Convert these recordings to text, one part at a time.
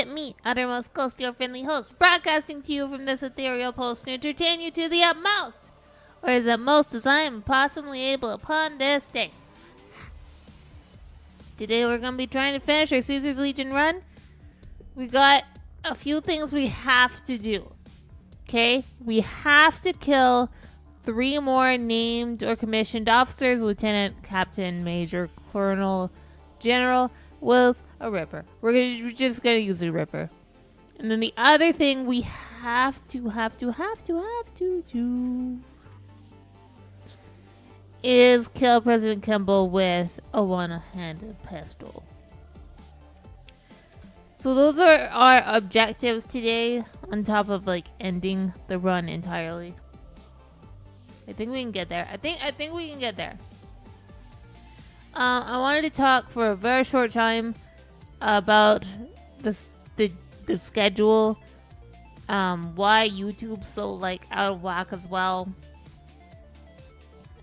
with me, Uttermost Ghost, your friendly host, broadcasting to you from this ethereal post to entertain you to the utmost, or as utmost as I am possibly able upon this day. Today we're going to be trying to finish our Caesar's Legion run. We got a few things we have to do. Okay? We have to kill 3 more named or commissioned officers, lieutenant, captain, major, colonel, general, with a ripper. We're just going to use a ripper. And then the other thing we have to do is kill President Kimball with a one-handed pistol. So those are our objectives today, on top of like ending the run entirely. I think we can get there. I think we can get there. I wanted to talk for a very short time about the schedule, why YouTube's so like out of whack as well.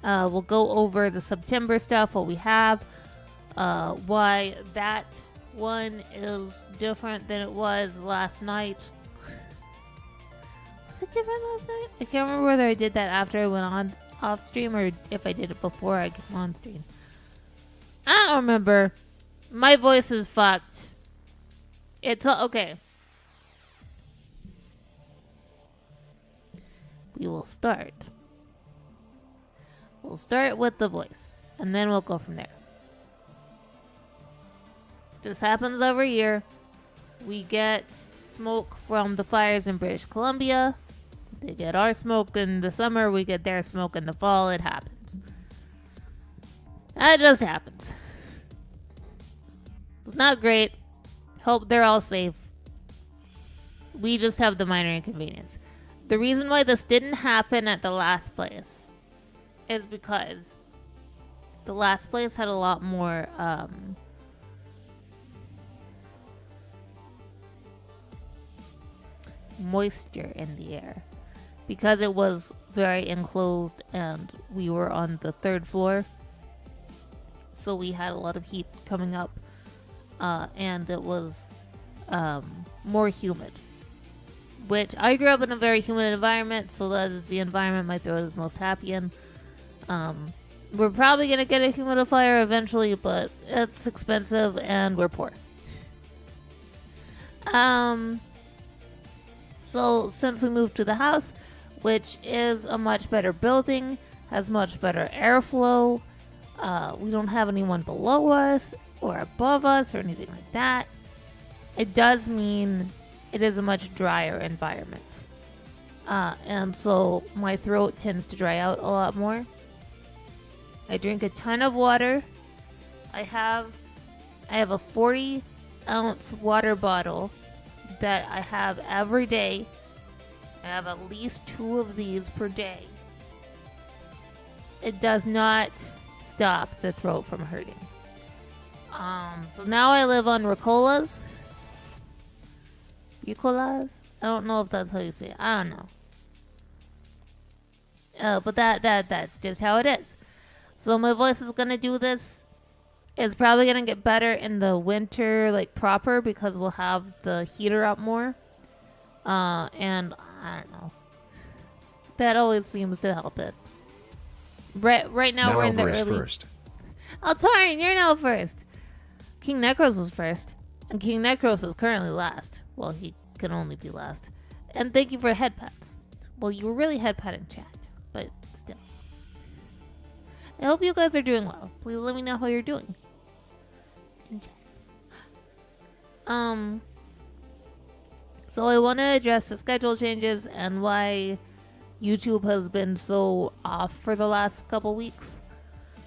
We'll go over the September stuff, what we have, why that one is different than it was last night. Was it different last night? I can't remember whether I did that after I went on off stream or if I did it before I came on stream. I don't remember. My voice is fucked. It's okay. We will start. We'll start with the voice, and then we'll go from there. This happens every year. We get smoke from the fires in British Columbia. They get our smoke in the summer. We get their smoke in the fall. It happens. That just happens. It's not great. Hope they're all safe. We just have the minor inconvenience. The reason why this didn't happen at the last place is because the last place had a lot more moisture in the air because it was very enclosed and we were on the 3rd floor, so we had a lot of heat coming up, and it was more humid, which I grew up in a very humid environment, so that is the environment my throat is most happy in. We're probably gonna get a humidifier eventually, but it's expensive and we're poor. So since we moved to the house, which is a much better building, has much better airflow, we don't have anyone below us or above us or anything like that. It does mean it is a much drier environment. And so my throat tends to dry out a lot more. I drink a ton of water. I have a 40-ounce water bottle that I have every day. I have at least 2 of these per day. It does not stop the throat from hurting. So now I live on Ricolas. Ricolas? I don't know if that's how you say it. I don't know. But that's just how it is. So my voice is gonna do this. It's probably gonna get better in the winter, like proper, because we'll have the heater up more. And I don't know. That always seems to help it. Right now we're in the early. First. Oh, Tauren, you're now first. King Necros was first, and King Necros is currently last. Well, he can only be last. And thank you for head pats. Well, you were really head patting chat, but still. I hope you guys are doing well. Please let me know how you're doing in chat. So I want to address the schedule changes and why YouTube has been so off for the last couple weeks.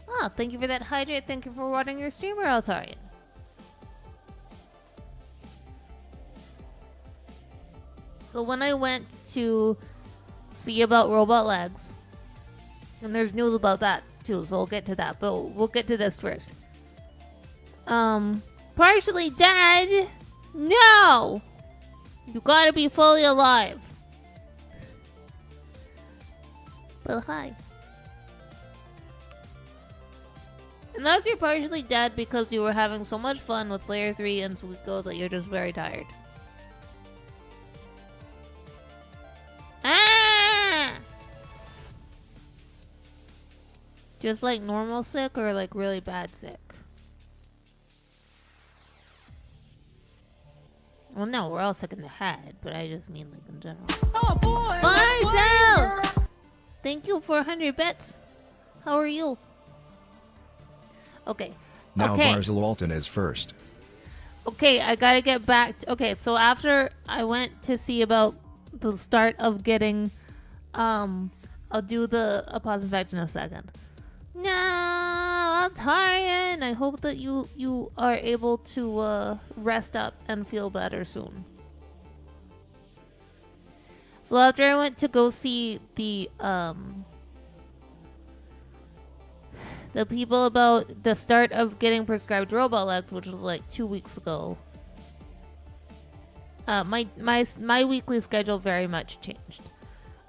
Ah, thank you for that hydrate. Thank you for watching your streamer, Altarian. So when I went to see about robot legs, and there's news about that too, so we'll get to that, but we'll get to this first. Partially dead? No! You gotta be fully alive. But hi. Unless you're partially dead because you were having so much fun with Player 3 and Suiko that you're just very tired. Just like normal sick or like really bad sick? Well, no, we're all sick in the head, but I just mean like in general. Oh boy! Bye, thank you for 100 bits. How are you? Okay. Now okay. Barzil Walton is first. Okay, I gotta get back. Okay, so after I went to see about the start of getting, I'll do the pause infection in a second. No, I'm tired. I hope that you are able to rest up and feel better soon. So after I went to go see the people about the start of getting prescribed robot legs, which was like 2 weeks ago, my weekly schedule very much changed.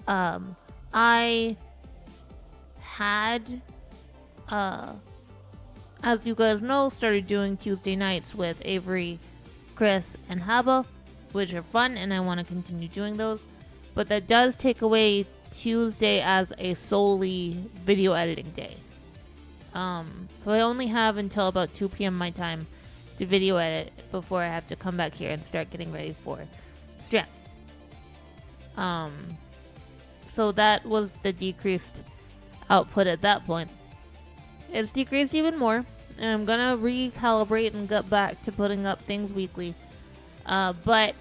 I had, as you guys know, started doing Tuesday nights with Avery, Chris, and Haba, which are fun, and I want to continue doing those. But that does take away Tuesday as a solely video editing day. So I only have until about 2 p.m. my time to video edit before I have to come back here and start getting ready for stream. So that was the decreased output at that point. It's decreased even more, and I'm gonna recalibrate and get back to putting up things weekly. But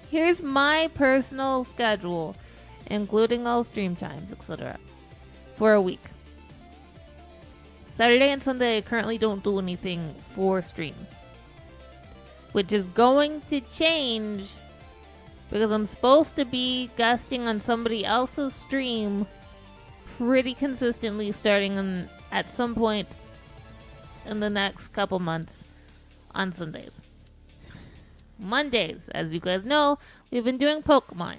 here's my personal schedule, including all stream times, etc., for a week. Saturday and Sunday, I currently don't do anything for stream, which is going to change because I'm supposed to be guesting on somebody else's stream pretty consistently starting at some point in the next couple months on Sundays. Mondays, as you guys know, we've been doing Pokemon.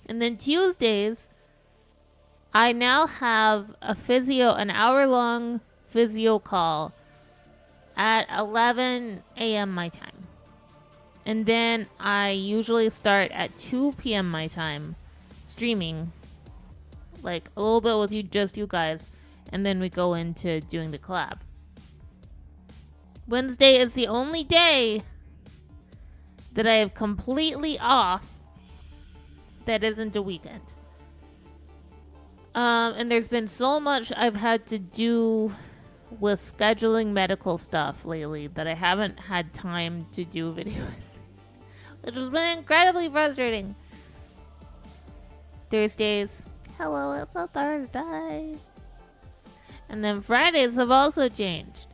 And then Tuesdays, I now have an hour-long physio call at 11 a.m. my time. And then I usually start at 2 p.m. my time streaming, like a little bit with just you guys, and then we go into doing the collab. Wednesday is the only day that I have completely off that isn't a weekend. And there's been so much I've had to do with scheduling medical stuff lately that I haven't had time to do video, which has been incredibly frustrating. Thursdays, hello, it's a Thursday. And then Fridays have also changed.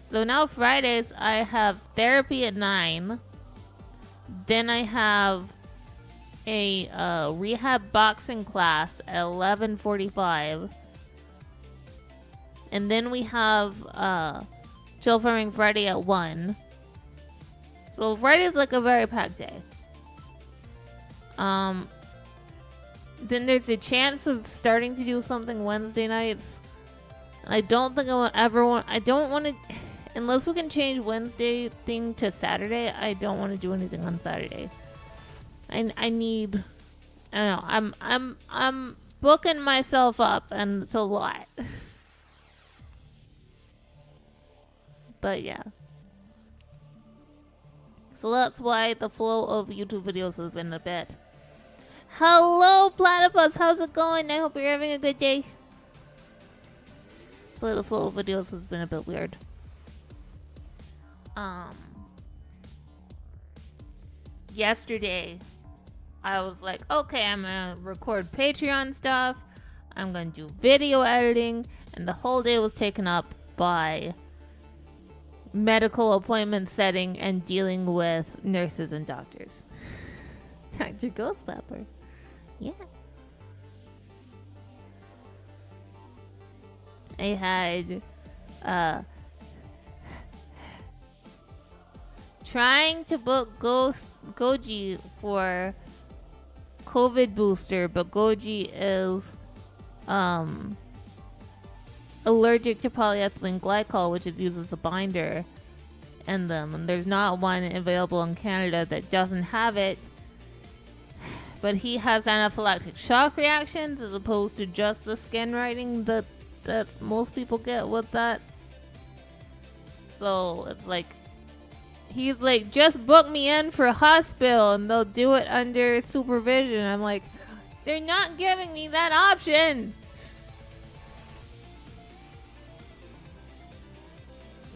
So now Fridays I have therapy at 9. Then I have a rehab boxing class at 11:45. And then we have Chill Farming Friday at 1. So Friday is like a very packed day. Then there's a chance of starting to do something Wednesday nights. I don't think I don't want to, unless we can change Wednesday thing to Saturday. I don't want to do anything on Saturday. I don't know. I'm booking myself up, and it's a lot. But yeah. So that's why the flow of YouTube videos has been a bit. Hello, Platypus. How's it going? I hope you're having a good day. So the flow of videos has been a bit weird. Yesterday, I was like, okay, I'm gonna record Patreon stuff. I'm gonna do video editing, and the whole day was taken up by medical appointment setting and dealing with nurses and doctors. Dr. Ghost Pepper. Yeah. I had trying to book Goji for COVID booster, but Goji is allergic to polyethylene glycol, which is used as a binder in them, and there's not one available in Canada that doesn't have it but he has anaphylactic shock reactions as opposed to just the skin writing that most people get with that. So it's like, he's like, just book me in for a hospital and they'll do it under supervision. I'm like, they're not giving me that option.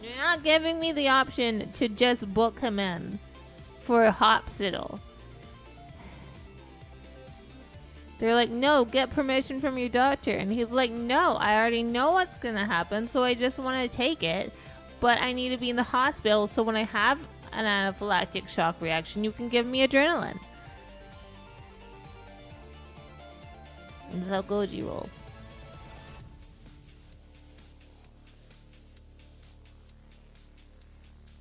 You're not giving me the option to just book him in for a hospital. They're like, no, get permission from your doctor. And he's like, no, I already know what's going to happen, so I just want to take it. But I need to be in the hospital, so when I have an anaphylactic shock reaction, you can give me adrenaline. That's how Goji rolls.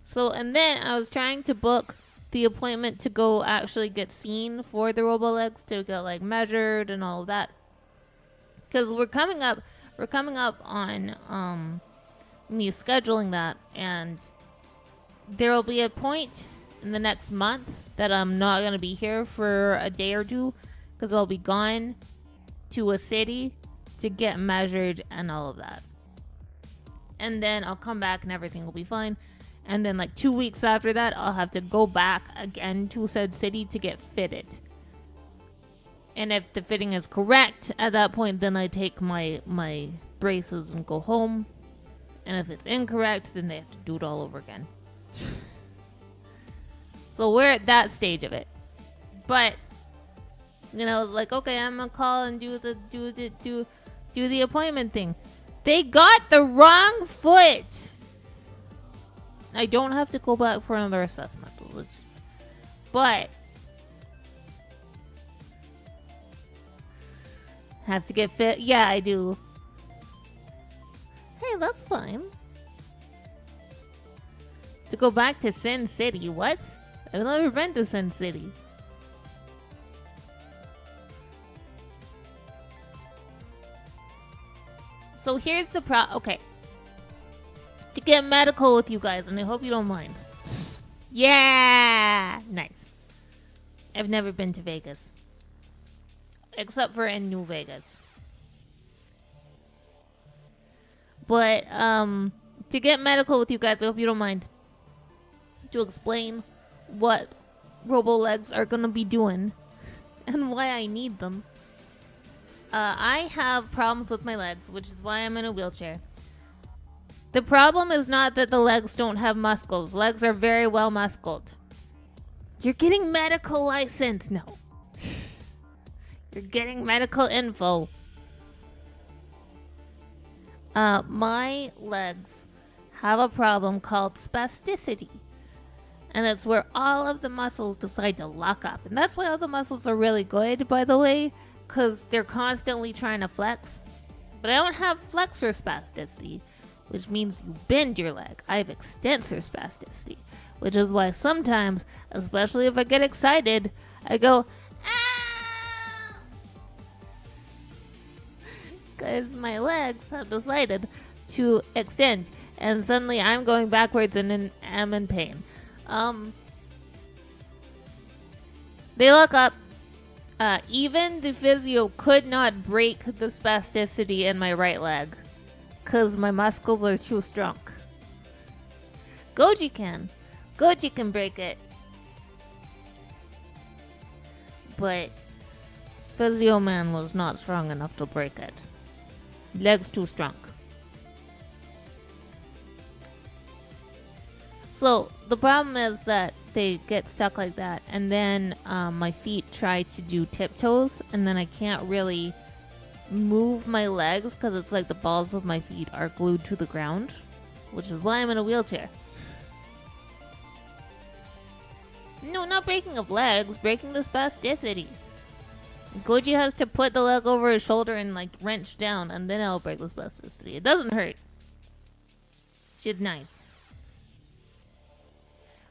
So, and then I was trying to book the appointment to go actually get seen for the RoboLegs, to get like measured and all of that. Because we're coming up on me scheduling that, and there will be a point in the next month that I'm not going to be here for a day or two, because I'll be gone to a city to get measured and all of that. And then I'll come back and everything will be fine. And then like 2 weeks after that, I'll have to go back again to said city to get fitted. And if the fitting is correct at that point, then I take my braces and go home. And if it's incorrect, then they have to do it all over again. So we're at that stage of it. But, you know, like, okay, I'm gonna call and do the appointment thing. They got the wrong foot. I don't have to go back for another assessment. But have to get fit. Yeah, I do. Hey, that's fine. To go back to Sin City. What? I've never been to Sin City. So here's the okay. To get medical with you guys, and I hope you don't mind. Yeah! Nice. I've never been to Vegas. Except for in New Vegas. But, to get medical with you guys, I hope you don't mind. To explain what RoboLegs are gonna be doing. And why I need them. I have problems with my legs, which is why I'm in a wheelchair. The problem is not that the legs don't have muscles. Legs are very well muscled. You're getting medical license. No. You're getting medical info. My legs have a problem called spasticity. And it's where all of the muscles decide to lock up. And that's why all the muscles are really good, by the way, because they're constantly trying to flex. But I don't have flexor spasticity, which means you bend your leg. I have extensor spasticity, which is why sometimes, especially if I get excited, I go, ah! Because my legs have decided to extend, and suddenly I'm going backwards and am in pain. They look up. Even the physio could not break the spasticity in my right leg. Because my muscles are too strong. Goji can. Goji can break it. But Physio Man was not strong enough to break it. Legs too strong. So the problem is that they get stuck like that. And then my feet try to do tiptoes. And then I can't really move my legs because it's like the balls of my feet are glued to the ground, which is why I'm in a wheelchair. No, not breaking of legs, breaking the spasticity. Goji has to put the leg over his shoulder and like wrench down, and then I'll break the spasticity. It doesn't hurt. She's nice.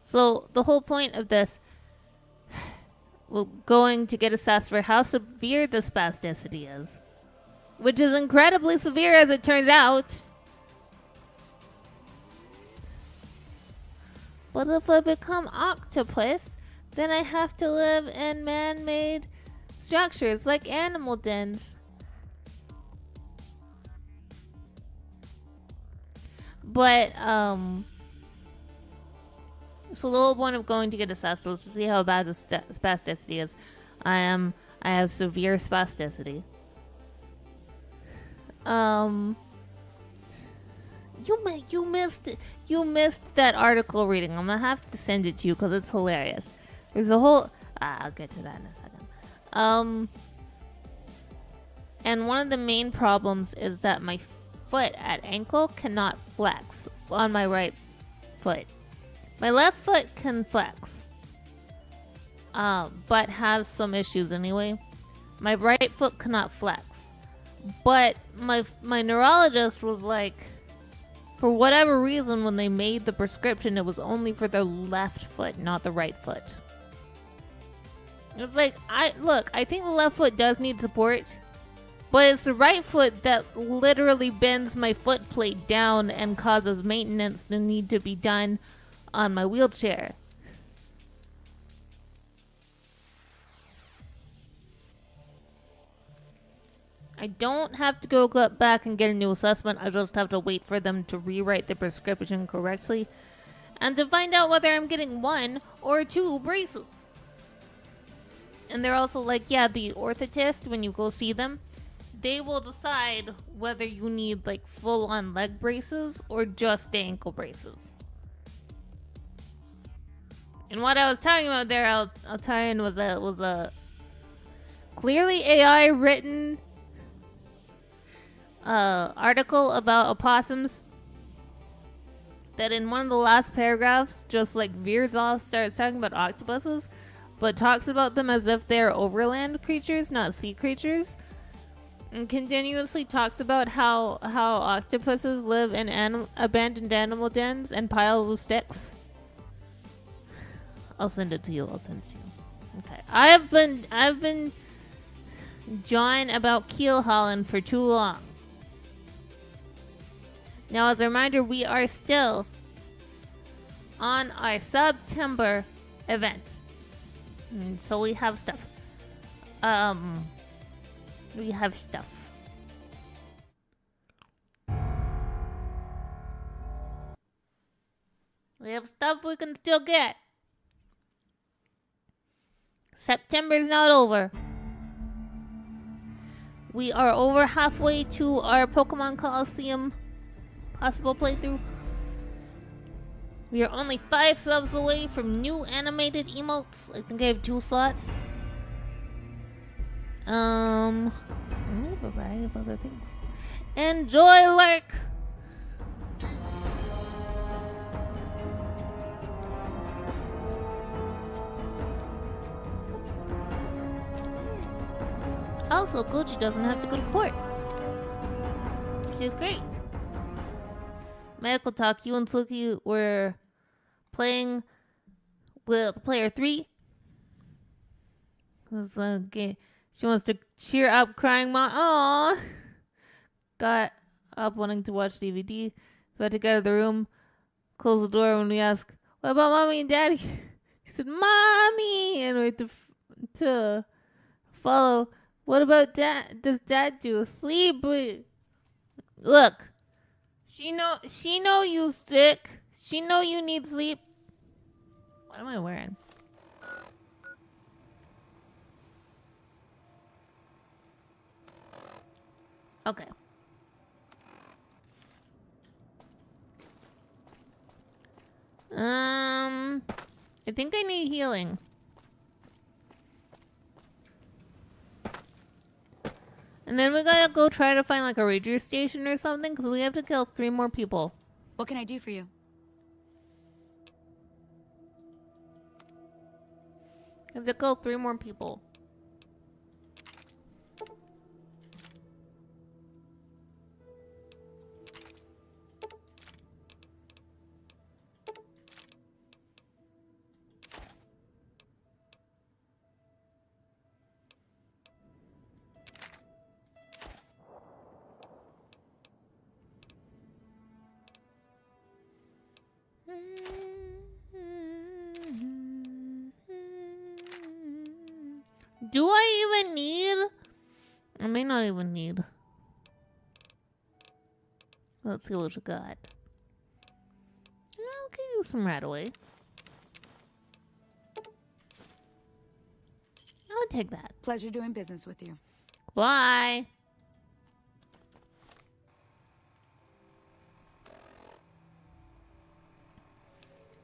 So the whole point of this, we're going to get assessed for how severe the spasticity is. Which is incredibly severe as it turns out. But if I become octopus, then I have to live in man-made structures like animal dens. But so the whole point of going to get assessed was to see how bad the spasticity is. I have severe spasticity. You missed that article reading. I'm gonna have to send it to you because it's hilarious. There's a whole. I'll get to that in a second. And one of the main problems is that my foot at ankle cannot flex on my right foot. My left foot can flex, but has some issues anyway. My right foot cannot flex, but my neurologist was like, for whatever reason, when they made the prescription, it was only for the left foot, not the right foot. It's like, I think the left foot does need support, but it's the right foot that literally bends my foot plate down and causes maintenance to need to be done on my wheelchair. I don't have to go back and get a new assessment. I just have to wait for them to rewrite the prescription correctly and to find out whether I'm getting 1 or 2 braces. And they're also like, yeah, the orthotist, when you go see them, they will decide whether you need like full-on leg braces or just the ankle braces. And what I was talking about there, I'll tie in, was a clearly AI written article about opossums that in one of the last paragraphs just like veers off, starts talking about octopuses, but talks about them as if they're overland creatures, not sea creatures, and continuously talks about how octopuses live in abandoned animal dens and piles of sticks. I'll send it to you. Okay. I've been jawing about Keel Holland for too long. Now, as a reminder, we are still on our September event. And so we have stuff. We have stuff. We have stuff we can still get. September's not over. We are over halfway to our Pokemon Coliseum possible playthrough. We are only 5 subs away from new animated emotes. I think I have 2 slots. We have a variety of other things. Enjoy, Lurk! Also, Goji doesn't have to go to court, which is great. Medical talk. You and Suki were playing with player 3. She wants to cheer up, crying mom. Aww. Got up wanting to watch DVD. About to get out of the room. Close the door when we ask, "What about mommy and daddy?" She said, "Mommy," and we had to follow. What about dad? Does dad do? Sleep. Look. She know you sick. She know you need sleep. What am I wearing? Okay. I think I need healing. And then we gotta go try to find like a ranger station or something, because we have to kill 3 more people. What can I do for you? We have to kill 3 more people. Do I even need? I may not even need. Let's see what you got. I'll give you some right away. I'll take that. Pleasure doing business with you. Bye.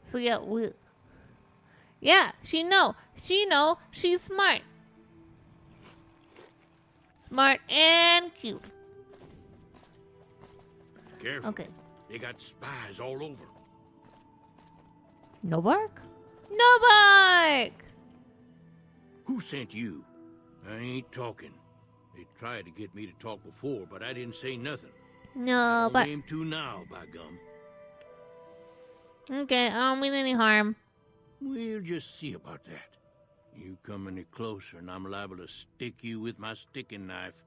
So yeah, she know, she's smart. Smart and cute. Careful. Okay. They got spies all over. No bark? No bark! Who sent you? I ain't talking. They tried to get me to talk before, but I didn't say nothing. No, I but... aim to now, by gum. Okay, I don't mean any harm. We'll just see about that. You come any closer and I'm liable to stick you with my sticking knife.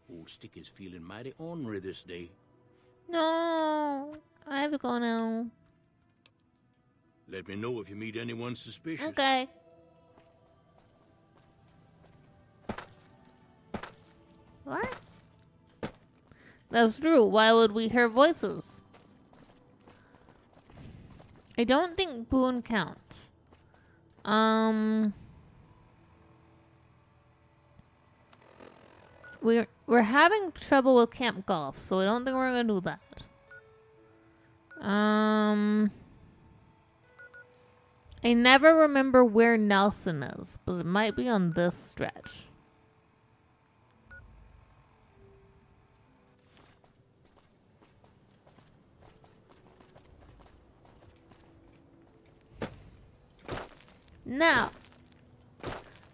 Old Stick is feeling mighty ornery this day. No, I have to go now. Let me know if you meet anyone suspicious. Okay. What? That's true. Why would we hear voices? I don't think Boone counts. We're having trouble with Camp Golf, so I don't think we're gonna do that. I never remember where Nelson is, but it might be on this stretch. No.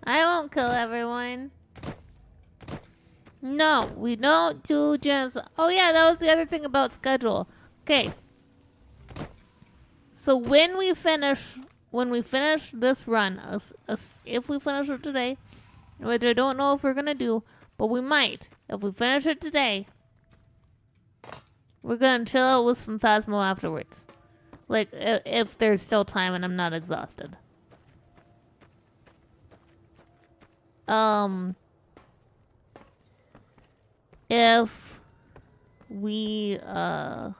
I won't kill everyone. No, we don't do gens. Oh yeah, that was the other thing about schedule. Okay. So when we finish this run, if we finish it today, which I don't know if we're gonna do, but we might. If we finish it today, we're gonna chill out with some Phasmo afterwards. Like, if there's still time and I'm not exhausted. If we, but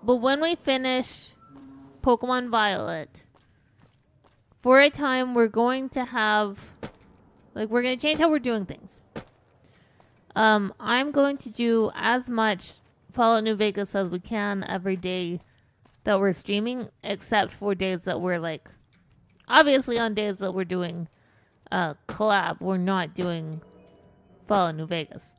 when we finish Pokemon Violet, for a time we're going to have, like, we're going to change how we're doing things. I'm going to do as much Fallout New Vegas as we can every day that we're streaming, except for days that we're, like, obviously on days that we're doing collab, we're not doing Fallout New Vegas.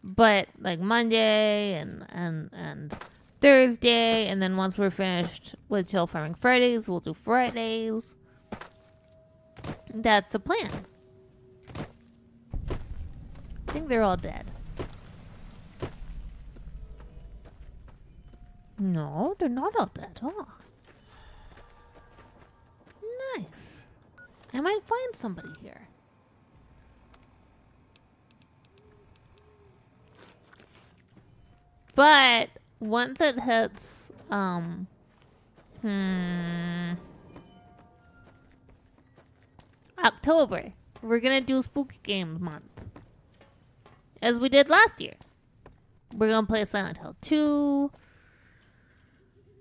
But, like, Monday and Thursday, and then once we're finished with Chill Farming Fridays, we'll do Fridays. That's the plan. I think they're all dead. No, they're not all dead. Oh. Nice. I might find somebody here. But once it hits October, we're gonna do Spooky Games Month. As we did last year. We're gonna play Silent Hill 2.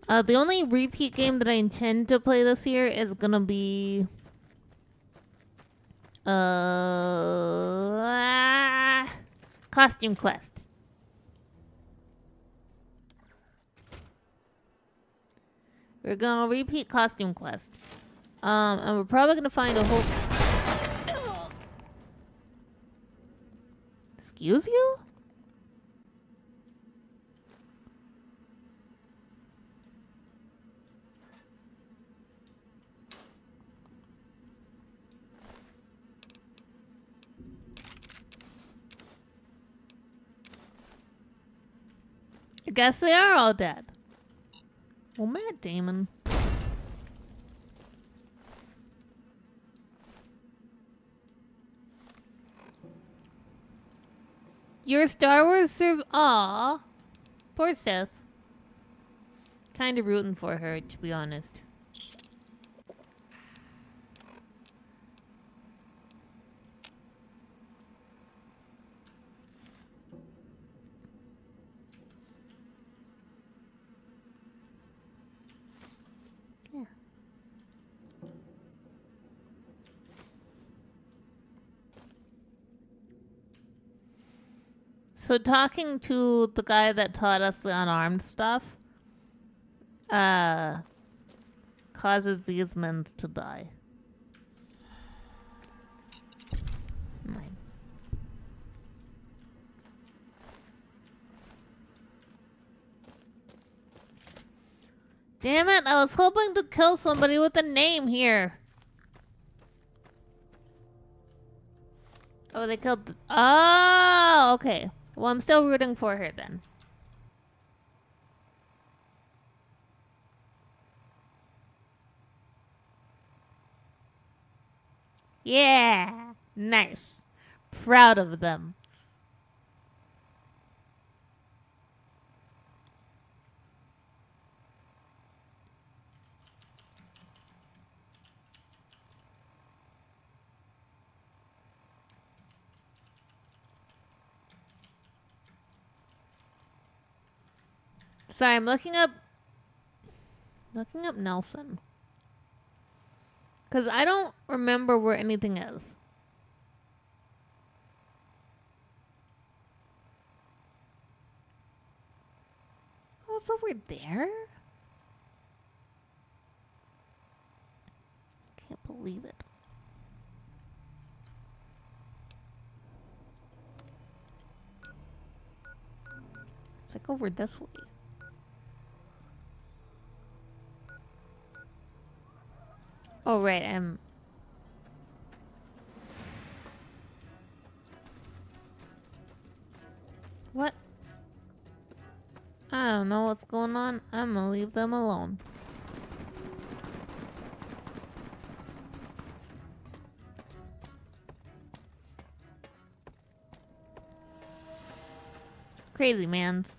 The only repeat game that I intend to play this year is gonna be Costume Quest. We're gonna repeat Costume Quest. And we're probably gonna find a whole... Excuse you? I guess they are all dead. Well, Matt Damon. Your Star Wars Aw. Poor Seth. Kinda rooting for her, to be honest. So talking to the guy that taught us the unarmed stuff, causes these men to die. Mine. Damn it, I was hoping to kill somebody with a name here. Oh, they killed... Oh, okay. Well, I'm still rooting for her then. Yeah! Nice. Proud of them. Sorry, I'm looking up Nelson. Because I don't remember where anything is. Oh, it's over there? Can't believe it. It's like over this way. Oh, right, What? I don't know what's going on. I'm gonna leave them alone. Crazy mans.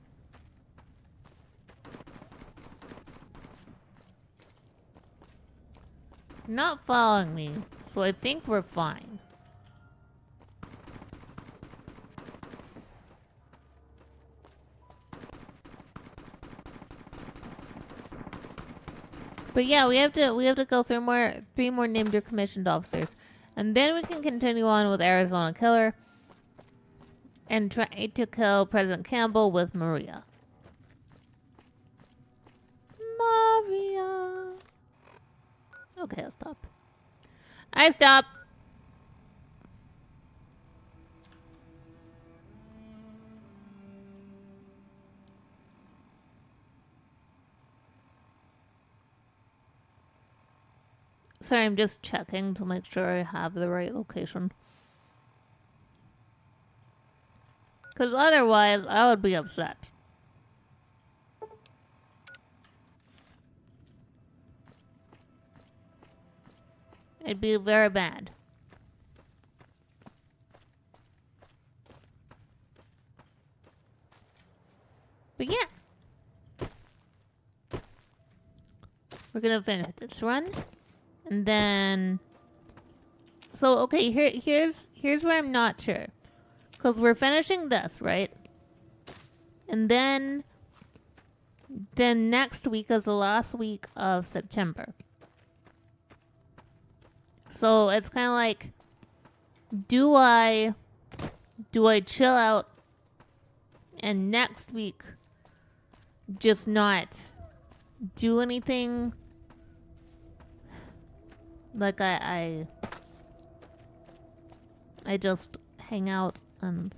Not following me, so I think we're fine. But yeah, we have to go through three more named or commissioned officers, and then we can continue on with Arizona Killer and try to kill President Campbell with Maria. Maria. Okay, I'll stop. I stop. Sorry, I'm just checking to make sure I have the right location. Because otherwise, I would be upset. It'd be very bad. But yeah. We're gonna finish this run. And then... So, okay, here's where I'm not sure. Because we're finishing this, right? And then next week is the last week of September. So it's kind of like, do I chill out and next week just not do anything? Like I just hang out and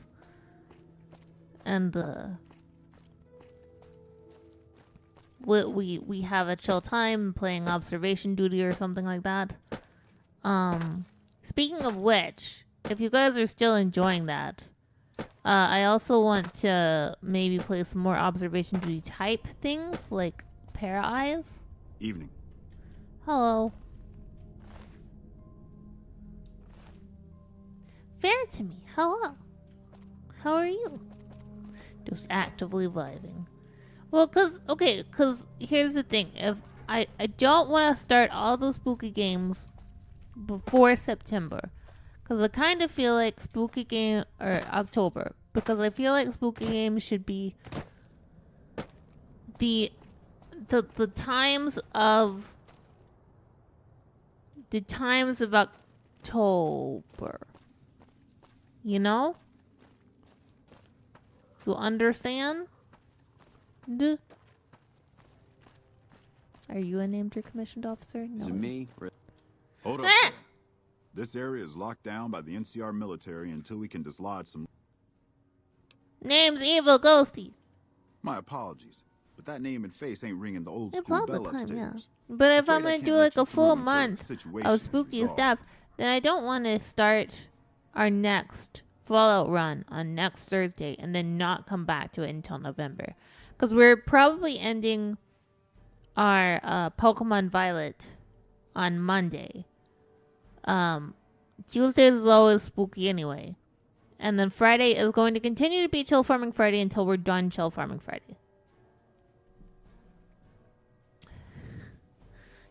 we have a chill time playing observation duty or something like that. Speaking of which, if you guys are still enjoying that, I also want to maybe play some more observation duty type things like para eyes. Evening. Hello. Phantomy, hello. How are you? Just actively vibing. Well, cause here's the thing. If I don't want to start all those spooky games before September, cause I kind of feel like spooky game or October, because I feel like spooky games should be the times of October. You know? You understand? Are you a named or commissioned officer? No. Is it me? Hold up there. This area is locked down by the NCR military until we can dislodge some... Name's Evil Ghostie. My apologies, but that name and face ain't ringing the old It's school all the bell time, upstairs. yeah. But if Afraid I'm I gonna can't do let like you a full through until the month situation of is spooky resolved. stuff, then I don't want to start our next Fallout run on next Thursday and then not come back to it until November. Because we're probably ending our Pokemon Violet on Monday. Tuesdays is always spooky anyway. And then Friday is going to continue to be Chill Farming Friday until we're done Chill Farming Friday.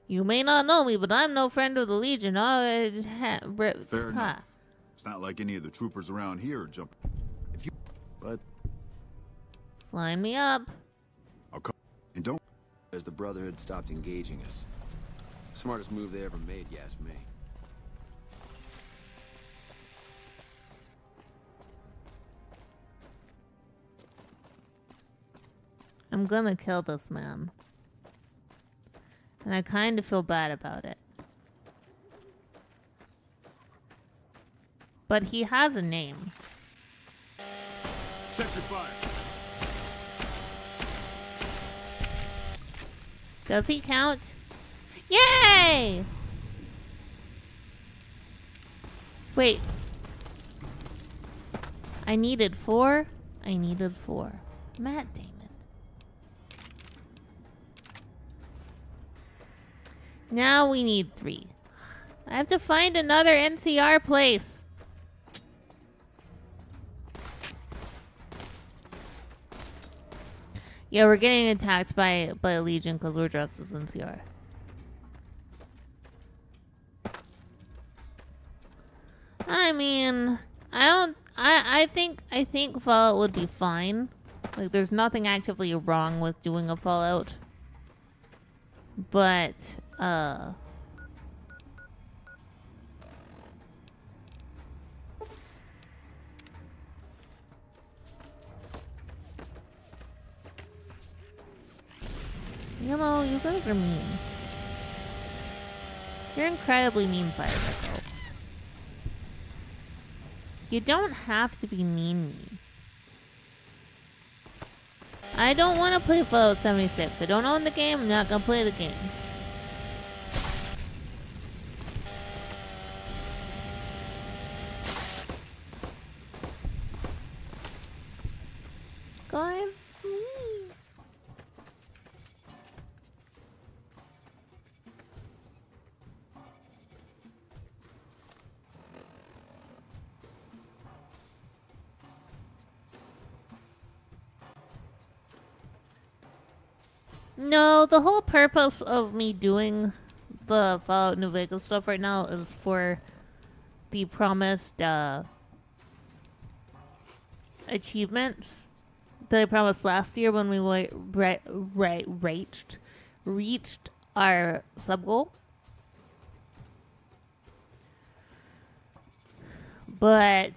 You may not know me, but I'm no friend of the Legion. Fair enough. It's not like any of the troopers around here are jumping. But Sign me up. I'll come. And don't... As the Brotherhood stopped engaging us. Smartest move they ever made, you ask me. I'm gonna kill this man. And I kind of feel bad about it. But he has a name. Check your fire. Does he count? Yay! Wait. I needed 4? I needed 4. Matt Damon. Now we need 3. I have to find another NCR place. Yeah, we're getting attacked by a Legion because we're dressed as NCR. I mean, I think Fallout would be fine. Like, there's nothing actively wrong with doing a Fallout. But, you know, you guys are mean. You're incredibly mean, Fire Echo. You don't have to be mean. I don't want to play Fallout 76. I don't own the game. I'm not gonna play the game. Guys, it's me. No, the whole purpose of me doing the Fallout New Vegas stuff right now is for the promised achievements that I promised last year when we reached our sub goal. But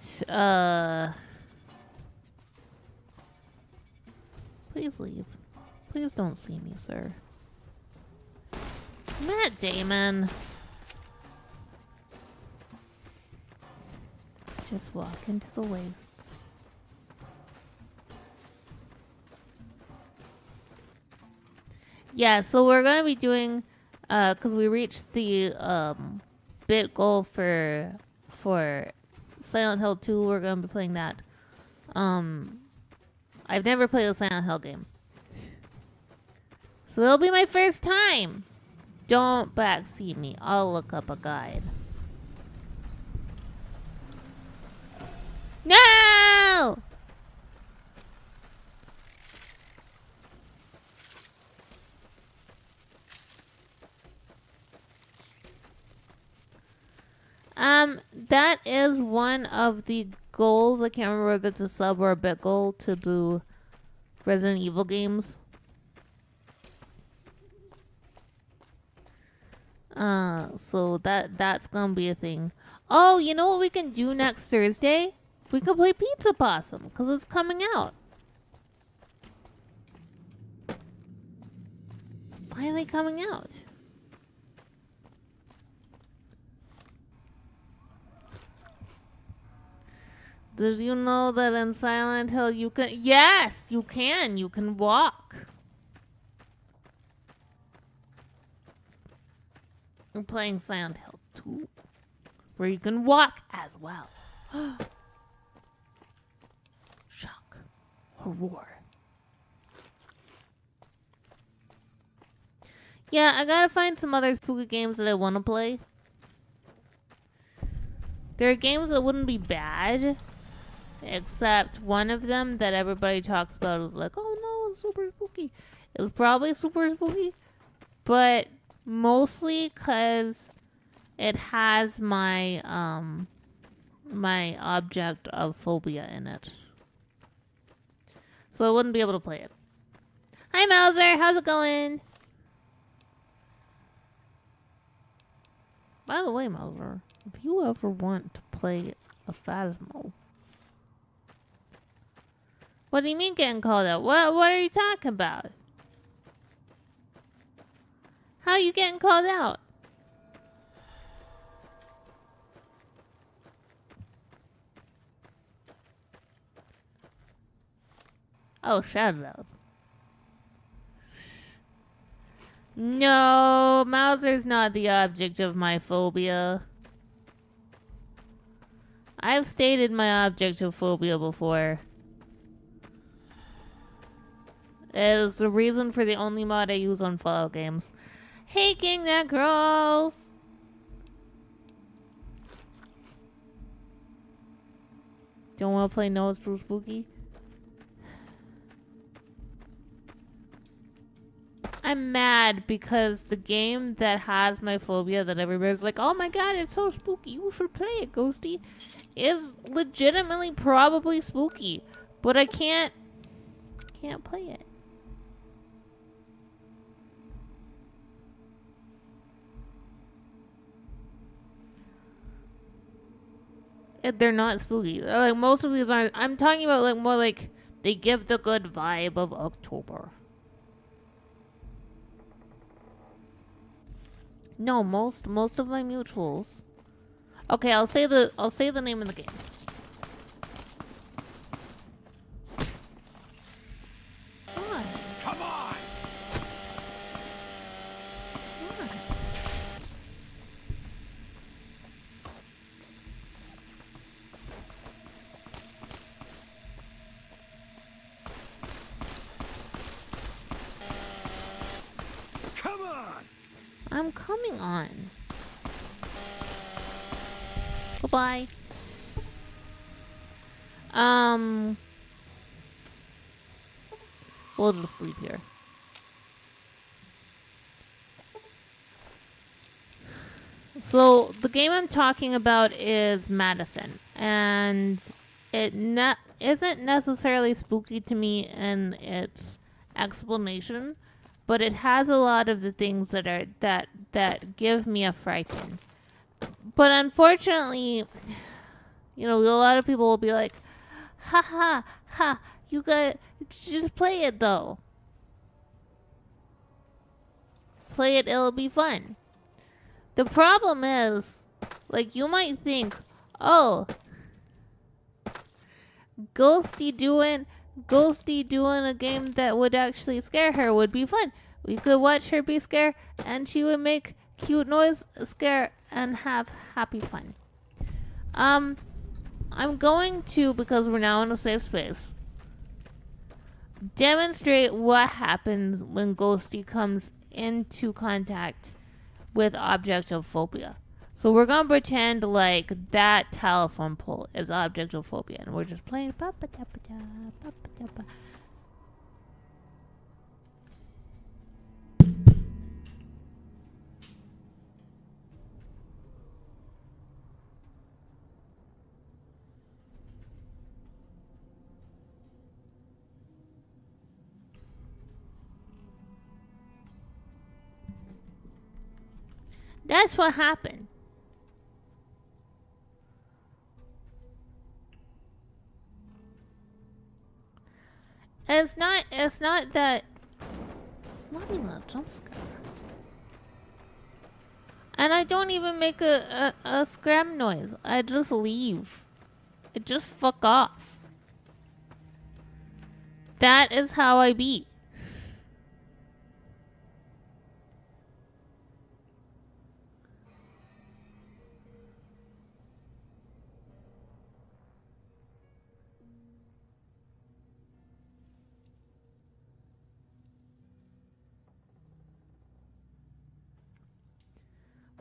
please leave. Please don't see me, sir. Matt Damon. Just walk into the wastes. Yeah, so we're gonna be doing, cause we reached the bit goal for Silent Hill 2. We're gonna be playing that. I've never played a Silent Hill game. So it'll be my first time. Don't backseat me. I'll look up a guide. No! That is one of the goals. I can't remember whether it's a sub or a bit goal to do Resident Evil games. So that's gonna be a thing. Oh, you know what we can do next Thursday? We can play Pizza Possum, because it's coming out. finally coming out. Did you know that in Silent Hill you can... Yes, you can. You can walk. I'm playing Silent Hill 2, where you can walk as well. Shock. Horror. Yeah, I gotta find some other spooky games that I want to play. There are games that wouldn't be bad, except one of them that everybody talks about is like, oh no, it's super spooky. It was probably super spooky, but mostly because it has my my object of phobia in it, so I wouldn't be able to play it. Hi Mauser, how's it going? By the way, Mauser, if you ever want to play a Phasmo... What do you mean getting called out? What are you talking about? How are you getting called out? Oh, shout out. No, Mauser's not the object of my phobia. I've stated my object of phobia before. It is the reason for the only mod I use on Fallout games. Hey, King that crawls! Don't want to play No It's Too Spooky? I'm mad because the game that has my phobia that everybody's like, oh my god, it's so spooky, you should play it, Ghostie, is legitimately probably spooky, but I can't play it. They're not spooky. Like, most of these aren't. I'm talking about like more like they give the good vibe of October. No, most of my mutuals. Okay, I'll say the name of the game. Why? Come on! Why? Come on! I'm coming on. Goodbye. We'll just sleep here. So the game I'm talking about is Madison, and it isn't necessarily spooky to me in its explanation, but it has a lot of the things that are that give me a frighten. But unfortunately, you know, a lot of people will be like, ha ha ha, you got just play it though. Play it, it'll be fun. The problem is, like, you might think, oh, Ghostie doing a game that would actually scare her would be fun. We could watch her be scared, and she would make cute noise scare and have happy fun. I'm going to, because we're now in a safe space, demonstrate what happens when Ghostie comes into contact with object of phobia. So we're gonna pretend like that telephone pole is object of phobia, and we're just playing. That's what happened. It's not not even a jump scare. And I don't even make a scram noise. I just leave. I just fuck off. That is how I be.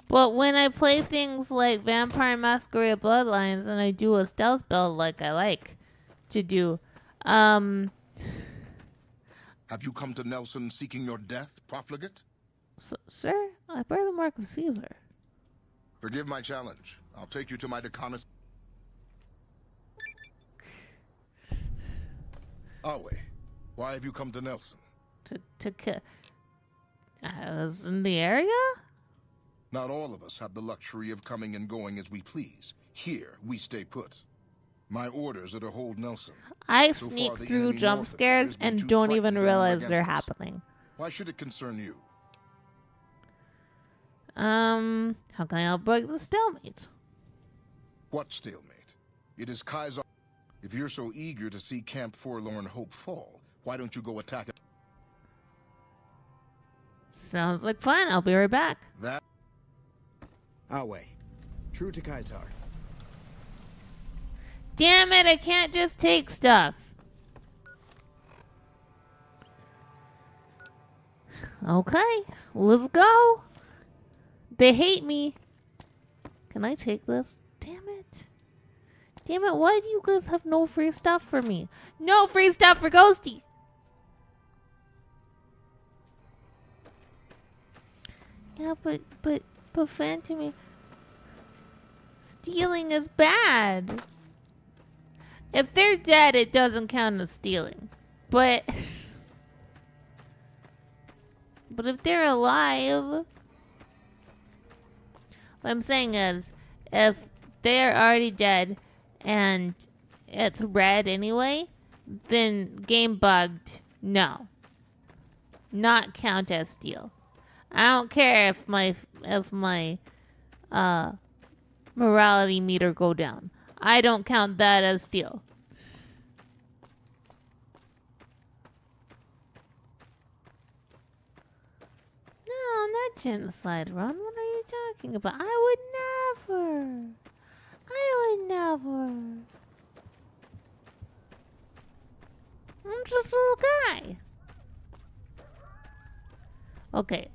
But when I play things like Vampire Masquerade Bloodlines and I do a stealth build like I like to do, Have you come to Nelson seeking your death, profligate? Sir, I bear the mark of Caesar. Forgive my challenge. I'll take you to my reconnaissance. Awe, why have you come to Nelson? I was in the area? Not all of us have the luxury of coming and going as we please. Here, we stay put. My orders are to hold Nelson. I So sneak far, the through enemy jump north of scares here has been and too don't even frightened to move realize against they're us. happening. Why should it concern you? How can I outbreak the stalemate? What stalemate? It is Kaiser. If you're so eager to see Camp Forlorn Hope fall, why don't you go attack it? Sounds like fun. I'll be right back. That Awe. True to Kaiser. Damn it, I can't just take stuff. Okay, let's go. They hate me. Can I take this? Damn it. Damn it, why do you guys have no free stuff for me? No free stuff for Ghostie. Yeah, but Phantom, stealing is bad. If they're dead, it doesn't count as stealing. But if they're alive, what I'm saying is, if they're already dead and it's red anyway, then game bugged. No, not count as steal. I don't care if my morality meter go down. I don't count that as steal. No, not genocide, Ron. What are you talking about? I would never. I'm just a little guy. Okay,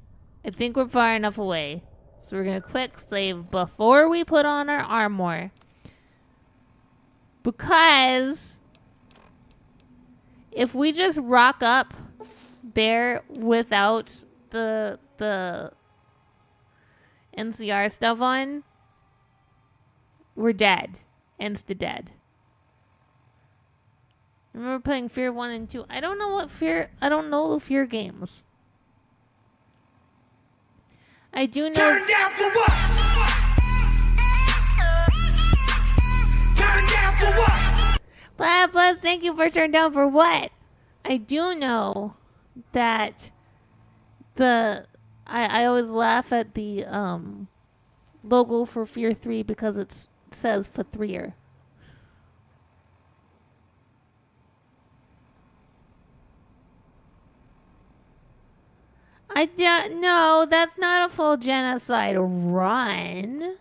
I think we're far enough away. So we're gonna quick save before we put on our armor. Because if we just rock up there without the NCR stuff on, we're dead. Insta dead. I remember playing Fear 1 and 2. I don't know the Fear games. I do know. Turn down for what? Turn down for what? Plus, thank you for turn down for what? I do know that I always laugh at the logo for Fear 3 because it says Fathreer. I don't know. That's not a full genocide run.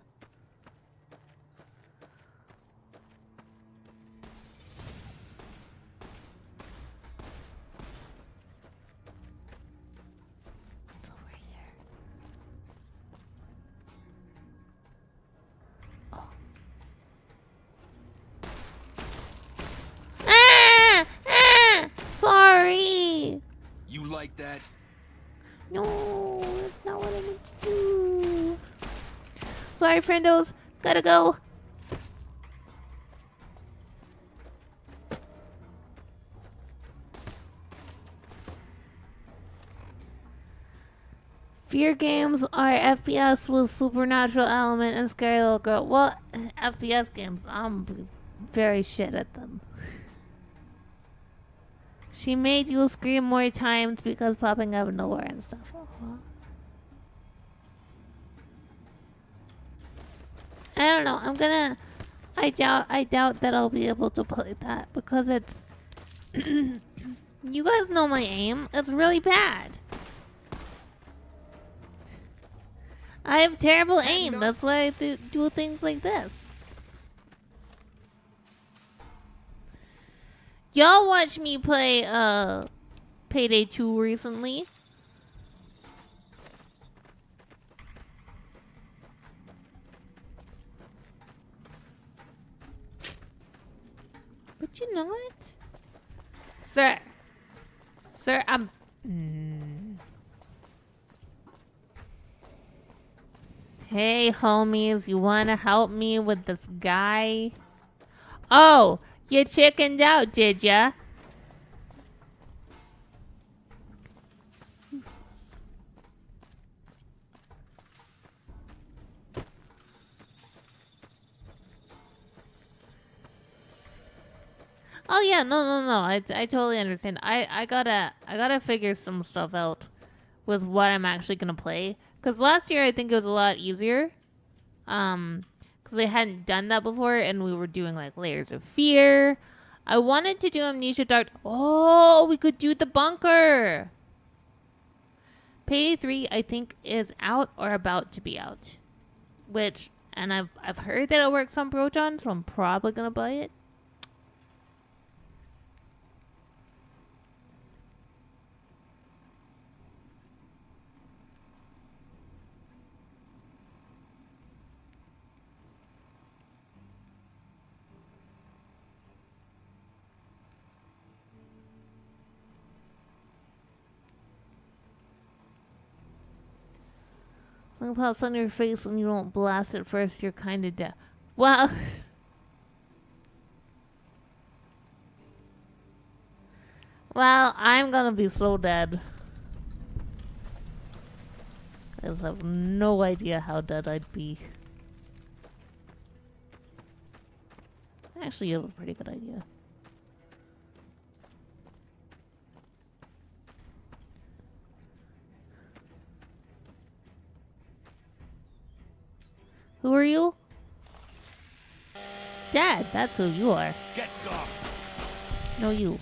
It's over here. Oh. Sorry. You like that? No, that's not what I meant to do. Sorry, friendos. Gotta go. Fear games are FPS with supernatural element and scary little girl. Well, FPS games, I'm very shit at them. She made you scream more times because popping out of nowhere and stuff. I don't know. I doubt that I'll be able to play that because it's. You guys know my aim. It's really bad. I have terrible aim. That's why I do things like this. Y'all watch me play Payday 2 recently. But you know what? Sir, I'm... Hey, homies, you wanna help me with this guy? Oh, you chickened out, did ya? Oh yeah, no. I totally understand. I gotta figure some stuff out with what I'm actually gonna play. Cause last year I think it was a lot easier. Cause I hadn't done that before, and we were doing like Layers of Fear. I wanted to do Amnesia Dark. Oh, we could do the bunker. Payday 3, I think, is out or about to be out. Which, and I've heard that it works on Proton, so I'm probably gonna buy it. Something pops on your face and you don't blast it first, you're kinda dead. Well... well, I'm gonna be so dead. I just have no idea how dead I'd be. Actually, you have a pretty good idea. Who are you? Dad, that's who you are. Get some. No, you.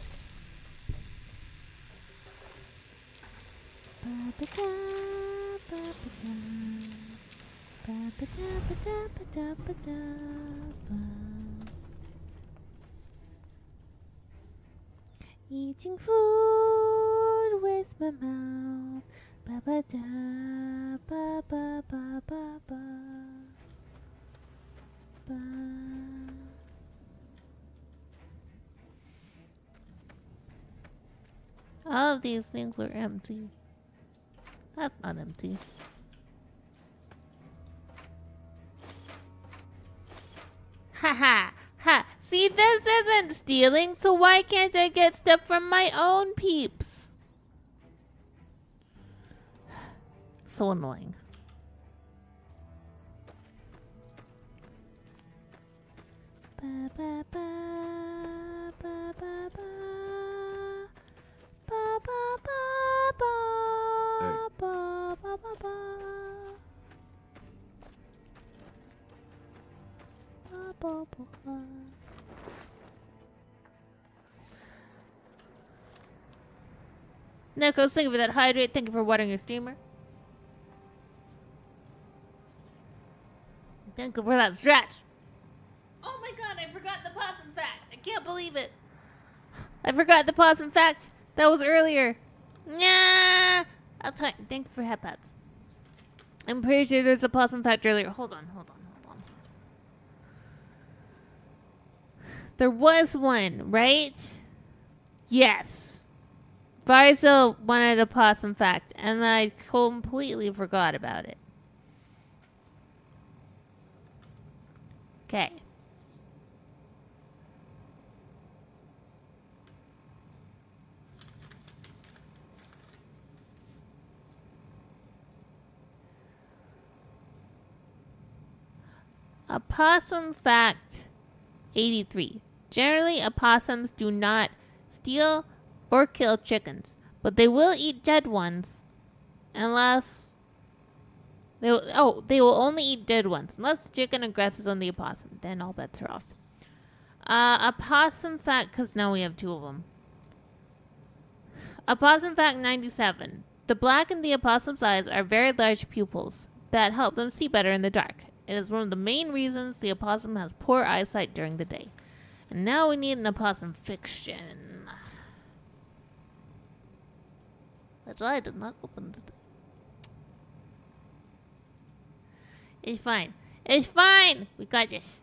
Eating food with my mouth. Ba ba da ba ba ba ba ba ba. All of these things were empty. That's not empty. Ha ha ha! See, this isn't stealing, so why can't I get stuff from my own peeps? So annoying. Ba ba ba ba ba ba ba ba ba ba ba ba ba ba. Nicholas, thank you for that hydrate. Thank you for watering your steamer. Thank you for that stretch. Oh my god, I forgot the possum fact. I can't believe it. I forgot the possum fact. That was earlier. Nah. I'll tell you. Thank you for headpats. I'm pretty sure there's a possum fact earlier. Hold on. There was one, right? Yes. Varzo wanted a possum fact, and I completely forgot about it. Okay. A possum fact 83. Generally, opossums do not steal or kill chickens, but they will eat dead ones unless they will only eat dead ones unless the chicken aggresses on the opossum. Then all bets are off. Opossum fact, because now we have two of them. Opossum fact 97. The black in the opossum's eyes are very large pupils that help them see better in the dark. It is one of the main reasons the opossum has poor eyesight during the day. And now we need an opossum fiction. That's why I did not open the... It's fine. It's fine! We got this.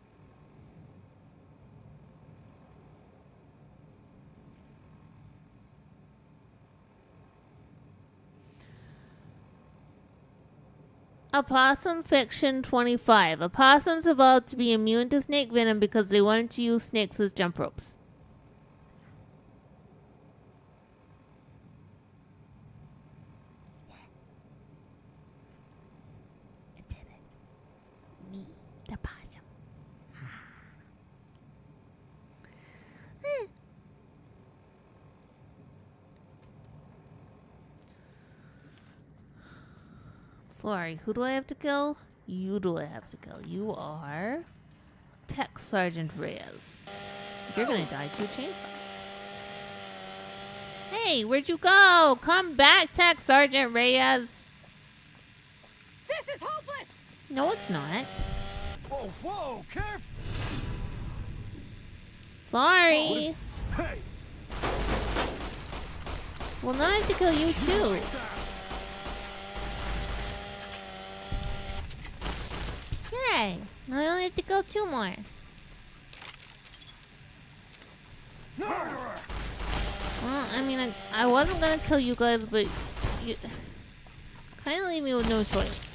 Opossum Fiction 25. Opossums evolved to be immune to snake venom because they wanted to use snakes as jump ropes. I did it. Me, the possum. Sorry, who do I have to kill? You do I have to kill. You are Tech Sergeant Reyes. You're gonna die to a chainsaw. Hey, where'd you go? Come back, Tech Sergeant Reyes. This is hopeless! No, it's not. Whoa, whoa, careful! Sorry. Hey! Well, now I have to kill you too. Yay! Now I only have to kill two more. Well, I mean, I wasn't gonna kill you guys, but you kind of leave me with no choice.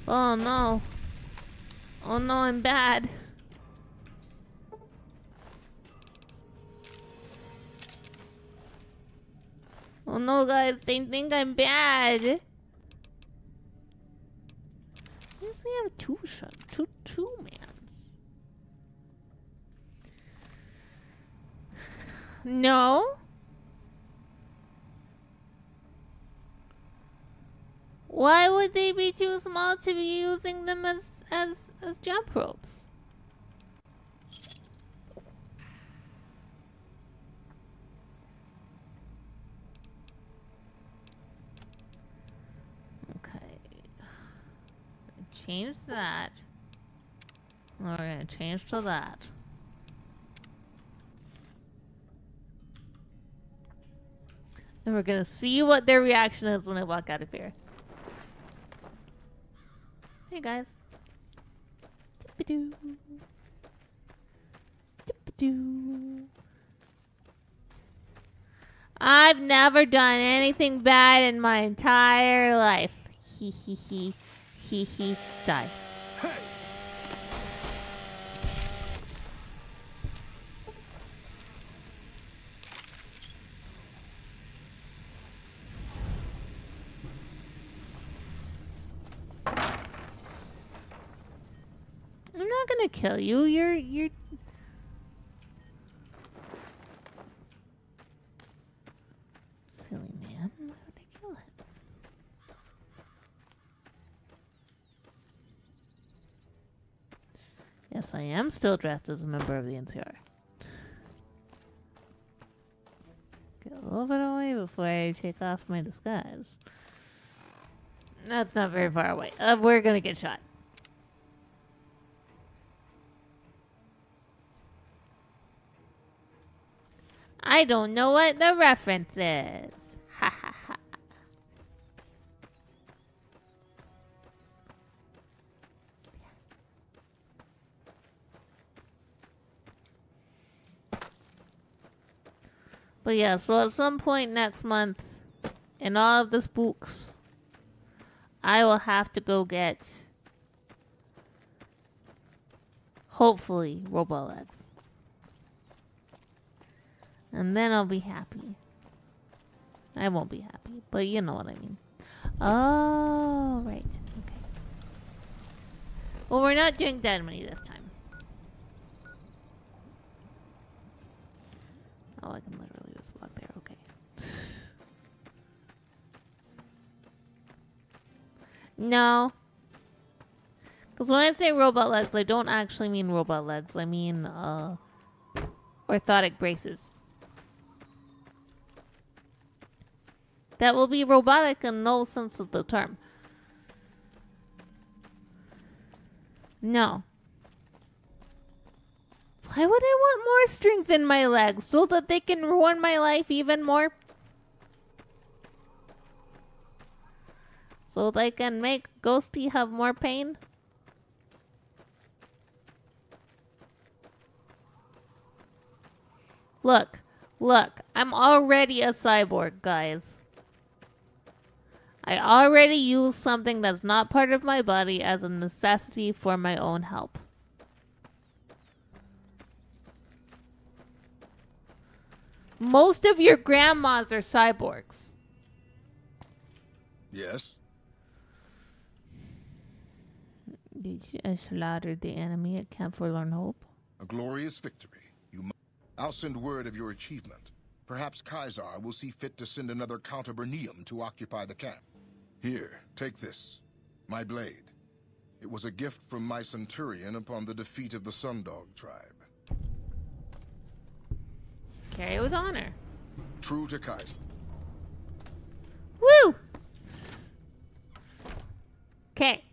Oh no. Oh no, I'm bad. Oh no, guys, they think I'm bad. I guess we have two mans. No. Why would they be too small to be using them as jump ropes? Change that. We're gonna change to that. And we're gonna see what their reaction is when I walk out of here. Hey guys. Dip-a-doo. Dip-a-doo. I've never done anything bad in my entire life. Hee hee hee. He die. Hey! I'm not gonna kill you. You're silly man. Why would I kill him? Yes, I am still dressed as a member of the NCR. Get a little bit away before I take off my disguise. That's not very far away. We're gonna get shot. I don't know what the reference is. Ha ha ha. But yeah, so at some point next month, in all of the spooks, I will have to go get, hopefully, robot legs. And then I'll be happy. I won't be happy, but you know what I mean. Oh, right. Okay. Well, we're not doing dead money this time. Oh, I can literally just walk there. Okay. No. Because when I say robot legs, I don't actually mean robot legs. I mean, orthotic braces. That will be robotic in no sense of the term. No. Why would I want more strength in my legs? So that they can ruin my life even more? So they can make Ghostie have more pain? Look. I'm already a cyborg, guys. I already use something that's not part of my body as a necessity for my own help. Most of your grandmas are cyborgs. Yes? You slaughtered the enemy at Camp Forlorn Hope. A glorious victory. I'll send word of your achievement. Perhaps Kaisar will see fit to send another Counter-Bernium to occupy the camp. Here, take this. My blade. It was a gift from my Centurion upon the defeat of the Sundog tribe. Carry with honor. True to Kaisar. Woo! Okay.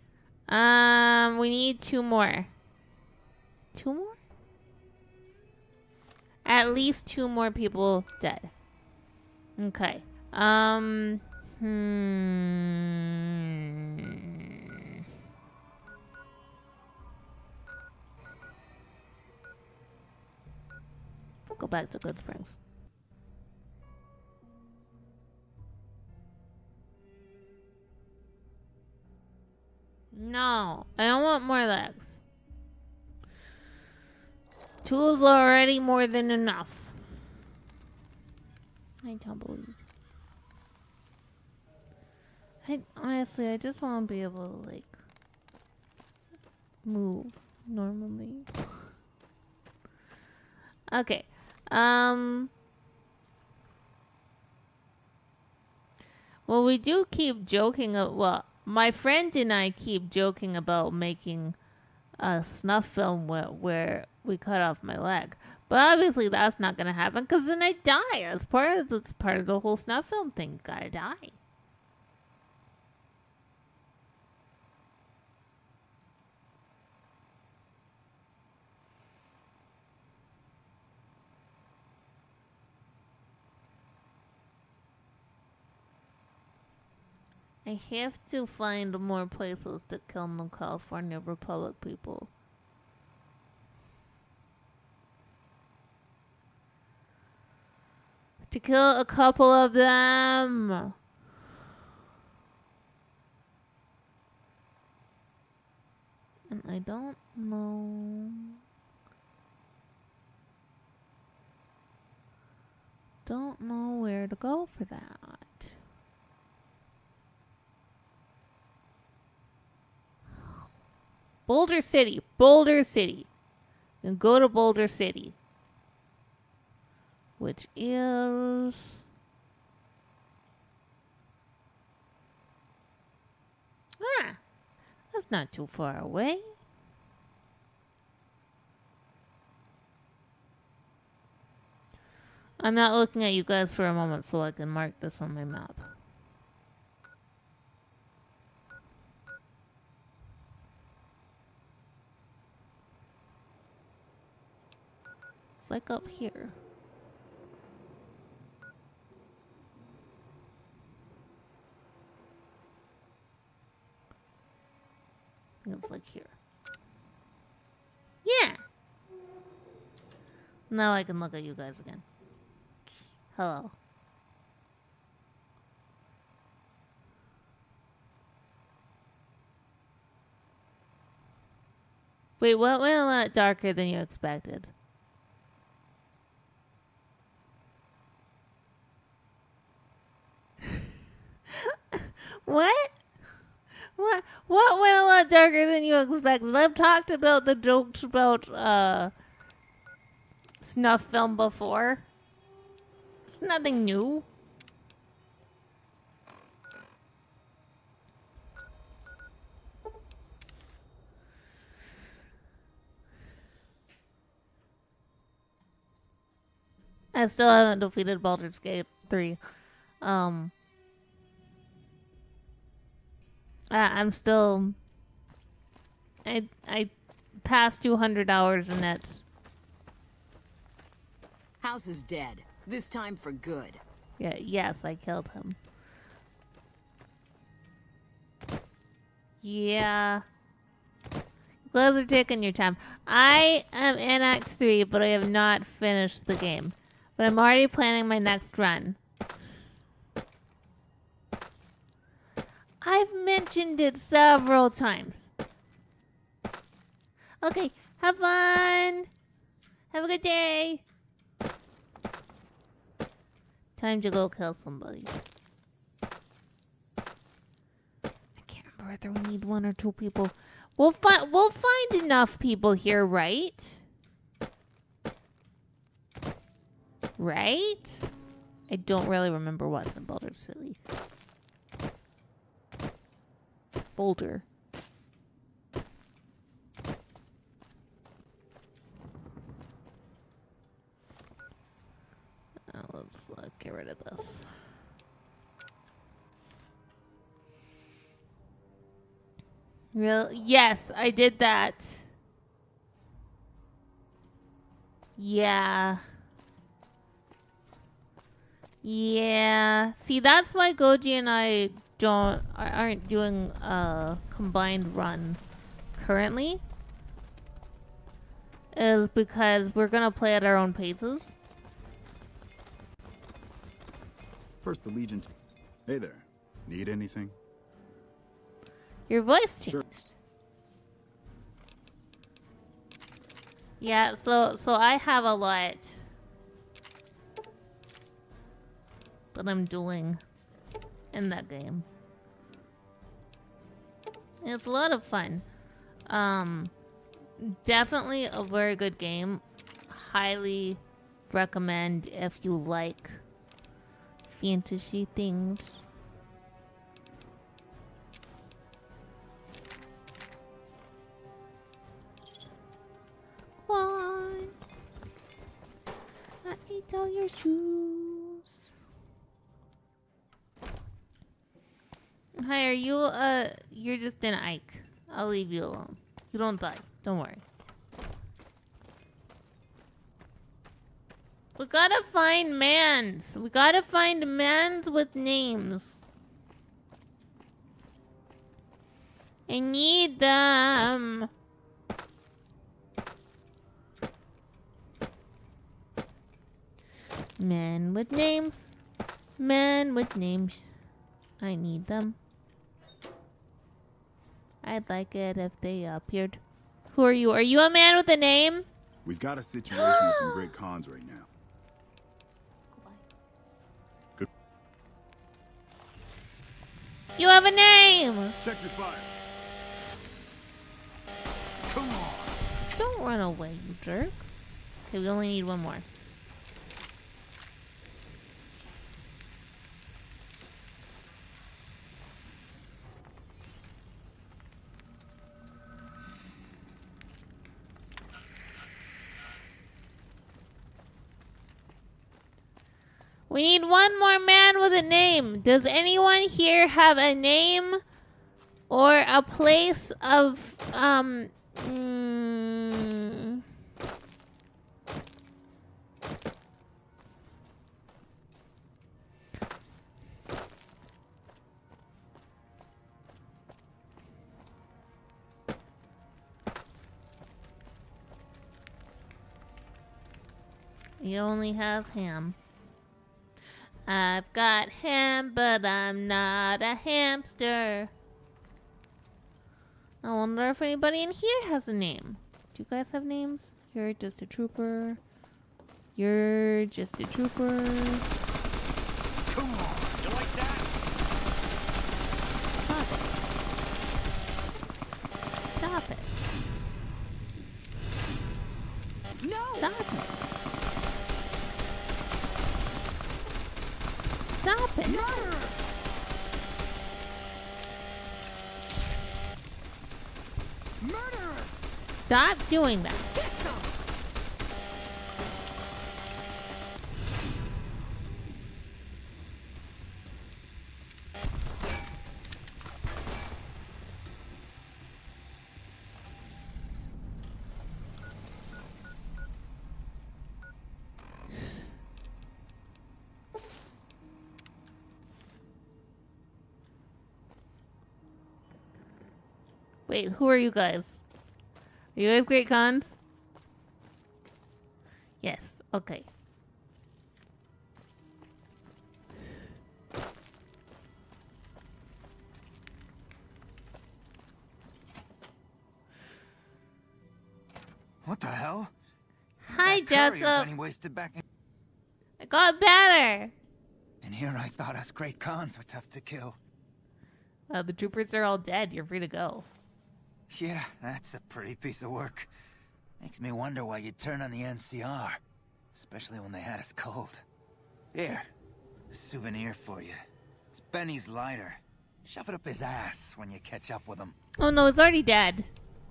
We need 2 more. 2 more? At least 2 more people dead. Okay. I'll go back to Good Springs. No, I don't want more legs. 2 is already more than enough. I don't believe. Honestly, I just want to be able to, like, move normally. Okay. Well, we do keep joking. Well, my friend and I keep joking about making a snuff film where we cut off my leg. But obviously that's not going to happen because then I die. That's part of the whole snuff film thing. You gotta die. I have to find more places to kill the California Republic people. To kill a couple of them. And I don't know. Don't know where to go for that. Boulder City. And go to Boulder City. Which is... that's not too far away. I'm not looking at you guys for a moment so I can mark this on my map. It's like up here. I think it's like here. Yeah! Now I can look at you guys again. Hello. Wait, what went a lot darker than you expected? What? What went a lot darker than you expected? I've talked about the jokes about snuff film before. It's nothing new. I still haven't defeated Baldur's Gate 3. I'm still... I passed 200 hours in it. House is dead. This time for good. Yeah, yes, I killed him. Yeah. You guys are taking your time. I am in Act 3, but I have not finished the game. But I'm already planning my next run. I've mentioned it several times. Okay, have fun! Have a good day! Time to go kill somebody. I can't remember whether we need 1 or 2 people. We'll find enough people here, right? Right? I don't really remember what's in Boulder City. Boulder. Let's get rid of this. Yes, I did that. Yeah. Yeah. See, that's why Goji and I aren't doing a combined run currently. Is because we're gonna play at our own paces. First Allegiant. Hey there. Need anything? Your voice changed. Sure. Yeah, so I have a lot that I'm doing in that game. It's a lot of fun. Definitely a very good game. Highly recommend if you like fantasy things. Why? I ate all your shoes. Hi, are you, you're just an Ike. I'll leave you alone. You don't die. Don't worry. We gotta find mans. We gotta find mans with names. I need them. Men with names. Men with names. I need them. I'd like it if they appeared. Who are you? Are you a man with a name? We've got a situation with some great cons right now. Good. You have a name! Check your fire. Come on. Don't run away, you jerk. Okay, we only need 1 more. We need 1 more man with a name. Does anyone here have a name or a place of He only has ham. I've got ham, but I'm not a hamster. I wonder if anybody in here has a name. Do you guys have names? You're just a trooper. You're just a trooper. Come on, you like that? Stop it. Stop it. No! Stop it. Stop it. Murderer! Stop doing that. Get some! Wait, who are you guys? Are you guys great cons? Yes, okay. What the hell? Hi, That courier Jessup. bunny wasted back in... I got better. And here I thought us great cons were tough to kill. The troopers are all dead. You're free to go. Yeah, that's a pretty piece of work. Makes me wonder why you'd turn on the NCR. Especially when they had us cold. Here, a souvenir for you. It's Benny's lighter. Shove it up his ass when you catch up with him. Oh no, it's already dead.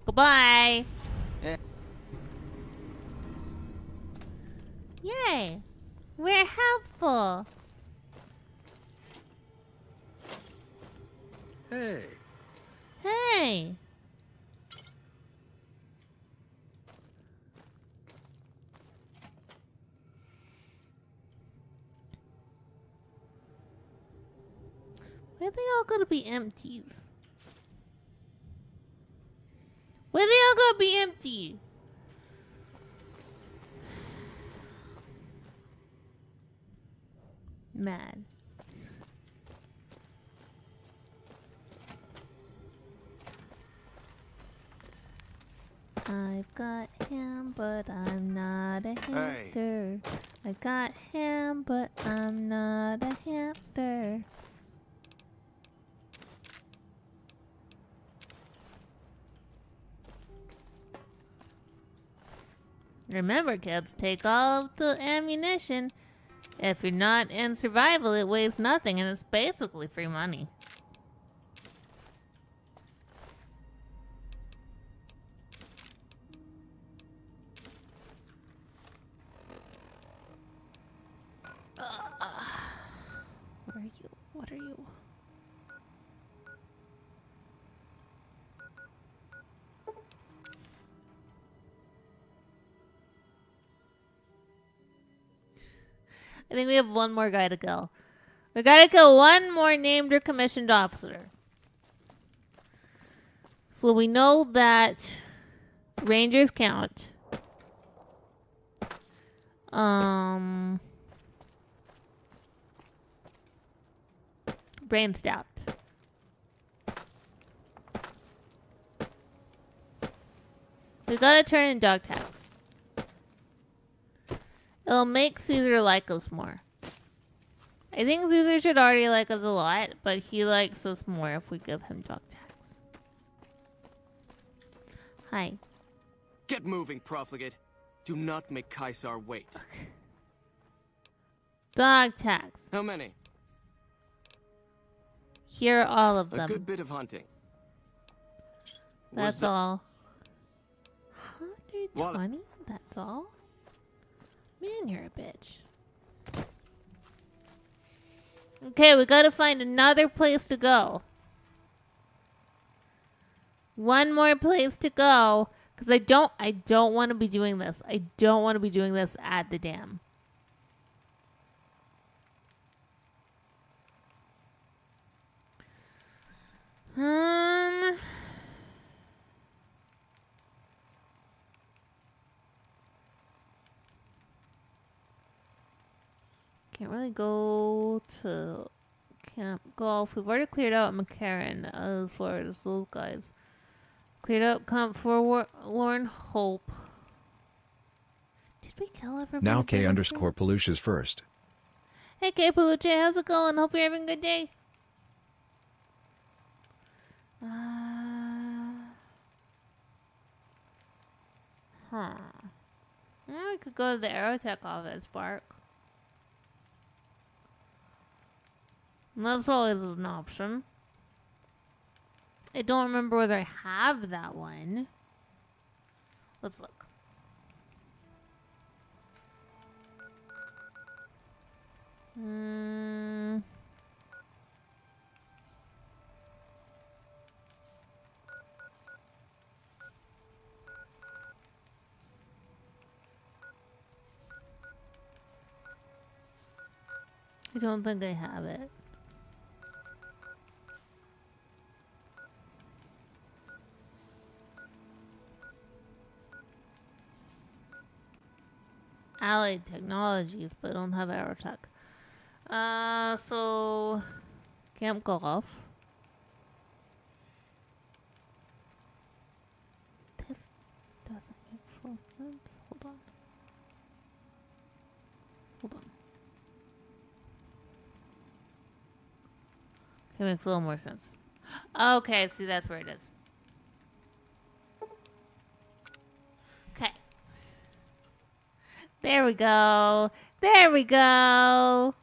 Goodbye. Eh. Yay. We're helpful. Hey, Hey. Where they all gonna be empties? Where they all gonna be empty? Mad. I've got him, but I'm not a hamster. I got him, but I'm not a hamster. Remember, kids, take all of the ammunition. If you're not in survival, it weighs nothing, and it's basically free money. Where are you? What are you? I think we have one more guy to kill. We gotta kill one more named or commissioned officer. So we know that Rangers count. Brain stout. We gotta turn in dog tags. It'll make Caesar like us more. I think Caesar should already like us a lot, but he likes us more if we give him dog tags. Hi. Get moving, profligate. Do not make Caesar wait. Dog tags. How many? Here are all of A them. good bit of hunting. That's all. 120? Wallet. That's all? Man, you're a bitch. Okay, we gotta find another place to go. One more place to go. Because I don't want to be doing this. I don't want to be doing this at the dam. Can't really go to Camp Golf. We've already cleared out McCarran as far as those guys. Cleared out Camp Forlorn Hope. Did we kill everybody? Now K_Peluche is first. Hey K Peluche, how's it going? Hope you're having a good day. Yeah, we could go to the Aerotech office, Spark. That's always an option. I don't remember whether I have that one. Let's look. I don't think I have it. Allied Technologies, but I don't have Aerotech. So Camp Golf. This doesn't make full sense. Hold on. Hold on. Okay, makes a little more sense. Okay, see, that's where it is. Okay. There we go. There we go.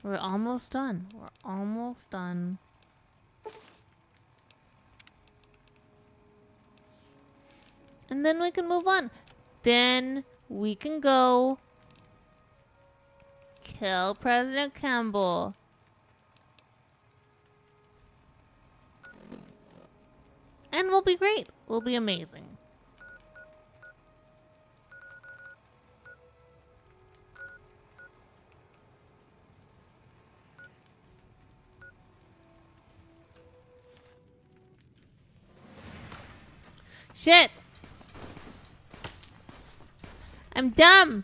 We're almost done. We're almost done. And then we can move on. Then we can go kill President Campbell. And we'll be great. We'll be amazing. Shit! I'm dumb!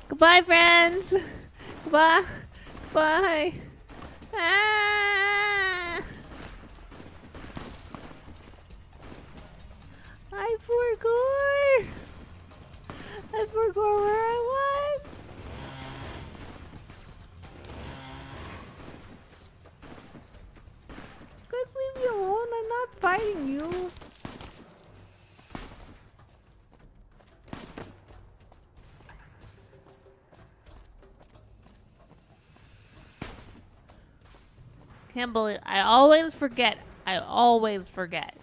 Goodbye, friends! Goodbye! Bye! Ah! I forgot! I forgot where I was! Guys, leave me alone. I'm not fighting you. Can't believe I always forget. I always forget.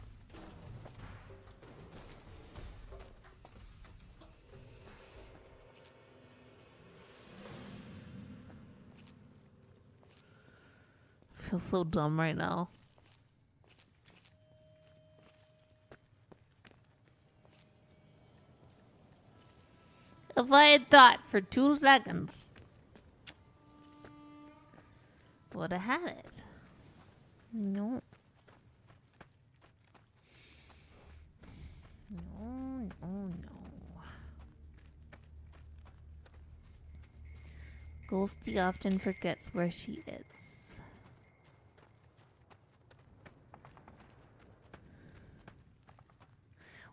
I feel so dumb right now. If I had thought for 2 seconds, would have had it. No. No, no, no. Ghostie often forgets where she is.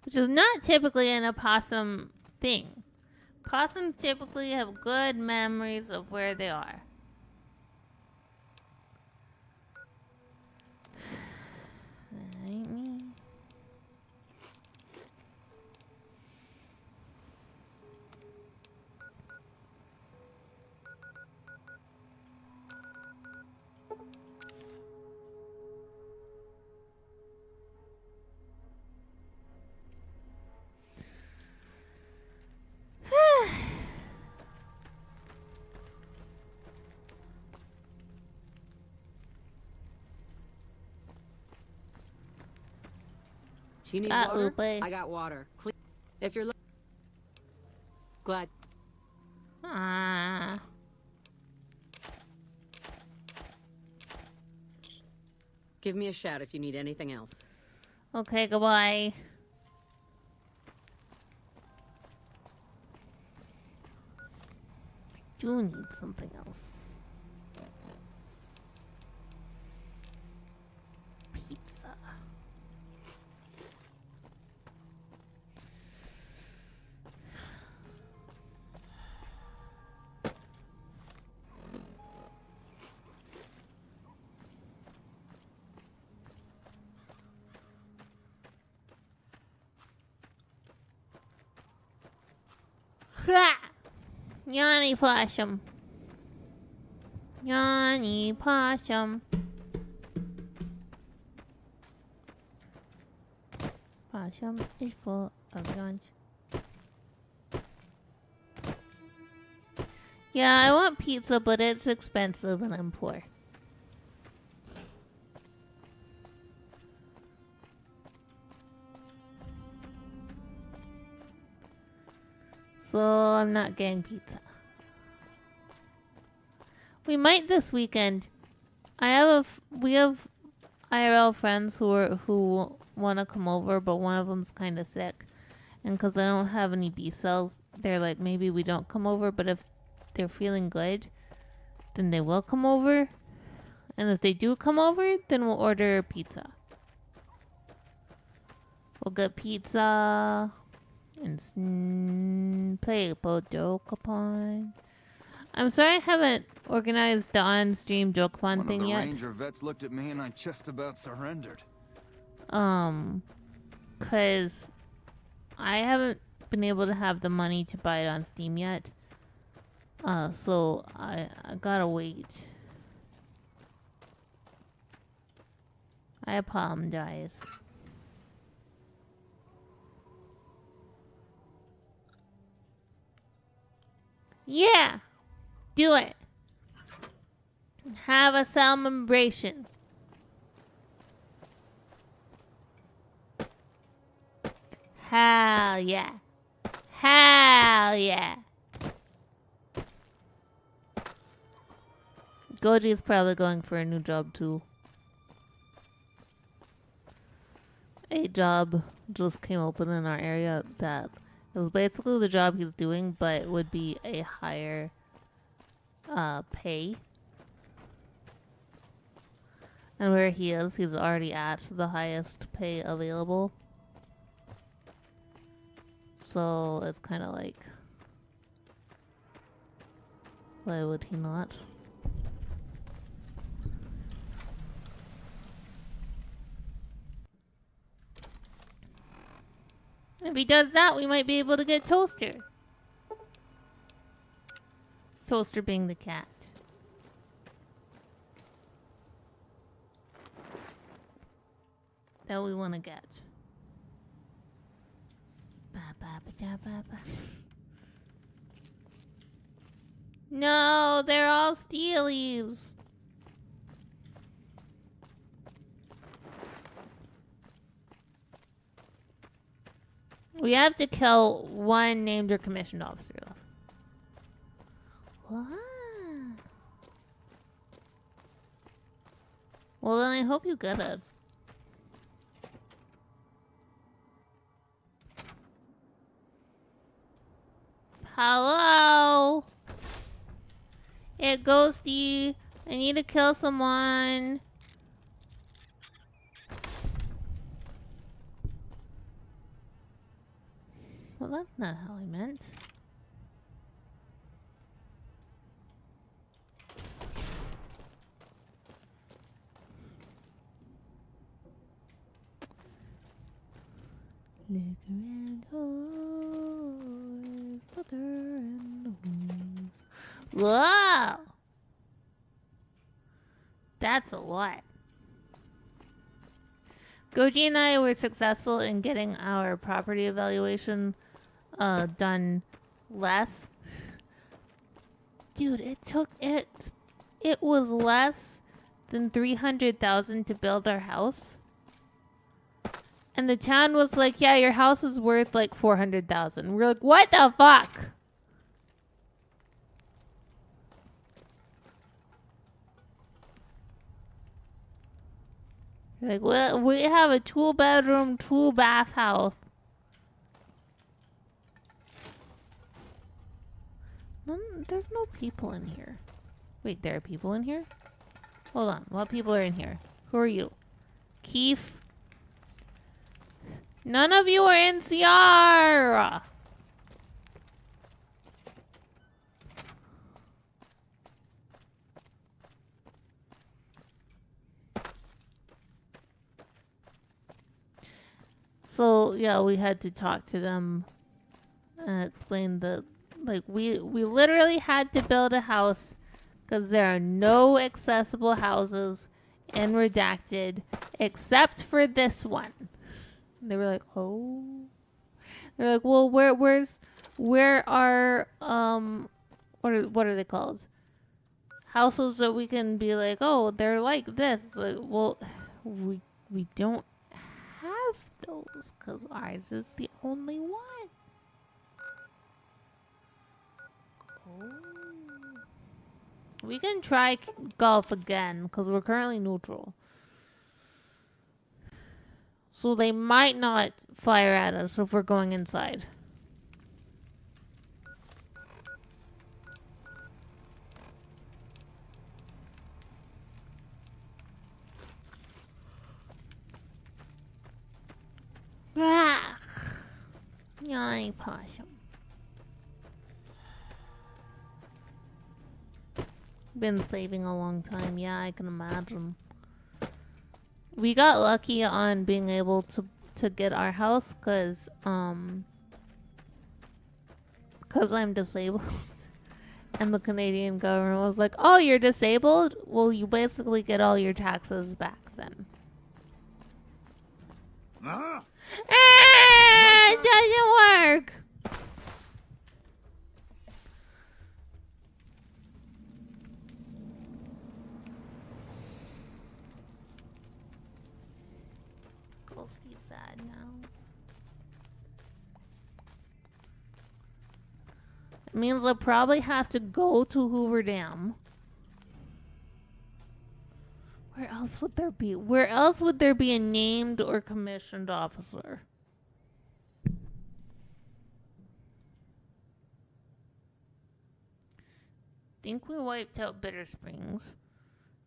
Which is not typically an opossum thing. Possums typically have good memories of where they are. Do you need water? I got water. If you're glad. Give me a shout if you need anything else. Okay, goodbye. I do need something else. Pizza. Yanni Possum. Yanni Possum. Possum is full of yawns. Yeah, I want pizza, but it's expensive and I'm poor. So I'm not getting pizza. We might this weekend. We have IRL friends who want to come over, but one of them's kind of sick, and because I don't have any B cells, they're like, maybe we don't come over. But if they're feeling good, then they will come over, and if they do come over, then we'll order pizza. We'll get pizza and play Dokapon. I'm sorry I haven't organized the on-stream Dokapon thing yet. One of the ranger vets looked at me and I just about surrendered. Cause I haven't been able to have the money to buy it on Steam yet. So I gotta wait. I apologize. Yeah! Do it! Have a celebration. Hell yeah. Hell yeah. Goji is probably going for a new job too. A job just came open in our area that it was basically the job he's doing, but it would be a higher pay. And where he is, he's already at the highest pay available. So it's kind of like, why would he not? If he does that, we might be able to get Toaster. Toaster being the cat. That we want to get. Ba, ba, ba, da, ba, ba. No, they're all steelies. We have to kill one named or commissioned officer, though. What? Well, then I hope you get it. Hello? It Ghostie. I need to kill someone. Well, that's not how I meant. Liquor and whores, liquor and whores. Whoa! That's a lot. Goji and I were successful in getting our property evaluation done less. Dude, it was less than 300,000 to build our house. And the town was like, yeah, your house is worth like 400,000. We're like, what the fuck? Like, well, we have a 2-bedroom, 2-bath house. There's no people in here. Wait, there are people in here? Hold on. What people are in here? Who are you? Keith? None of you are NCR! So, yeah, we had to talk to them and explain the Like, we literally had to build a house because there are no accessible houses in Redacted except for this one. And they were like, oh. They're like, well, where are what are they called? Houses that we can be like, oh, they're like this. Like, well, we don't have those because ours is the only one. Oh. We can try golf again because we're currently neutral. So they might not fire at us if we're going inside. Ah! Yawning possum. Been saving a long time. Yeah, I can imagine. We got lucky on being able to get our house because I'm disabled. And the Canadian government was like, oh, you're disabled? Well, you basically get all your taxes back then. It doesn't work. Ghostie's sad now. It means I'll probably have to go to Hoover Dam. Where else would there be? Where else would there be a named or commissioned officer? Think we wiped out Bitter Springs.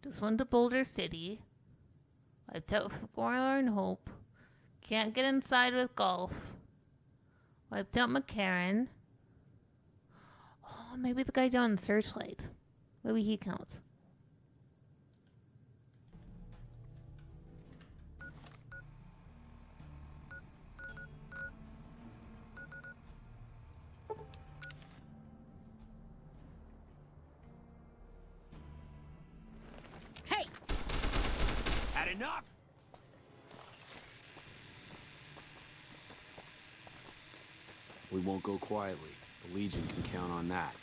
Just went to Boulder City. Wiped out Forlorn Hope. Can't get inside with golf. Wiped out McCarran. Oh, maybe the guy down in Searchlight. Maybe he counts. Hey! Had enough? We won't go quietly. The Legion can count on that.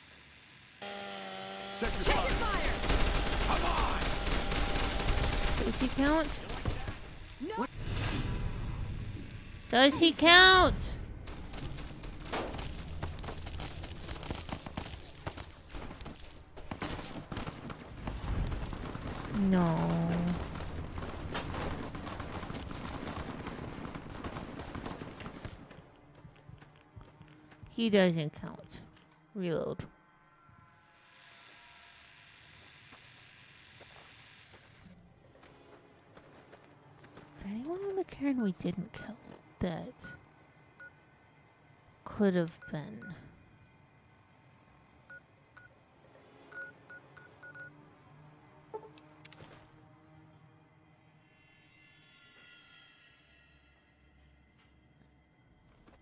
Check your fire! Come on! Does he count? No. Does he count? No. He doesn't count. Reload. Is there anyone on McCarran we didn't kill that could have been?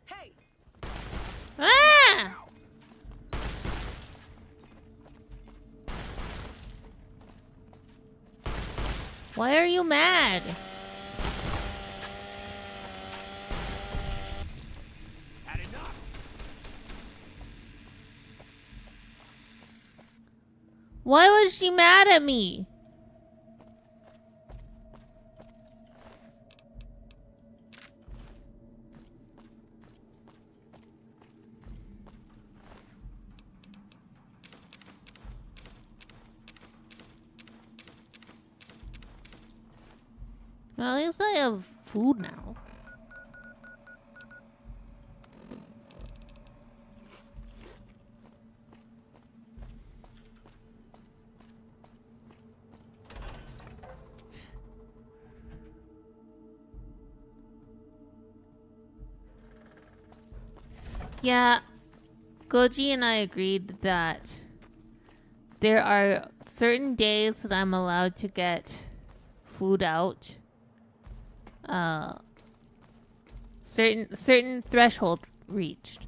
Hey! Ah! Why are you mad? Had enough? Why was she mad at me? Well, at least I have food now. Yeah, Goji and I agreed that there are certain days that I'm allowed to get food out. Certain threshold reached.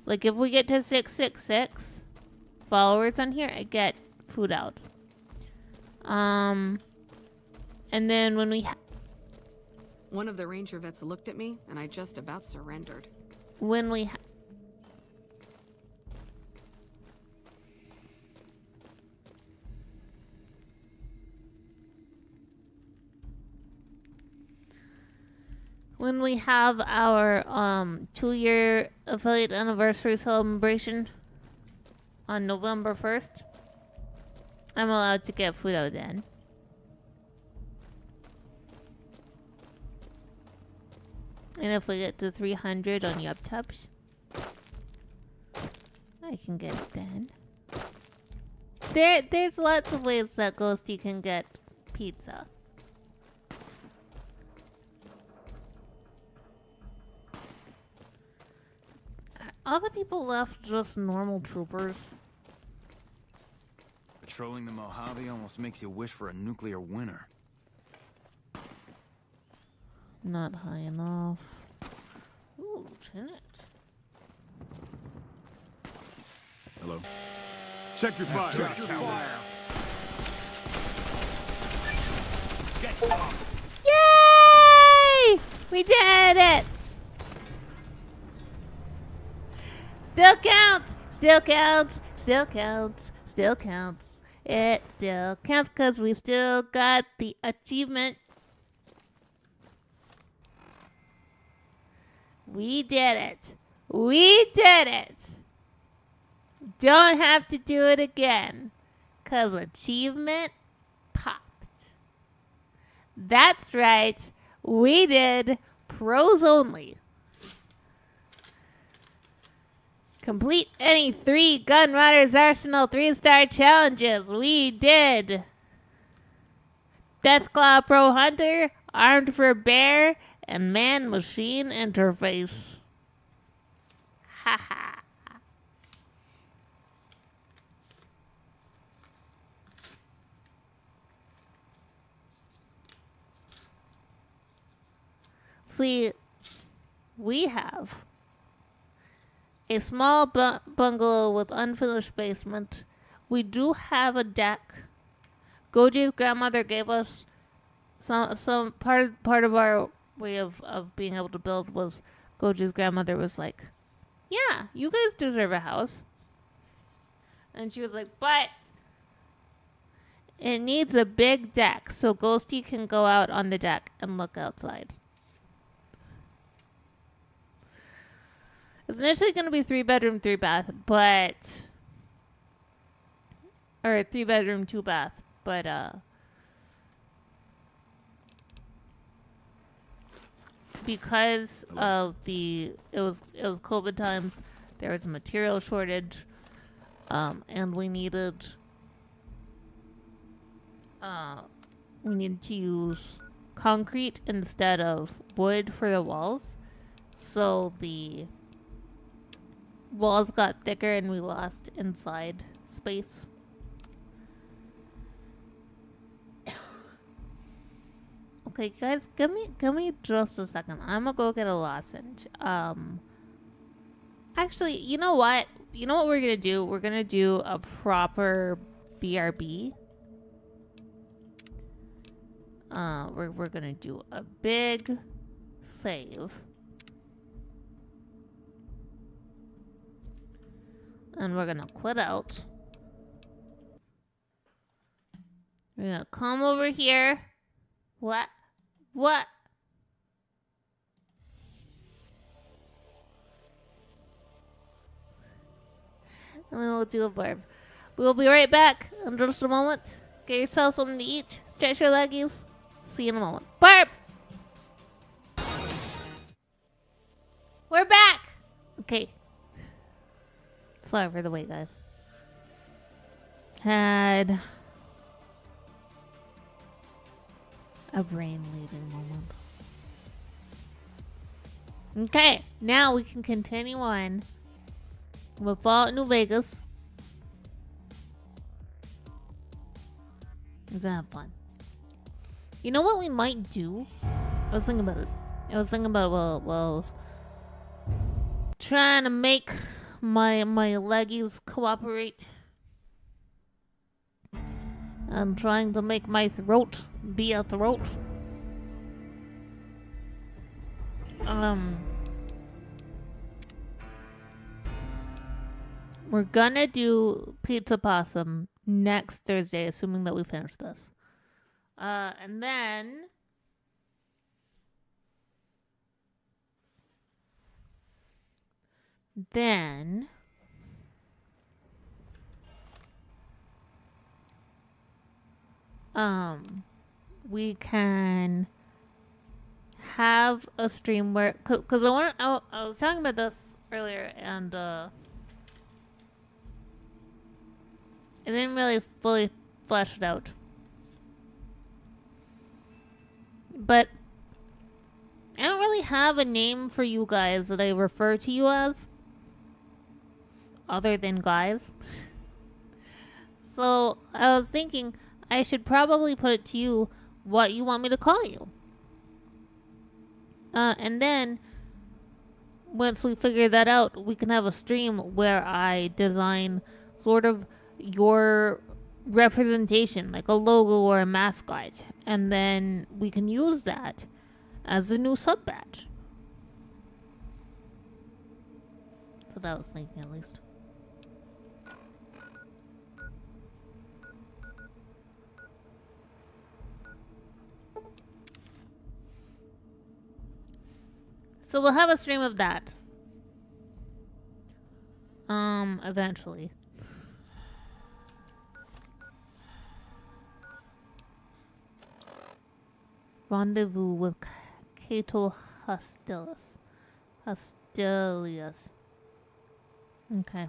Like, if we get to 666 followers on here, I get food out. And then when we... One of the ranger vets looked at me, and I just about surrendered. When we... When we have our 2-year affiliate anniversary celebration on November 1st, I'm allowed to get food out then. And if we get to 300 on YubTubs, I can get it then. There's lots of ways that Ghostie can get pizza. All the people left just normal troopers. Patrolling the Mojave almost makes you wish for a nuclear winter. Not high enough. Ooh, Lieutenant. Hello. Check your fire. Check your fire. Get some. Yay! We did it! Still counts! Still counts! Still counts! Still counts! It still counts because we still got the achievement. We did it! We did it! Don't have to do it again. Because achievement popped. That's right. We did pros only. Complete any 3 Gun Riders Arsenal 3-star challenges. We did. Deathclaw Pro Hunter, Armed for Bear, and Man-Machine Interface. Haha. See, we have a small bungalow with unfinished basement. We do have a deck. Goji's grandmother gave us some part of our way of being able to build was Goji's grandmother was like, yeah, you guys deserve a house. And she was like, but it needs a big deck so Ghostie can go out on the deck and look outside. It's initially going to be 3-bedroom, 3-bath, but... Or 3-bedroom, 2-bath, but, because of it was COVID times, there was a material shortage, and we needed to use concrete instead of wood for the walls, so the walls got thicker and we lost inside space. Okay, guys, give me just a second. I'm gonna go get a lozenge. Actually, you know what? You know what we're gonna do? We're gonna do a proper BRB. We're gonna do a big save. And we're gonna quit out. We're gonna come over here. What? And then we'll do a barb. We'll be right back in just a moment. Get yourself something to eat. Stretch your leggies. See you in a moment. Barb! We're back! Okay. Sorry for the wait, guys. Had a brain leaving moment. Okay, now we can continue on with Fallout New Vegas. We're gonna have fun. You know what we might do? I was thinking about it. Well, trying to make my leggies cooperate. I'm trying to make my throat be a throat. We're gonna do Pizza Possum next Thursday, assuming that we finish this. And then we can have a stream where, cause I was talking about this earlier, and I didn't really fully flesh it out. But I don't really have a name for you guys that I refer to you as, other than guys. So I was thinking I should probably put it to you what you want me to call you. And then once we figure that out, we can have a stream where I design sort of your representation, like a logo or a mascot, and then we can use that as a new sub badge. That's what I was thinking, at least. So we'll have a stream of that. Eventually. Rendezvous with Cato Hostilius. Okay.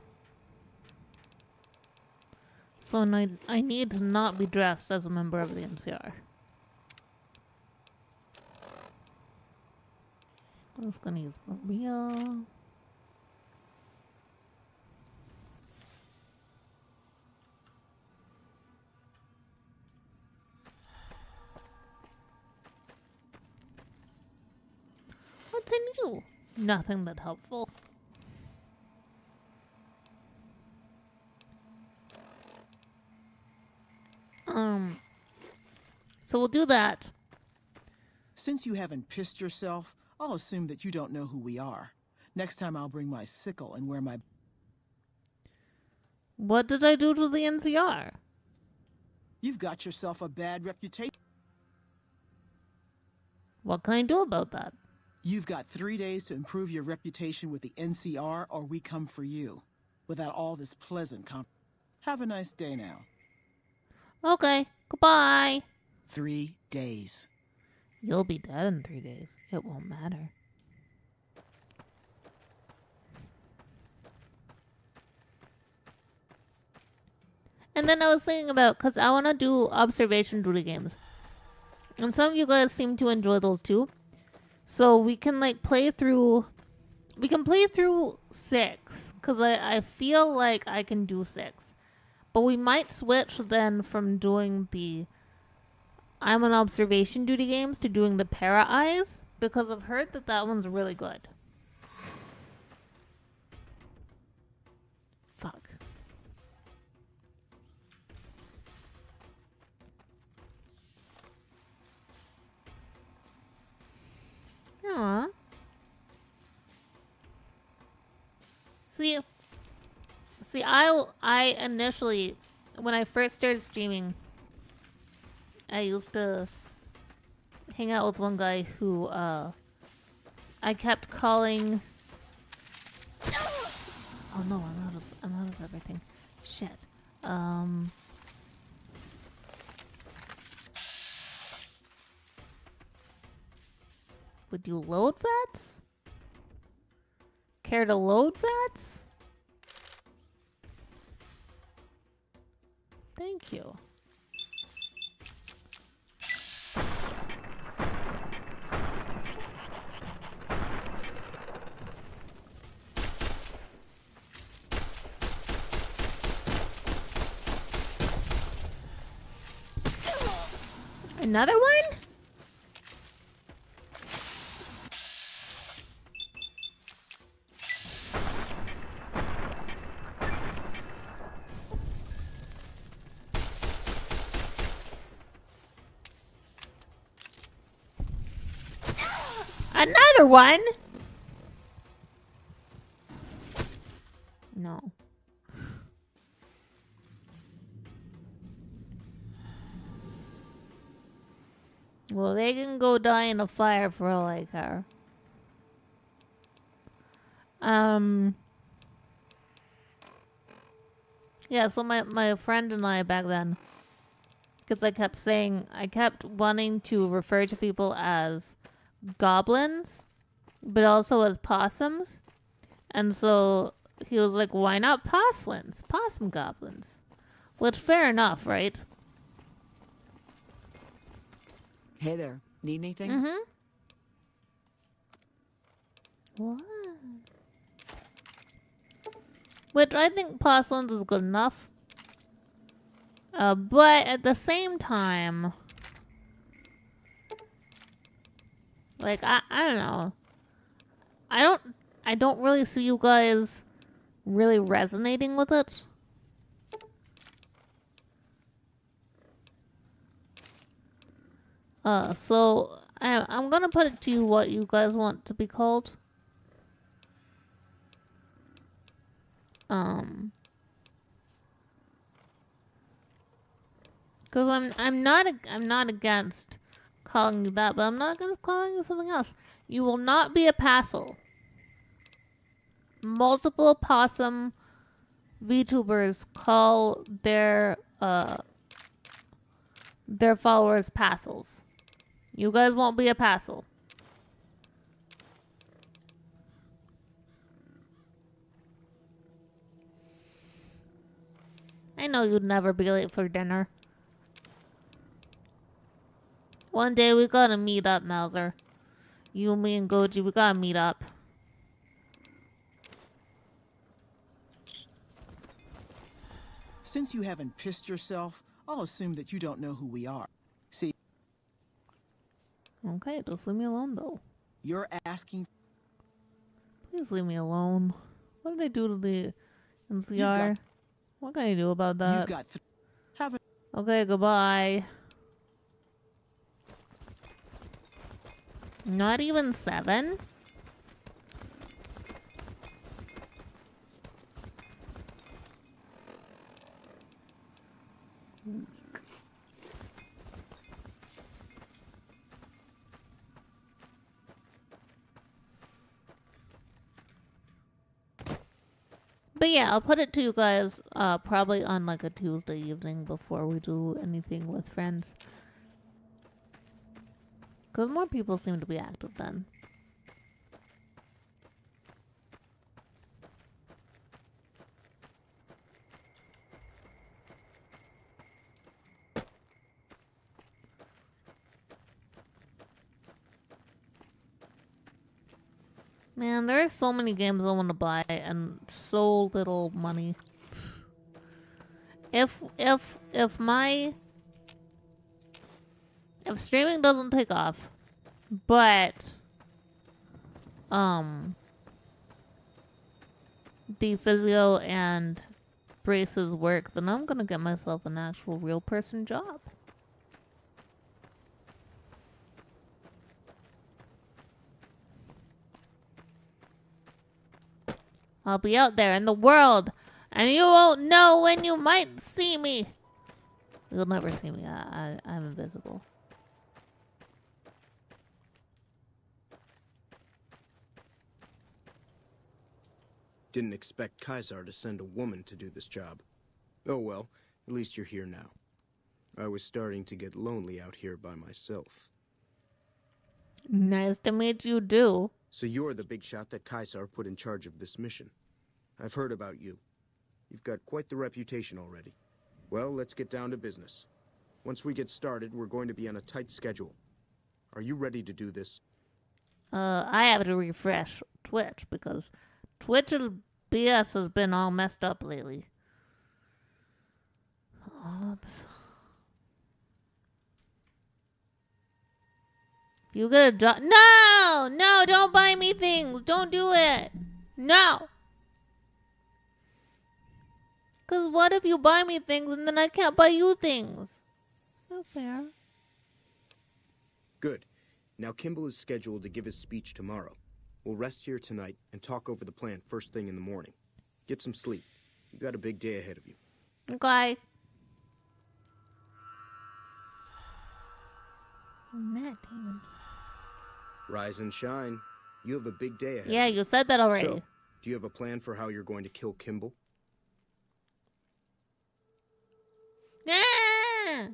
So I need to not be dressed as a member of the NCR. I'm just gonna use Maria. What's new? Nothing that helpful. So we'll do that. Since you haven't pissed yourself, I'll assume that you don't know who we are. Next time I'll bring my sickle and wear my... What did I do to the NCR? You've got yourself a bad reputation. What can I do about that? You've got 3 days to improve your reputation with the NCR, or we come for you. Without all this pleasant Have a nice day now. Okay, goodbye. 3 days. You'll be dead in 3 days. It won't matter. And then I was thinking about, because I want to do observation duty games. And some of you guys seem to enjoy those too. So we can like play through... We can play through 6. Because I feel like I can do 6. But we might switch then from doing the... I'm on observation duty games to doing the Para Eyes. Because I've heard that that one's really good. Fuck. Aww. See, I initially, when I first started streaming, I used to hang out with one guy who, I kept calling... Oh no, I'm out of everything. Shit. Would you load VATS? Care to load VATS? Thank you. Another one? Another one? No. Well, they can go die in a fire for all I care. Yeah, so my friend and I back then, because I kept wanting to refer to people as goblins, but also as possums. And so he was like, why not possums? Possum goblins. Which, fair enough, right? Hey there. Need anything? Mm-hmm. What? Which I think possums is good enough. But at the same time, like, I don't know. I don't really see you guys really resonating with it. So I'm gonna put it to you what you guys want to be called. Because I'm not against calling you that, but I'm not against calling you something else. You will not be a passel. Multiple possum VTubers call their followers passels. You guys won't be a passel. I know you'd never be late for dinner. One day we gotta meet up, Mauser. You, me, and Goji, we gotta meet up. Since you haven't pissed yourself, I'll assume that you don't know who we are. See? Okay, just leave me alone, though. You're asking... Please leave me alone. What did I do to the NCR? What can I do about that? You've got... Okay, goodbye. Not even 7? But yeah, I'll put it to you guys probably on like a Tuesday evening before we do anything with friends. Because more people seem to be active then. Man, there are so many games I want to buy and so little money. If streaming doesn't take off, but the physio and braces work, then I'm gonna get myself an actual real person job. I'll be out there in the world, and you won't know when you might see me. You'll never see me. I'm invisible. Didn't expect Caesar to send a woman to do this job. Oh well, at least you're here now. I was starting to get lonely out here by myself. Nice to meet you, too. So you're the big shot that Caesar put in charge of this mission. I've heard about you. You've got quite the reputation already. Well, let's get down to business. Once we get started, we're going to be on a tight schedule. Are you ready to do this? I have to refresh Twitch because Twitch's BS has been all messed up lately. You get a job. No! No, don't buy me things. Don't do it. No! Because what if you buy me things and then I can't buy you things? No fair. Good. Now Kimball is scheduled to give his speech tomorrow. We'll rest here tonight and talk over the plan first thing in the morning. Get some sleep. You got a big day ahead of you. Okay. Matt Damon. Rise and shine. You have a big day ahead. Yeah, you said that already. So, do you have a plan for how you're going to kill Kimball? Yeah.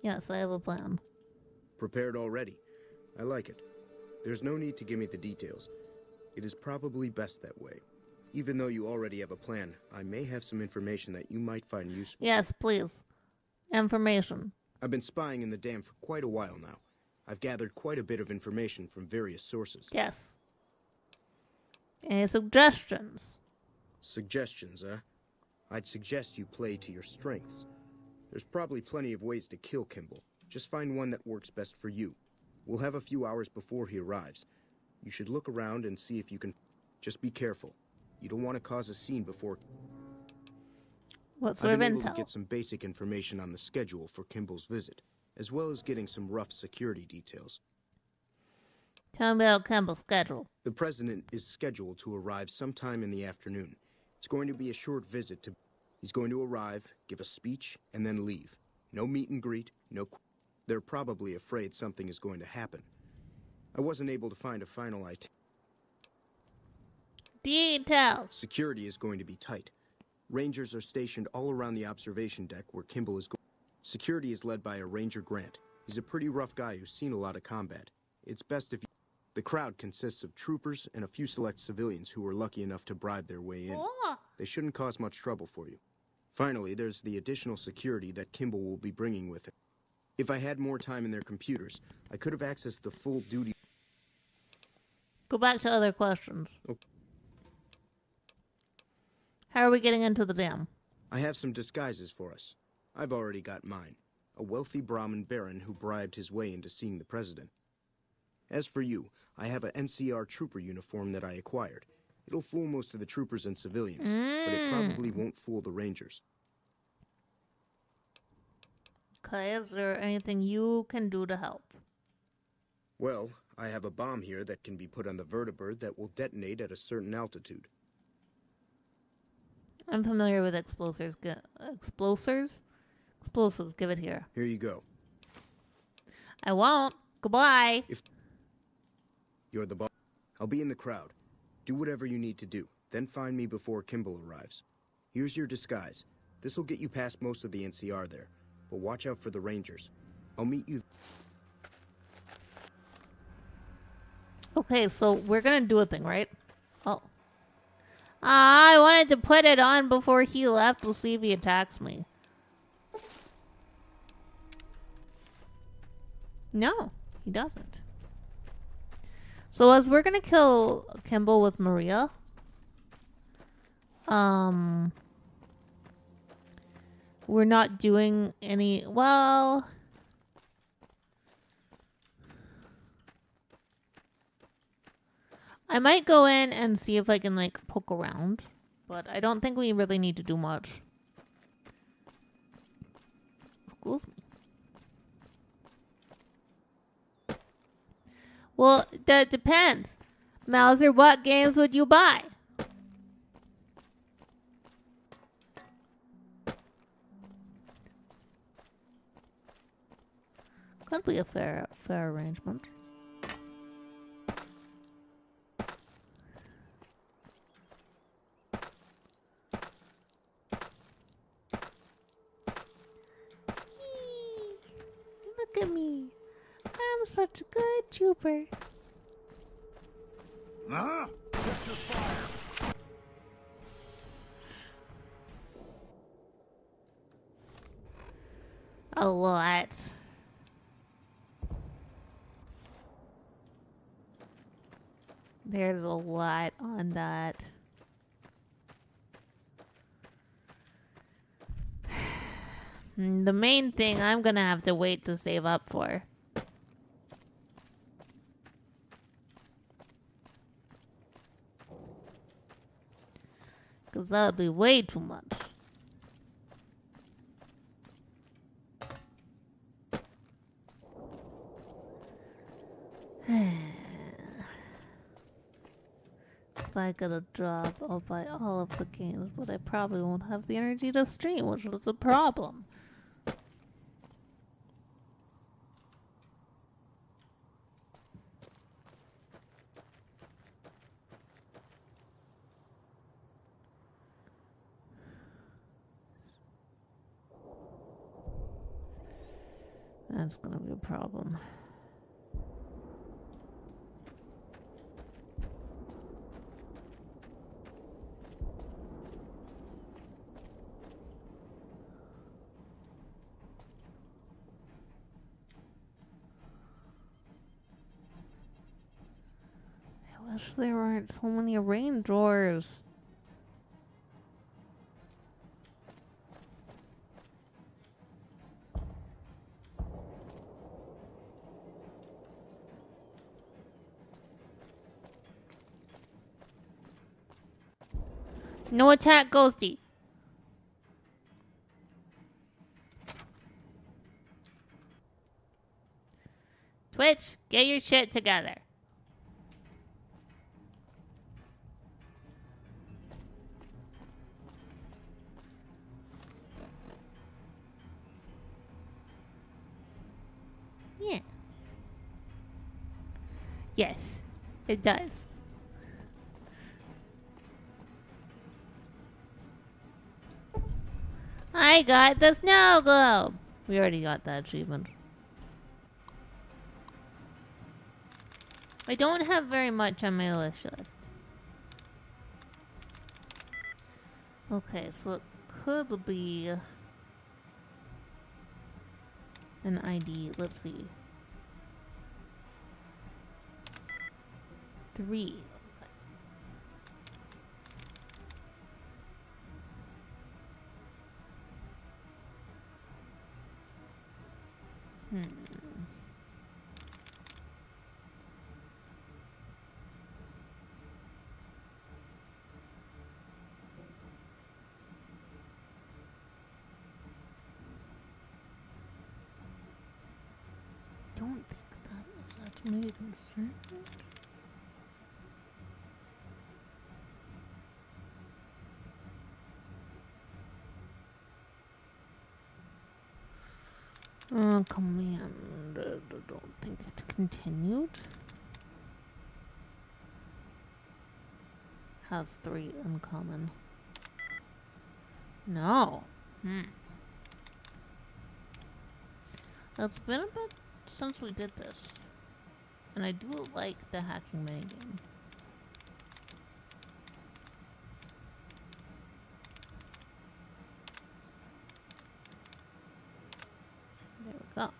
Yes, I have a plan. Prepared already. I like it. There's no need to give me the details. It is probably best that way. Even though you already have a plan, I may have some information that you might find useful. Yes, please. Information. I've been spying in the dam for quite a while now. I've gathered quite a bit of information from various sources. Yes. Any suggestions? Suggestions, huh? I'd suggest you play to your strengths. There's probably plenty of ways to kill Kimball. Just find one that works best for you. We'll have a few hours before he arrives. You should look around and see if you can... Just be careful. You don't want to cause a scene before... What sort of I've been able intel? to get some basic information on the schedule for Kimball's visit, as well as getting some rough security details. Tell me about Kimball's schedule. The president is scheduled to arrive sometime in the afternoon. It's going to be a short visit to... He's going to arrive, give a speech, and then leave. No meet and greet, no... They're probably afraid something is going to happen. I wasn't able to find a final Details. Security is going to be tight. Rangers are stationed all around the observation deck where Kimball is going. Security is led by a Ranger Grant. He's a pretty rough guy who's seen a lot of combat. It's best if you... The crowd consists of troopers and a few select civilians who were lucky enough to bribe their way in. They shouldn't cause much trouble for you. Finally, there's the additional security that Kimball will be bringing with him. If I had more time in their computers, I could have accessed the full duty... Go back to other questions. Okay. How are we getting into the dam? I have some disguises for us. I've already got mine. A wealthy Brahmin baron who bribed his way into seeing the president. As for you, I have an NCR trooper uniform that I acquired. It'll fool most of the troopers and civilians, but it probably won't fool the rangers. Okay, is there anything you can do to help? Well, I have a bomb here that can be put on the vertibird that will detonate at a certain altitude. I'm familiar with explosives. Explosives? Explosives, give it here. Here you go. I won't. Goodbye. If you're the boss, I'll be in the crowd. Do whatever you need to do. Then find me before Kimball arrives. Here's your disguise. This will get you past most of the NCR there. But watch out for the Rangers. I'll meet you. Okay, so we're gonna do a thing, right? Oh. I wanted to put it on before he left. We'll see if he attacks me. No, he doesn't. So as we're gonna kill Kimball with Maria, we're not doing any, well, I might go in and see if I can, like, poke around, but I don't think we really need to do much. Excuse me. Well, that depends. Mauser, what games would you buy? Could be a fair arrangement. Look at me. I'm such a good trooper. Huh? Check your fire. A lot. There's a lot on that. The main thing I'm gonna have to wait to save up for. Because that would be way too much. If I get a job, I'll buy all of the games, but I probably won't have the energy to stream, which is a problem. That's gonna be a problem. I wish there weren't so many rain drawers. No attack, Ghostie. Twitch, get your shit together. Yeah. Yes, it does. I got the snow globe. We already got that achievement. I don't have very much on my wish list. Okay, so it could be an ID. Let's see. 3. Don't think that's maybe concerned. Command. I don't think it's continued. Has 3 uncommon. No. It's been a bit since we did this. And I do like the hacking minigame. There we go.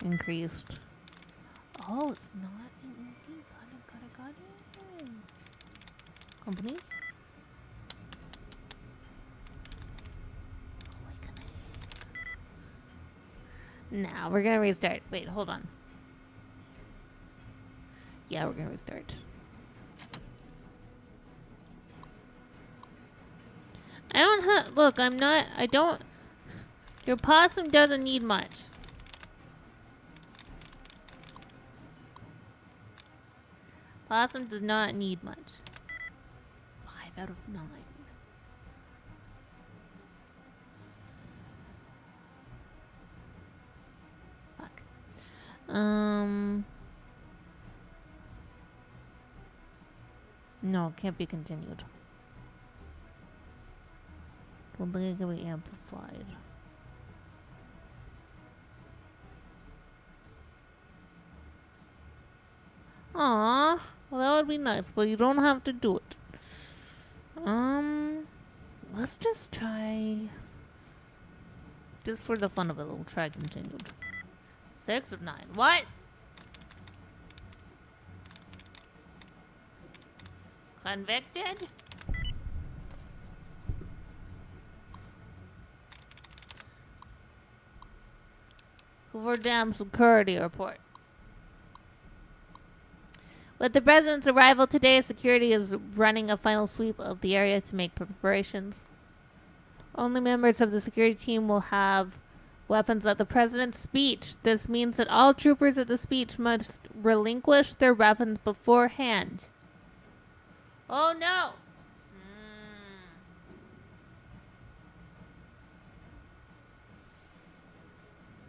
Increased. Oh, it's not in got it. Companies? Nah, we're gonna restart. Wait, hold on. Yeah, we're gonna restart. I don't have. Look, I'm not. I don't. Your possum doesn't need much. Possum does not need much. 5 out of 9. Fuck. No, can't be continued. Don't think it can be amplified. Aww, well that would be nice, but you don't have to do it. Let's just try. Just for the fun of it, we'll try continued. 6 of 9. What? Convicted? Hoover Dam security report. With the president's arrival today, security is running a final sweep of the area to make preparations. Only members of the security team will have weapons at the president's speech. This means that all troopers at the speech must relinquish their weapons beforehand. Oh no!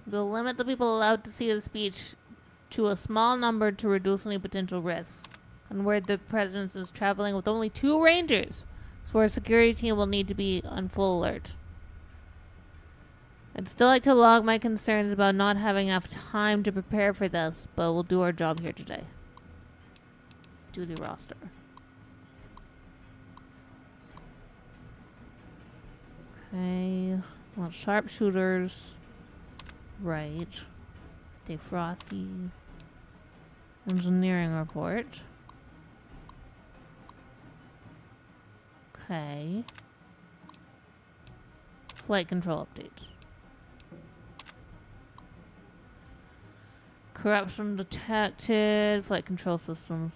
We'll limit the people allowed to see the speech to a small number to reduce any potential risks. And where the president is traveling with only 2 rangers, so our security team will need to be on full alert. I'd still like to log my concerns about not having enough time to prepare for this, but we'll do our job here today. Duty roster. Okay. Well, sharpshooters. Right. Stay frosty. Engineering report. Okay. Flight control update. Corruption detected. Flight control systems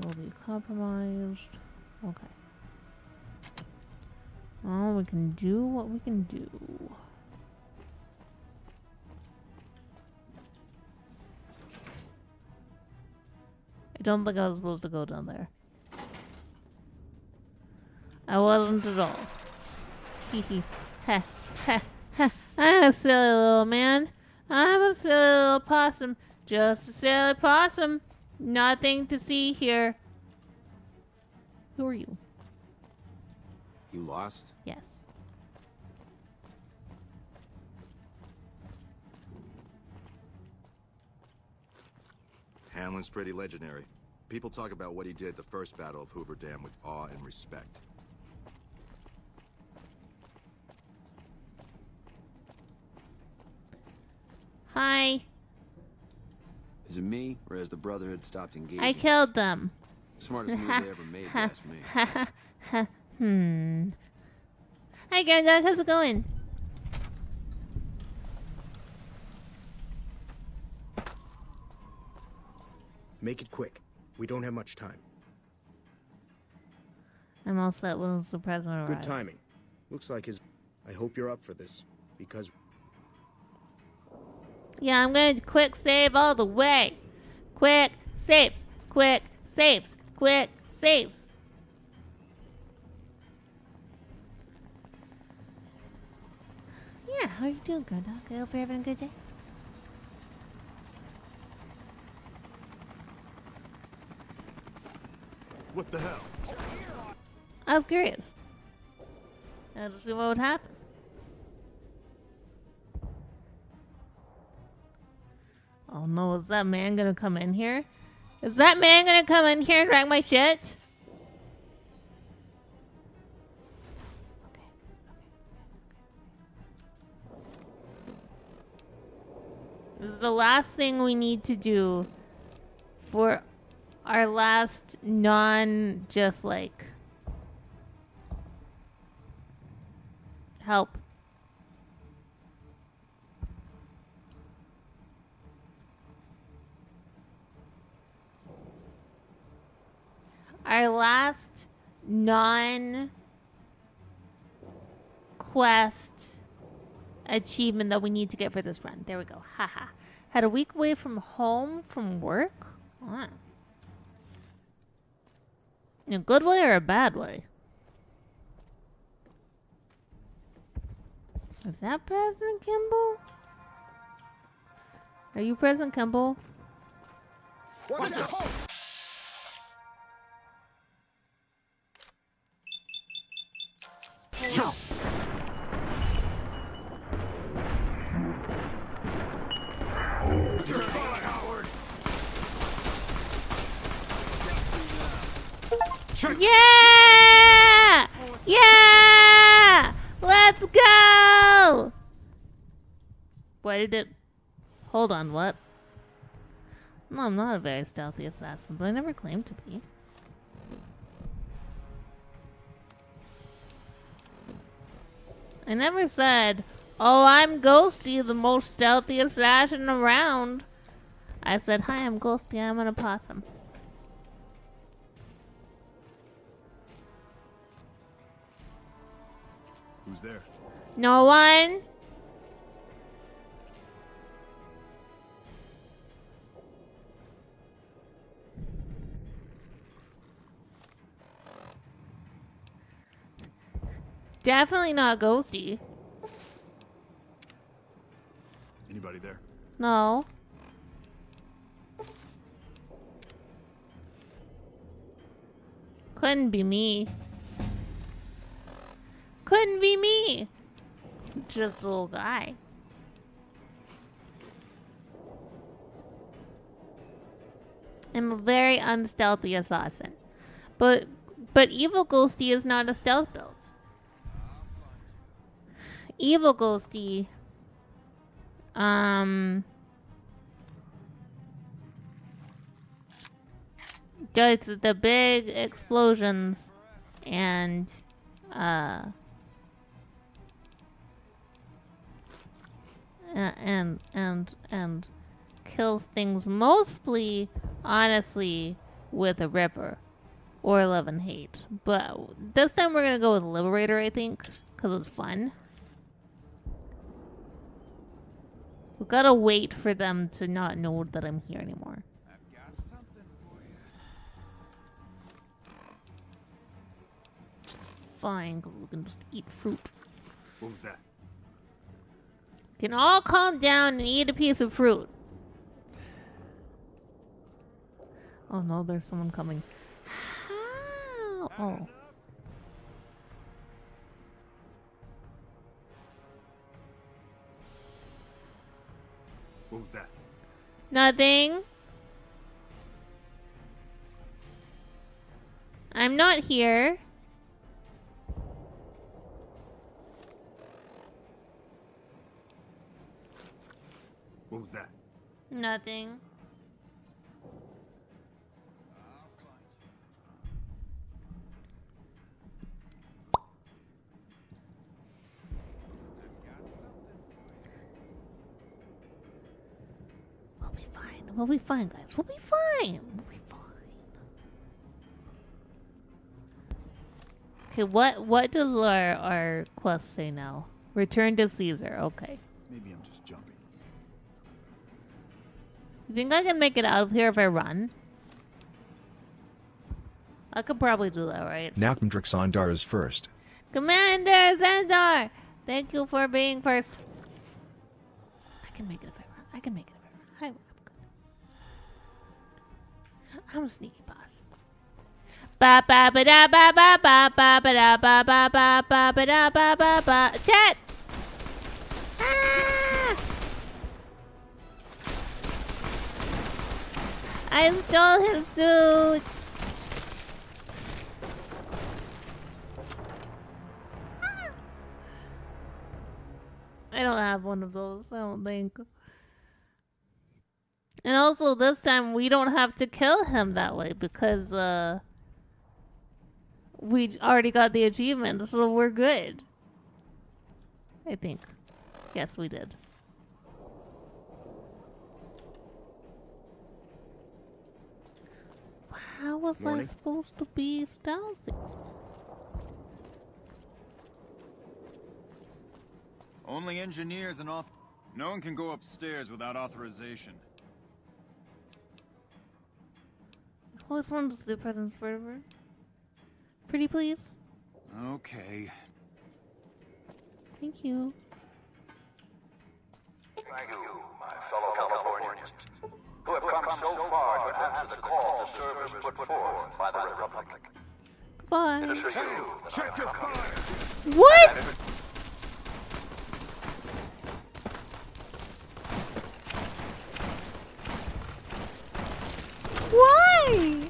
will be compromised. Okay. Well, we can do what we can do. I don't think I was supposed to go down there. I wasn't at all. Hee ha ha ha. I'm a silly little man. I'm a silly little possum. Just a silly possum. Nothing to see here. Who are you? You lost? Yes. Hanlon's pretty legendary. People talk about what he did at the first Battle of Hoover Dam with awe and respect. Hi. Is it me, or has the Brotherhood stopped engaging? I killed them. Smartest move they ever made, that's me. Hi, Gandalf. How's it going? Make it quick. We don't have much time. I'm all set when the president arrives. Good timing. Looks like his... I hope you're up for this, because... Yeah, I'm going to quick save all the way. Quick saves. Quick saves. Quick saves. Yeah, how are you doing, Gandalf? I hope you're having a good day. What the hell? I was curious. I just see what would happen. Oh no, is that man gonna come in here? Is that man gonna come in here and wreck my shit? This is the last thing we need to do for our last just like help. Our last quest achievement that we need to get for this run. There we go. Haha. Had a week away from home from work? Ah. In a good way or a bad way? Is that President Kimball? Are you President Kimball? Watch out! No. Yeah! Yeah! Let's go! Why did it... Hold on, what? No, I'm not a very stealthy assassin, but I never claimed to be. I never said, oh, I'm Ghostie, the most stealthy assassin around. I said, hi, I'm Ghostie, I'm an opossum. Who's there? No one. Definitely not Ghostie. Anybody there? No. Couldn't be me. Couldn't be me. Just a little guy. I'm a very unstealthy assassin. But Evil Ghostie is not a stealth build. Evil Ghostie does the big explosions and kills things mostly, honestly, with a Ripper or Love and Hate. But this time we're gonna go with Liberator, I think, because it's fun. We gotta wait for them to not know that I'm here anymore. I've got something for you. Fine, because we can just eat fruit. What was that? Can all calm down and eat a piece of fruit. Oh no, there's someone coming. How? Oh. What was that? Nothing. I'm not here. What was that? Nothing. We'll be fine. We'll be fine, guys. We'll be fine. We'll be fine. Okay, what does our quest say now? Return to Caesar. Okay. Maybe I'm just jumping. You think I can make it out of here if I run? I could probably do that, right? Now Drixandar is first. Commander Zendar! Thank you for being first. I can make it if I run. I can make it if I run. I'm a sneaky boss. Ba ba ba da ba ba ba ba ba da ba ba ba ba ba da ba ba ba. Chat! Ah! I stole his suit! I don't have one of those, I don't think. And also, this time, we don't have to kill him that way, because, we already got the achievement, so we're good. I think. Yes, we did. How was I supposed to be stealthy? Only engineers and no one can go upstairs without authorization. Who just wanted to see the presence forever? Pretty please? Okay. Thank you. Thank you, my fellow Californians, who have come so far to answer the call to service put forth by the Republic. Bye. It is for you that check your fire! What? Why?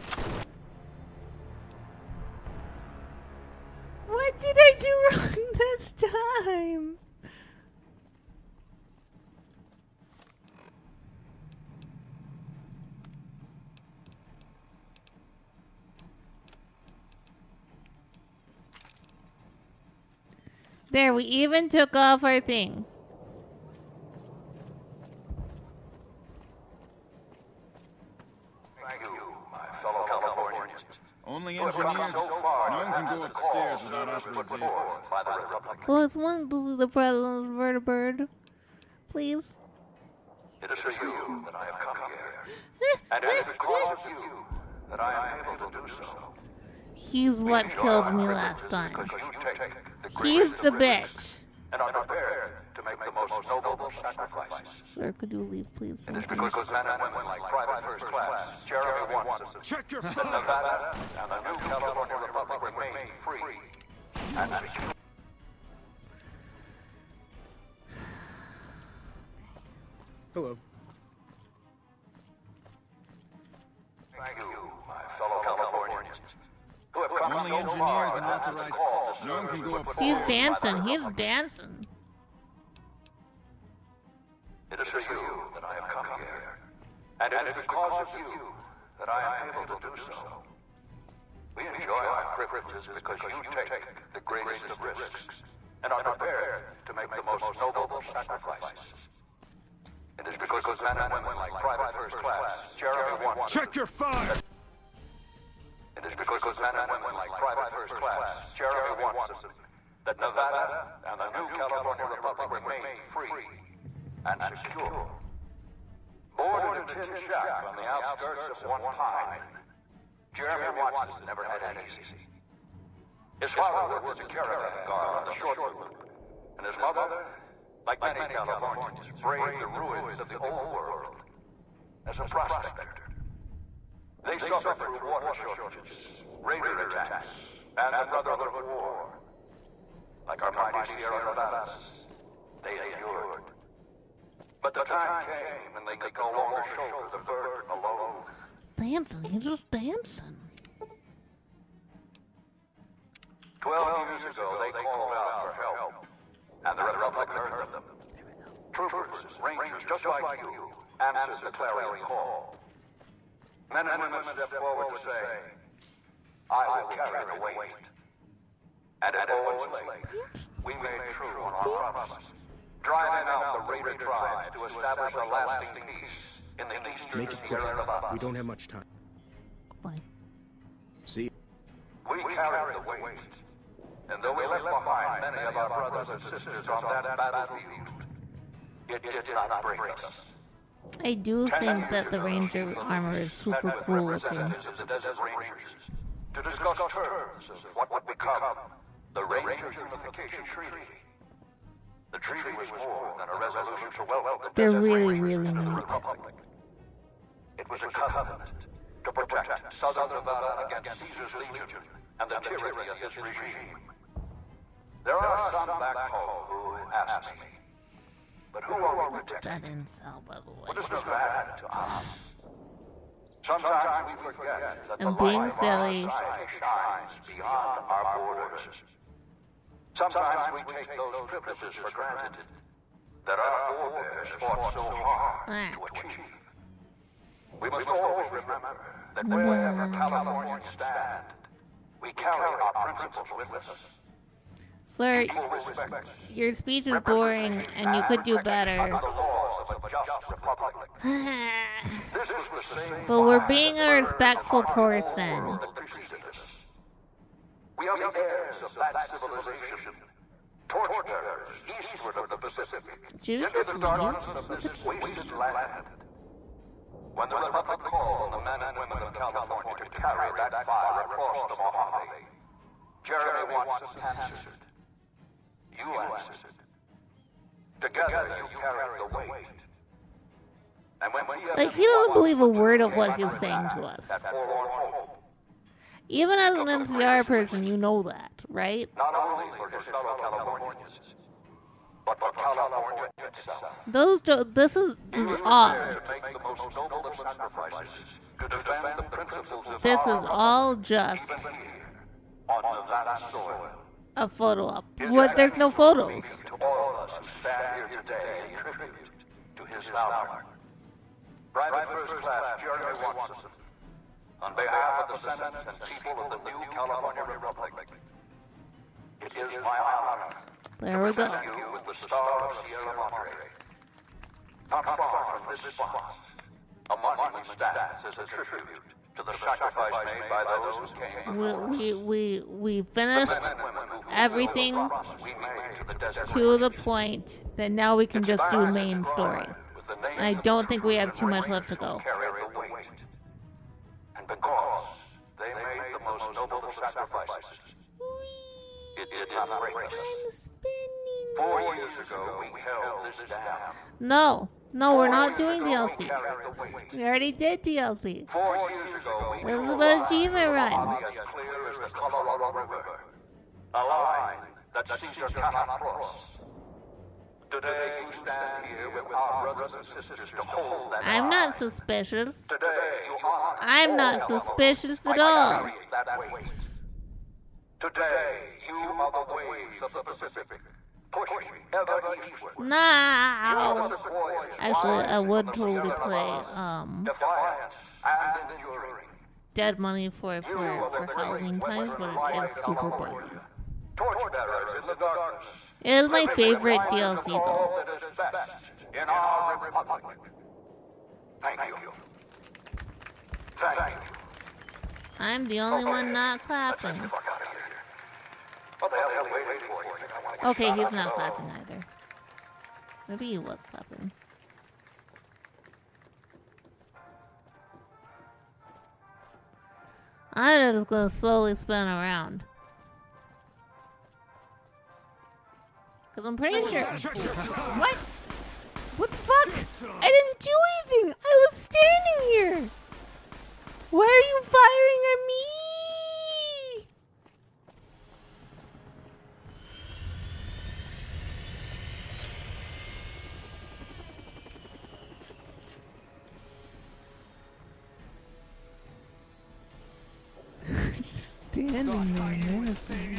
What did I do wrong this time? There, we even took off our thing. Thank you, my fellow Californians. Only engineers. No one can go upstairs without authorization. Well, it's one to see the presence of vertebrate. Please. It is for you that I have come here. And it is because of you that I am able to do so. He's what killed me last time. Because you take He's the bitch. And are prepared to make the most noble sacrifices. Sir, could you leave, please? It is because men and women like Private First Class, Jeremy Watson, check your that Nevada and the new California Republic remain free and secure. Hello. Thank you, my fellow Californians, who have come only so engineers far and to answer the authorized. call to No one can service go put upstairs. He's dancing. He's dancing. It is for you that I have come here, and it is because of you that I am able to do so. We enjoy our privileges because you take the greatest of risks and are prepared to make the most noble sacrifices. It is because of men and women like Private First Class, Jeremy Watson. Check your fire! It is because of men and women like Private First Class, Jeremy Watson, that Nevada and the new California Republic remain free and secure. Born in a tin shack on the outskirts of one pine, Jeremy Watson never had it easy. His father worked as a caravan guard on the short route, and his mother, like many Californians, braved the ruins of the old world as a prospector. They suffered through water shortages, raider attacks, and the Brotherhood of War. Like our mighty Sierra Nevadas, they endured. But the time came and they could no longer shoulder the burden alone. Dancing. He's just dancing. 12 years ago, they called out for help, and the Republic heard them. Troopers, rangers, just like you, answered the clarion call. Men and women stepped forward to say, I will carry the weight. And at Owens Lake, we made true on our promise, driving out the raider tribes to establish a lasting peace in the eastern Make it quick. Sierra Nevadas. We don't have much time. Fine. See? We carried the weight. And though we left behind many of our brothers and sisters on that battlefield, it did not break us. I do think that the Ranger armor is super cool looking. Representatives of the Desert Rangers to discuss terms of what would become the Ranger Unification Treaty. The treaty was more than a resolution to welcome the They're Desert really, Rangers really into the neat. Republic. It was a covenant to protect Southern Nevada against Caesar's Legion and the tyranny of this regime. There are some back home who ask me, but who are we protecting? That incel, by the way. What is Nevada to us? Sometimes we forget that the And being light of our silly. society shines beyond our borders. Sometimes we take those privileges for granted that our forebears fought so hard to achieve. We must always remember that wherever Californians stand, we carry our principles with us. Sir, your speech is boring and you could do better. But we're being a respectful person. We are the heirs of that civilization, torchbearers eastward of the Pacific, Jesus, into the darkness of this wasted land. When the Republic called on the men and women of California to carry that fire across the Mojave, Jeremy Watson answered. You answered. Together you carried the weight. And when we Like, he doesn't believe a word of what he's saying to us. Even as an NCR person, you know that, right? Not only for his fellow Californians, but for California itself. This is odd. To make the most noble of sacrifices, to defend the principles of This our is all just even here, on Nevada soil. a photo op. What? There's no photos. To all of us who stand here today in tribute to his valor. Private First Class Jeremy Watson, on behalf of the Senate and people of the new California Republic, it is my honor There we to go. present you with the Star of Sierra Madre. Not far from this spot, a monument stands as a tribute to the sacrifice made by those who came. We finished everything to the point that now we can just do main story. And I don't think we have too much left to go. And because they made the most noble of sacrifices, it did not cannot break us. I'm spinning. 4 years ago, we held this dam. No, we're not doing DLC. We already did DLC. 4 years ago, we This is about achievement runs. as clear as the Colorado River. A line that Caesar cannot cross. Today, you stand here with our brothers and sisters to hold that I'm line. not suspicious. Today, you honor I'm not suspicious at all. that weight. Today, you are the waves of the Pacific. Push ever eastward. No. Actually, I would totally play Defiance and enduring. Dead Money for Halloween times, but it is super buggy. Torchbearers in the darkness. It is my favorite DLC though. All that is best in our republic. Thank you. Thank you. I'm the only one not clapping. What the hell are you waiting for? Okay, he's not clapping either. Maybe he was clapping. I'm just gonna slowly spin around. Cause I'm pretty sure. What? What the fuck? I didn't do anything! I was standing here! Why are you firing at me? Just standing there menacing.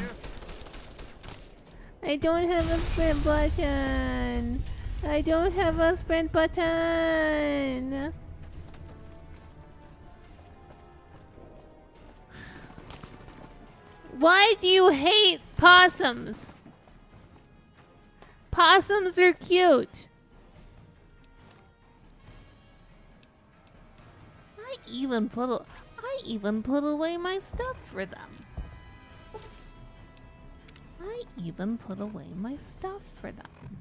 I don't have a sprint button. I don't have a sprint button. Why do you hate possums? Possums are cute. I even put away my stuff for them. I even put away my stuff for them.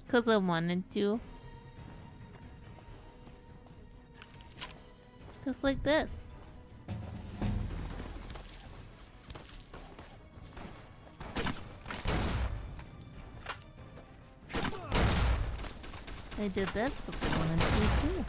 'Cause I wanted to. Just like this. I did this because I wanted to too.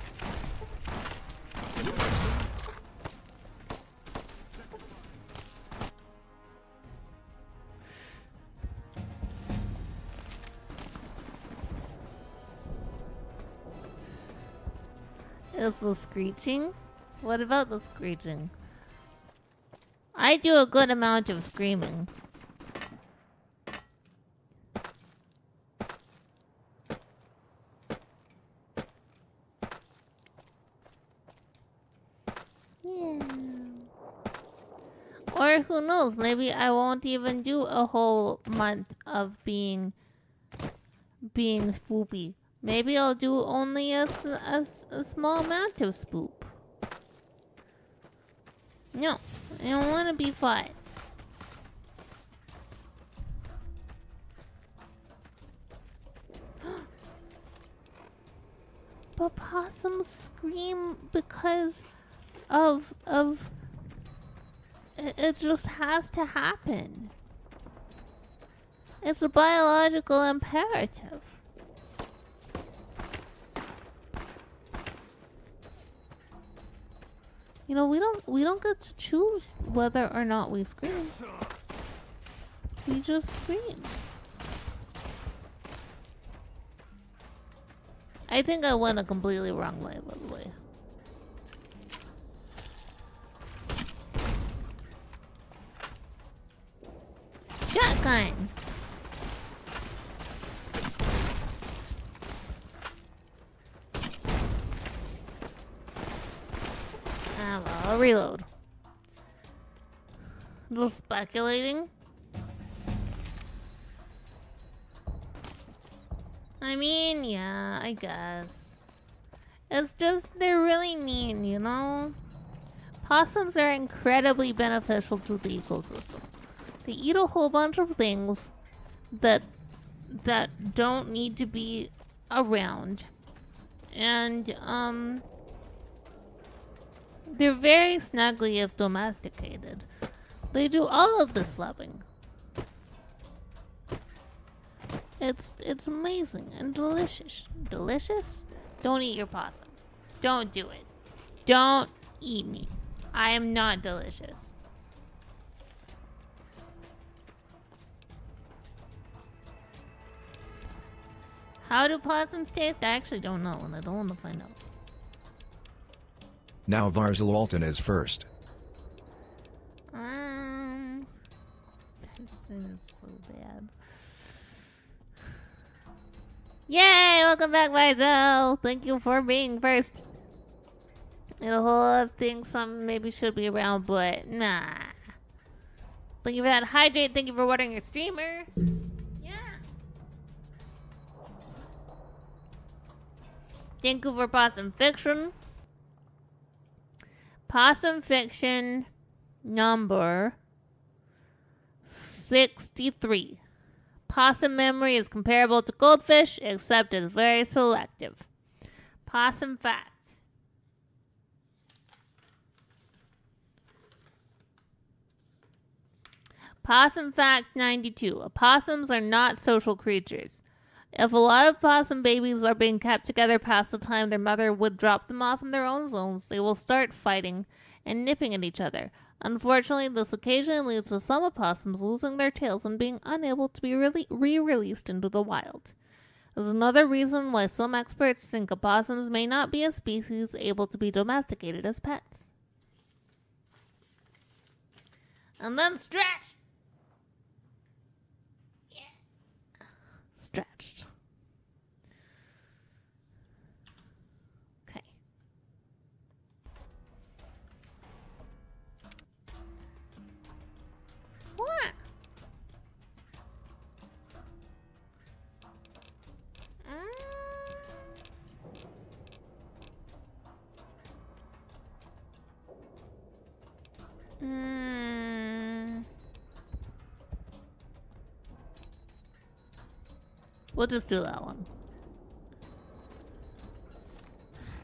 Is the screeching? What about the screeching? I do a good amount of screaming. Yeah. Or who knows, maybe I won't even do a whole month of being spoopy. Maybe I'll do only a small amount of spoop. No, I don't want to be fun. But possums scream because of it just has to happen. It's a biological imperative. You know, we don't get to choose whether or not we scream. We just scream. I think I went a completely wrong way, by the way. Shotgun! I'll reload. A little speculating. I mean, yeah, I guess. It's just, they're really mean, you know? Possums are incredibly beneficial to the ecosystem. They eat a whole bunch of things that don't need to be around. And, They're very snuggly if domesticated. They do all of the slubbing. It's amazing and delicious. Delicious? Don't eat your possum. Don't do it. Don't eat me. I am not delicious. How do possums taste? I actually don't know, and I don't want to find out. Now Varzal Alton is first. This is so bad. Yay! Welcome back, Vizel! Thank you for being first. And a whole lot of things some maybe should be around, but nah. Thank you for that. Hydrate, thank you for watering your streamer. Yeah. Thank you for Possum Fiction. Possum Fiction number 63. Possum memory is comparable to goldfish, except it's very selective. Possum fact. Possum fact 92. Opossums are not social creatures. If a lot of possum babies are being kept together past the time their mother would drop them off in their own zones, they will start fighting and nipping at each other. Unfortunately, this occasionally leads to some opossums losing their tails and being unable to be re-released into the wild. This is another reason why some experts think opossums may not be a species able to be domesticated as pets. And then stretch! Yeah. Stretched. Okay. What? We'll just do that one.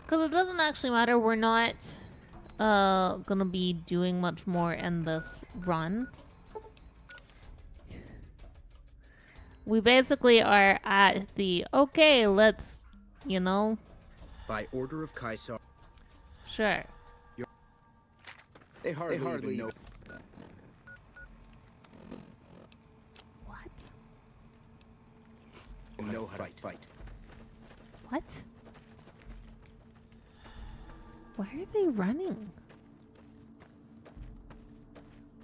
Because it doesn't actually matter. We're not gonna be doing much more in this run. We basically are at the, okay, let's, you know. By order of Caesar. Sure. They hardly know. What? Know how to fight. What? Why are they running?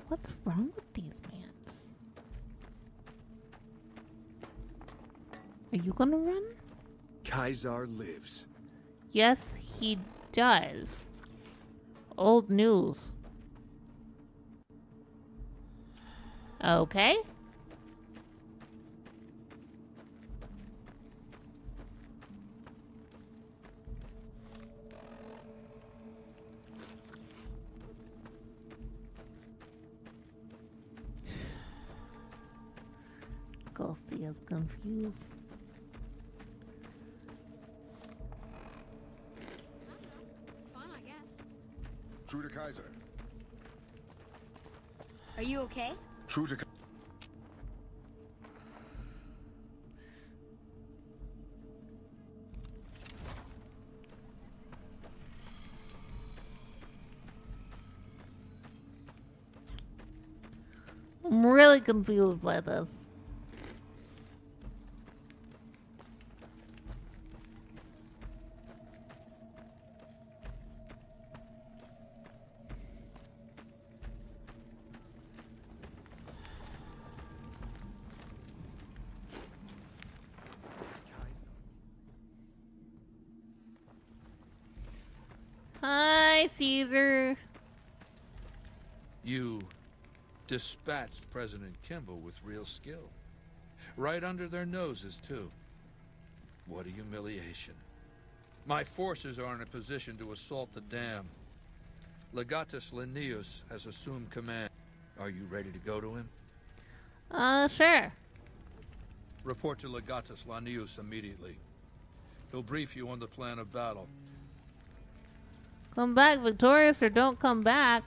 What's wrong with these mans? Are you gonna run? Caesar lives. Yes, he does. Old news. Okay. Ghostie is confused. Fun, I guess. True to Kaiser. Are you okay? True to I'm really confused by this. Hi, Caesar. You dispatched President Kimball with real skill. Right under their noses, too. What a humiliation. My forces are in a position to assault the dam. Legatus Linnaeus has assumed command. Are you ready to go to him? Sure. Report to Legatus Linnaeus immediately. He'll brief you on the plan of battle. Come back victorious or don't come back.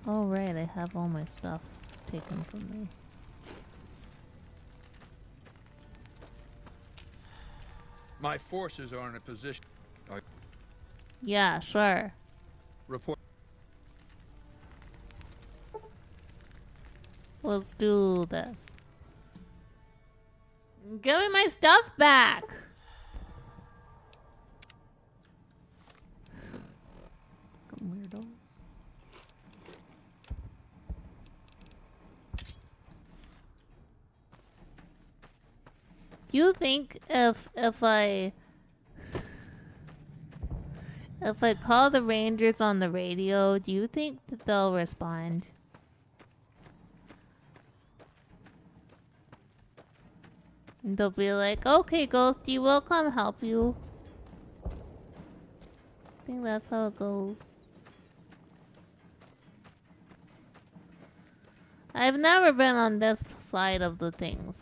Oh right, I have all my stuff taken from me. My forces are in a position. Yeah, sure. Report. Let's do this. Give me my stuff back! Weirdos. Do you think if I call the Rangers on the radio, do you think that they'll respond? They'll be like, okay, Ghostie, we'll come help you. I think that's how it goes. I've never been on this side of the things.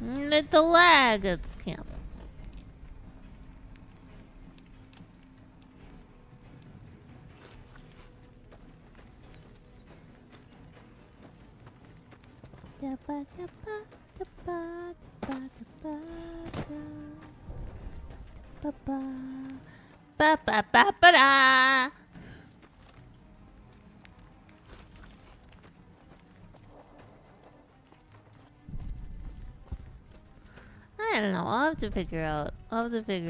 With the lag, it's camp. I don't know. I'll have to figure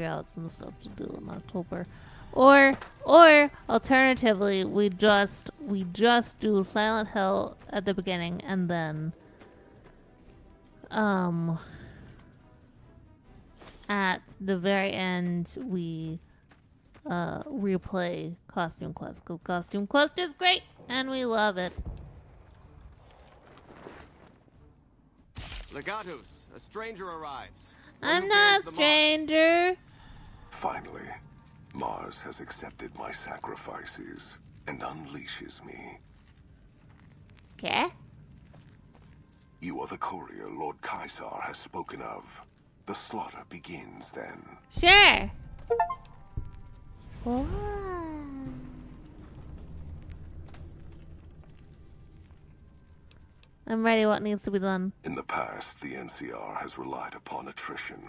out some stuff to do in October. Or alternatively, we just do Silent Hill at the beginning and then at the very end we replay Costume Quest, because Costume Quest is great and we love it. Legatus, a stranger arrives. I'm not a stranger. Finally, Mars has accepted my sacrifices and unleashes me. Okay. You are the courier Lord Caesar has spoken of. The slaughter begins then. Sure. What? I'm ready. What needs to be done? In the past, the NCR has relied upon attrition,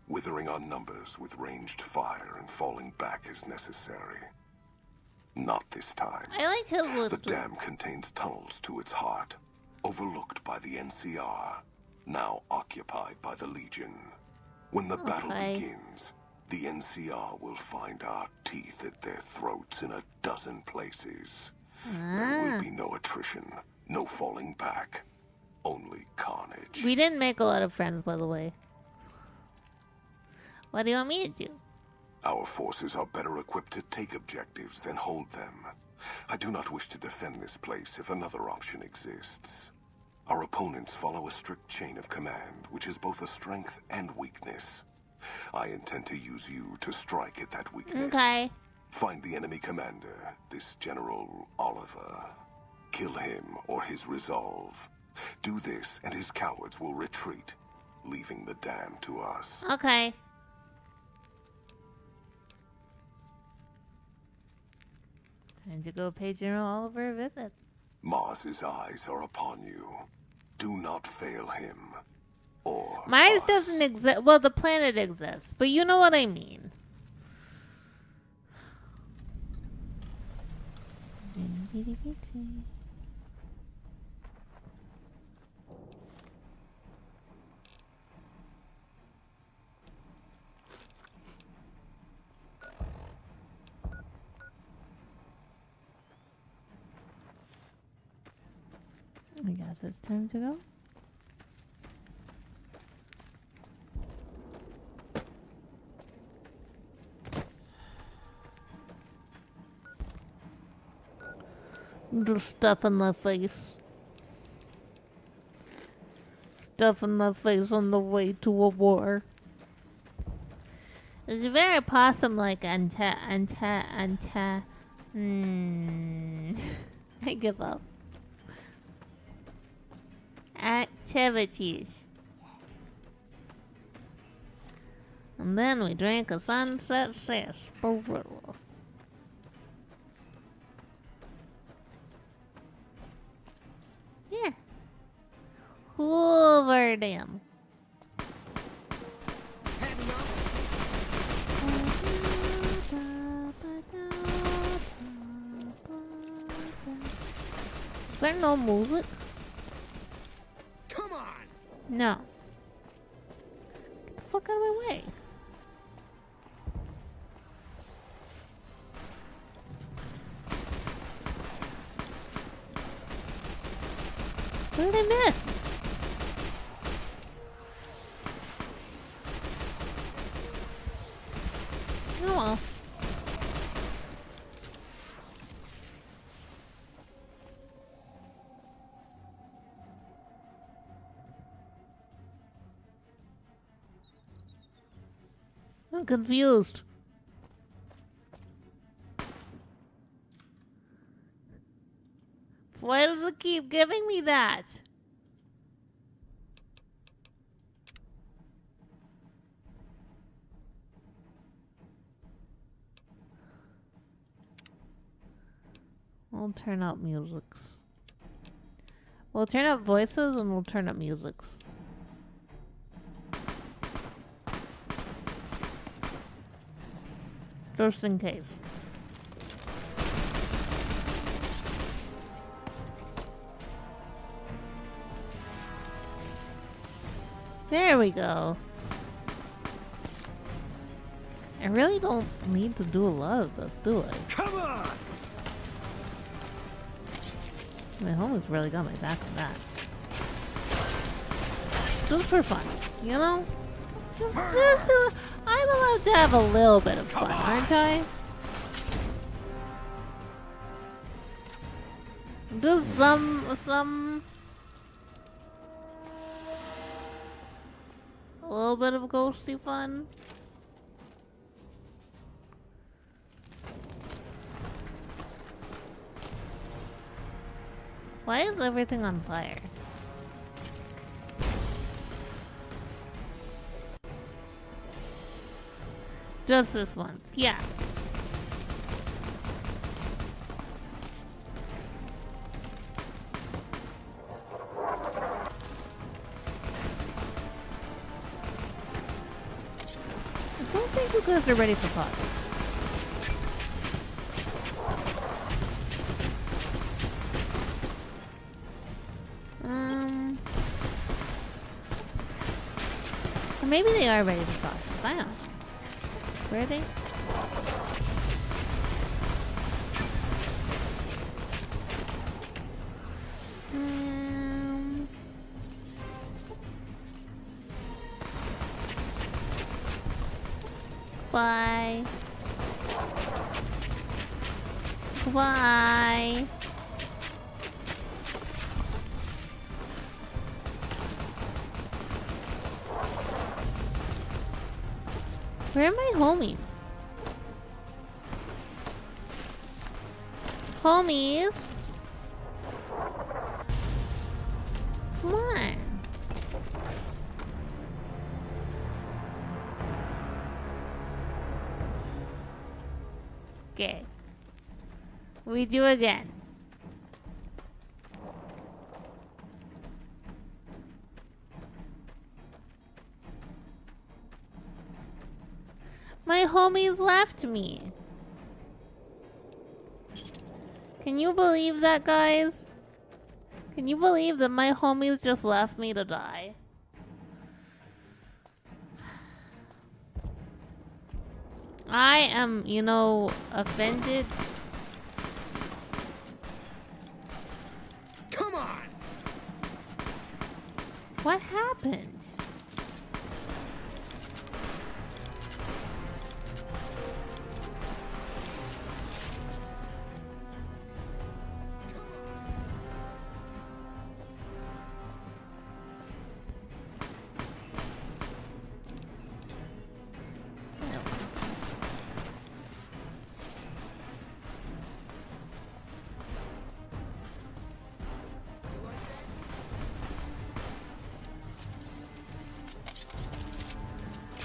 withering our numbers with ranged fire and falling back as necessary. Not this time. I like his list. The dam contains tunnels to its heart, overlooked by the NCR, now occupied by the Legion. When the battle begins, the NCR will find our teeth at their throats in a dozen places. There will be no attrition, no falling back, only carnage. We didn't make a lot of friends, by the way. What do you want me to do? Our forces are better equipped to take objectives than hold them. I do not wish to defend this place if another option exists. Our opponents follow a strict chain of command, which is both a strength and weakness. I intend to use you to strike at that weakness. Okay. Find the enemy commander, this General Oliver. Kill him or his resolve. Do this and his cowards will retreat, leaving the dam to us. Okay. Time to go pay General Oliver a visit. Mars's eyes are upon you. Do not fail him. Or Mars doesn't exist. Well, the planet exists, but you know what I mean. I guess it's time to go. Do stuff in my face. Stuff in my face on the way to a war. It's very possum-like antagonist. I give up. Activities. And then we drank a sunset sarsaparilla. Yeah. Hoover Dam. Is there no music? Come on! No. Get the fuck out of my way. What did I miss? Oh well. I'm confused. Why does it keep giving me that? We'll turn up musics. We'll turn up voices and we'll turn up musics. Just in case. There we go. I really don't need to do a lot of this, do I? Come on! My homie's really got my back on that. Just for fun, you know? I'm allowed to have a little bit of fun, aren't I? Just some... A little bit of ghosty fun. Why is everything on fire? Just this once, yeah. I don't think you guys are ready for pauses. Or maybe they are ready for pauses. I don't know. Where are they? Bye. Bye. Where are my homies? Homies? Come on. Okay. We do again. My homies left me. Can you believe that, guys? Can you believe that my homies just left me to die? I am, you know, offended. Come on! What happened?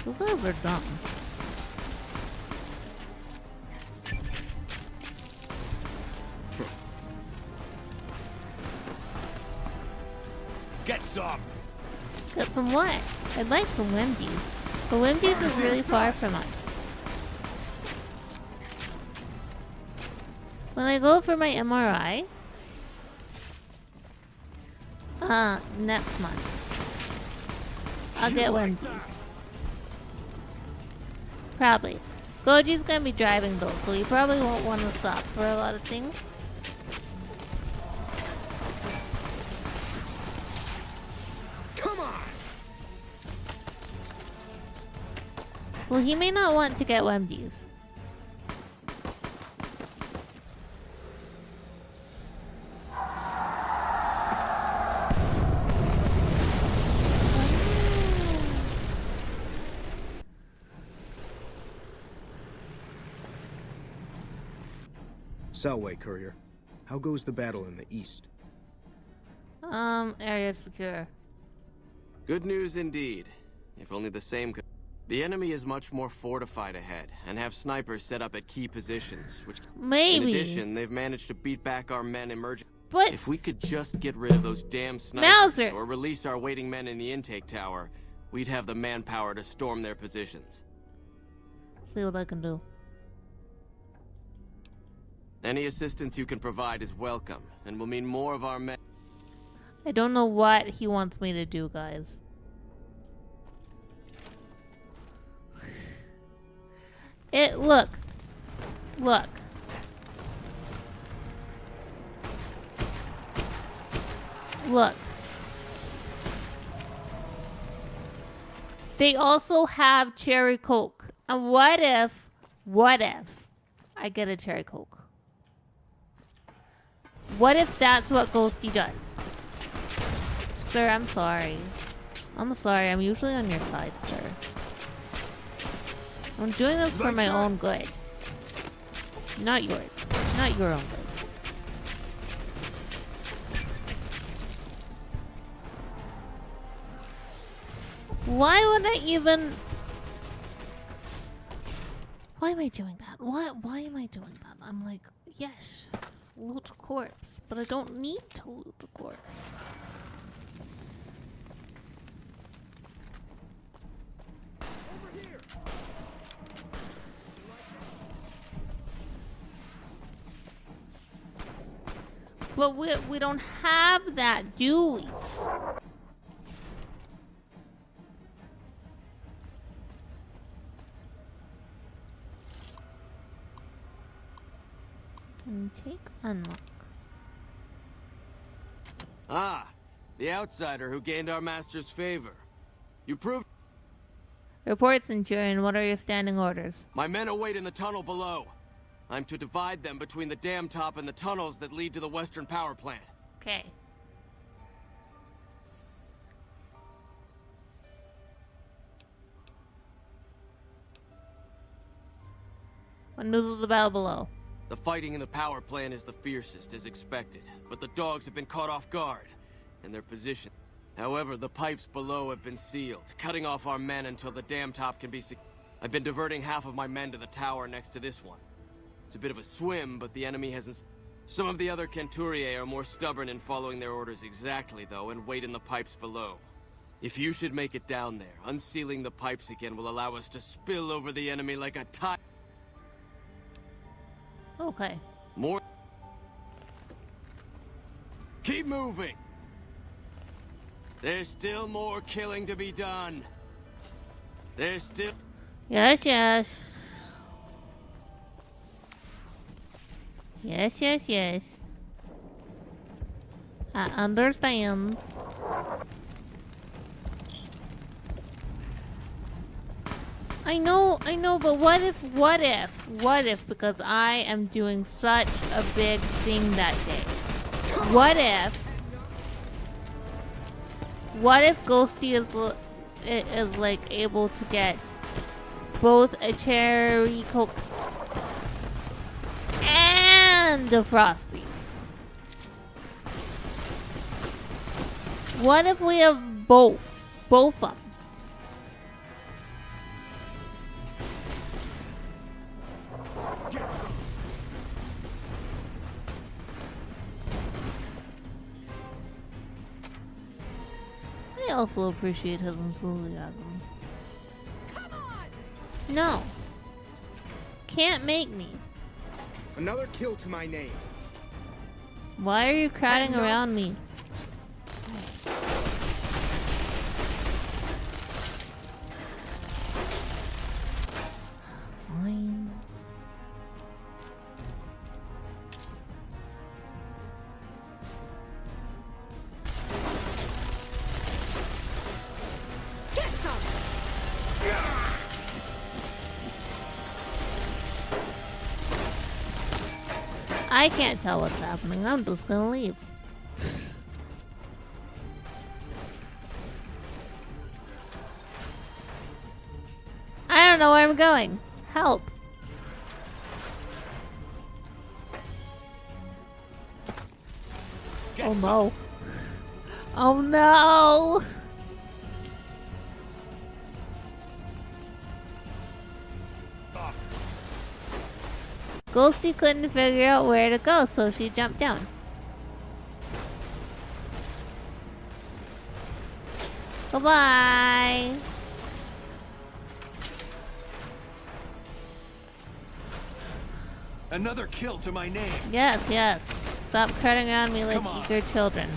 Those guys are dumb. Get some! Get some what? I'd like some Wendy's. The Wendy's is really far from us. When I go for my MRI, next month, I'll get Wendy's. Probably. Goji's gonna be driving though, so he probably won't want to stop for a lot of things. Come on! So he may not want to get Wendy's. Selway, courier. How goes the battle in the east? Area secure. Good news indeed. If only the same could... The enemy is much more fortified ahead, and have snipers set up at key positions, which... Maybe. In addition, they've managed to beat back our men emerging... But... If we could just get rid of those damn snipers, or release our waiting men in the intake tower, we'd have the manpower to storm their positions. See what I can do. Any assistance you can provide is welcome, and will mean more of our men. I don't know what he wants me to do, guys. Look. Look. Look. They also have cherry coke. And what if I get a cherry coke? What if that's what Ghostie does? Sir, I'm sorry. I'm sorry. I'm usually on your side, sir. I'm doing this for my own good. Not yours. Not your own good. Why would I even... Why am I doing that? Why am I doing that? I'm like, yes, loot a corpse, but I don't need to loot the corpse. But we don't have that, do we? Intake unlock. Ah, the outsider who gained our master's favor. You proved... Reports, Centurion. What are your standing orders? My men await in the tunnel below. I'm to divide them between the dam top and the tunnels that lead to the western power plant. Okay. What news of the battle below? The fighting in the power plant is the fiercest, as expected, but the dogs have been caught off guard, and their position. However, the pipes below have been sealed, cutting off our men until the dam top can be I've been diverting half of my men to the tower next to this one. It's a bit of a swim, but the enemy hasn't... Some of the other Kenturier are more stubborn in following their orders exactly, though, and wait in the pipes below. If you should make it down there, unsealing the pipes again will allow us to spill over the enemy like a tide. Okay. More. Keep moving. There's still more killing to be done. There's still... Yes, yes. Yes, yes, yes. I understand. I know, but what if, because I am doing such a big thing that day. What if Ghostie is like able to get both a cherry coke and a frosty? What if we have both of them? also appreciate his enthusiasm. Come on! No. Can't make me. Another kill to my name. Why are you crowding around me? Fine. Get some! I can't tell what's happening. I'm just gonna leave. I don't know where I'm going. Help. Oh no. Oh no. Ghostie couldn't figure out where to go, so she jumped down. Goodbye. Another kill to my name. Yes, yes. Stop cutting around me like eager children.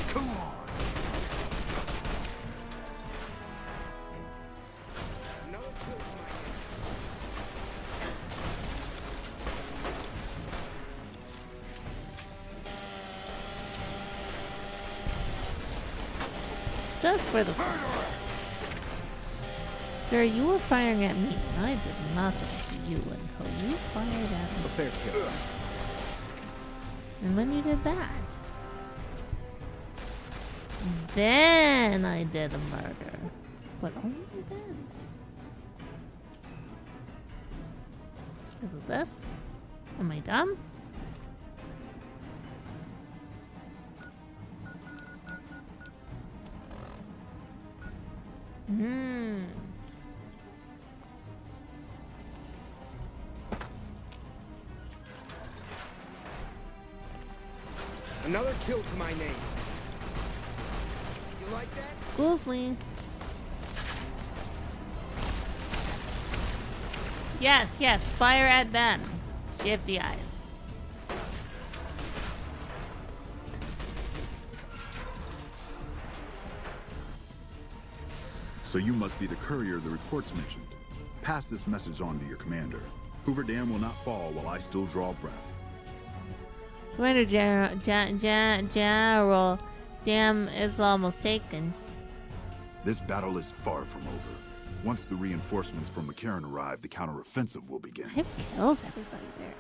Come on. Another kill to my name. Just for the fun. Sir, you were firing at me. I did nothing to you until you fired at me. A fair kill. And when you did that, then I did a murder. But only then. Is it this? Am I dumb? Hmm. Another kill to my name. You like that? Excuse me. Yes, yes, fire at them. Shifty eyes. So you must be the courier the reports mentioned. Pass this message on to your commander. Hoover Dam will not fall while I still draw breath. Surrender, General. Dam is almost taken. This battle is far from over. Once the reinforcements from McCarran arrive, the counteroffensive will begin. I've killed everybody there.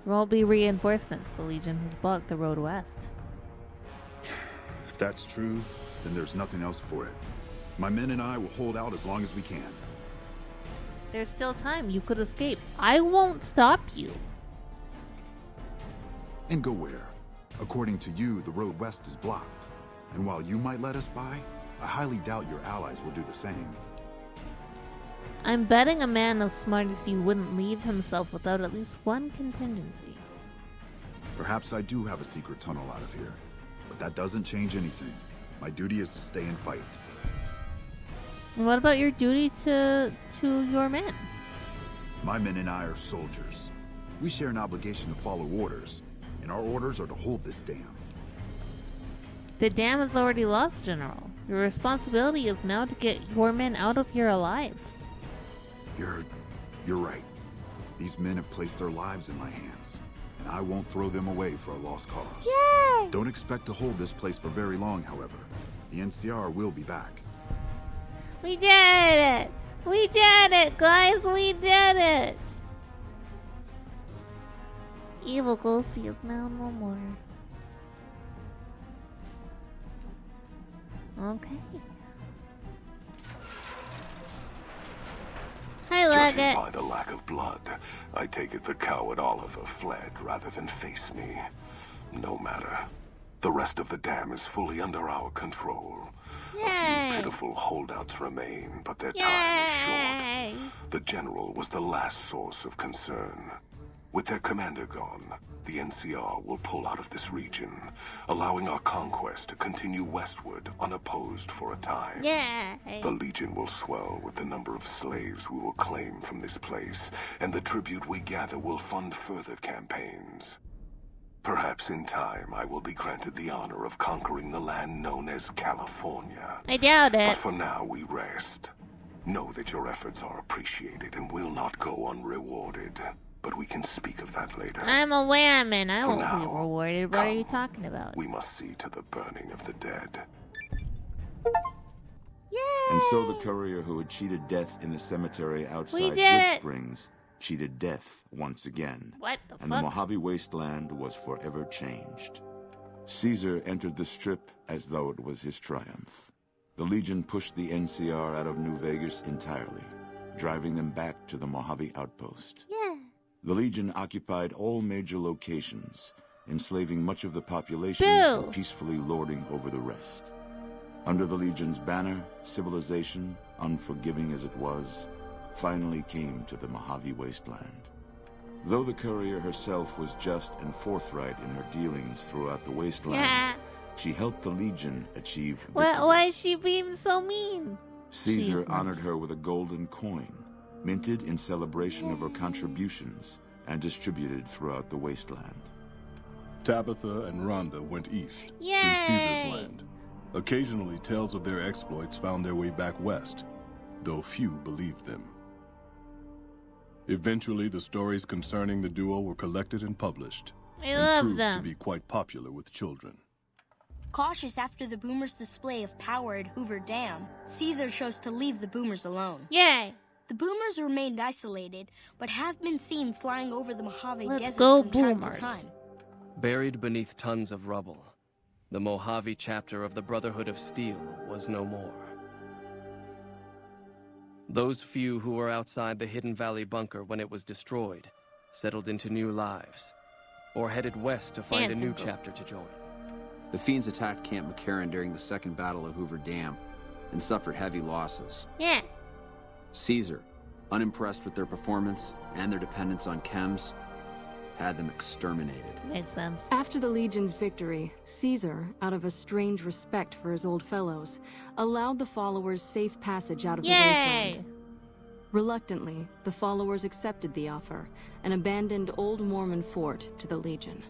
There won't be reinforcements. The Legion has blocked the road west. If that's true, then there's nothing else for it. My men and I will hold out as long as we can. There's still time. You could escape. I won't stop you. And go where? According to you, the road west is blocked. And while you might let us by, I highly doubt your allies will do the same. I'm betting a man as smart as you wouldn't leave himself without at least one contingency. Perhaps I do have a secret tunnel out of here, but that doesn't change anything. My duty is to stay and fight. And what about your duty to your men? My men and I are soldiers. We share an obligation to follow orders, and our orders are to hold this dam. The dam is already lost, General. Your responsibility is now to get your men out of here alive. You're right. These men have placed their lives in my hands, and I won't throw them away for a lost cause. Yay! Don't expect to hold this place for very long, however. The NCR will be back. We did it! We did it, guys! We did it! Evil Ghostie is now no more. Okay. Hi, Judging Leggett. by the lack of blood, I take it the coward Oliver fled rather than face me. No matter. The rest of the dam is fully under our control. Yay. A few pitiful holdouts remain, but their time is short. The general was the last source of concern. With their commander gone, the NCR will pull out of this region, allowing our conquest to continue westward unopposed for a time. Yeah. The Legion will swell with the number of slaves we will claim from this place, and the tribute we gather will fund further campaigns. Perhaps in time I will be granted the honor of conquering the land known as California. I doubt it. But for now, we rest. Know that your efforts are appreciated and will not go unrewarded. But we can speak of that later. I'm a whammon. I For won't now, be rewarded. What are you talking about? We must see to the burning of the dead. And so the courier who had cheated death in the cemetery outside did Wood it. Springs cheated death once again. What the And fuck? the Mojave Wasteland was forever changed. Caesar entered the Strip as though it was his triumph. The Legion pushed the NCR out of New Vegas entirely, driving them back to the Mojave Outpost. Yeah. The Legion occupied all major locations, enslaving much of the population Boo. and peacefully lording over the rest. Under the Legion's banner, civilization, unforgiving as it was, finally came to the Mojave Wasteland. Though the courier herself was just and forthright in her dealings throughout the wasteland, she helped the Legion achieve victory. Why is she being so mean? Caesar honored her with a golden coin, minted in celebration of her contributions and distributed throughout the wasteland. Tabitha and Rhonda went east Yay! through Caesar's land. Occasionally, tales of their exploits found their way back west, though few believed them. Eventually, the stories concerning the duo were collected and published, and proved to be quite popular with children. Cautious after the Boomers' display of power at Hoover Dam, Caesar chose to leave the Boomers alone. Yay! The Boomers remained isolated, but have been seen flying over the Mojave Let's Desert go from time Boomers. to time. Buried beneath tons of rubble, the Mojave chapter of the Brotherhood of Steel was no more. Those few who were outside the Hidden Valley bunker when it was destroyed settled into new lives, or headed west to find a new chapter to join. The Fiends attacked Camp McCarran during the Second Battle of Hoover Dam and suffered heavy losses. Yeah. Caesar, unimpressed with their performance and their dependence on chems, had them exterminated. Makes sense. After the Legion's victory, Caesar, out of a strange respect for his old fellows, allowed the followers safe passage out of the wasteland. Reluctantly, the followers accepted the offer and abandoned Old Mormon Fort to the Legion.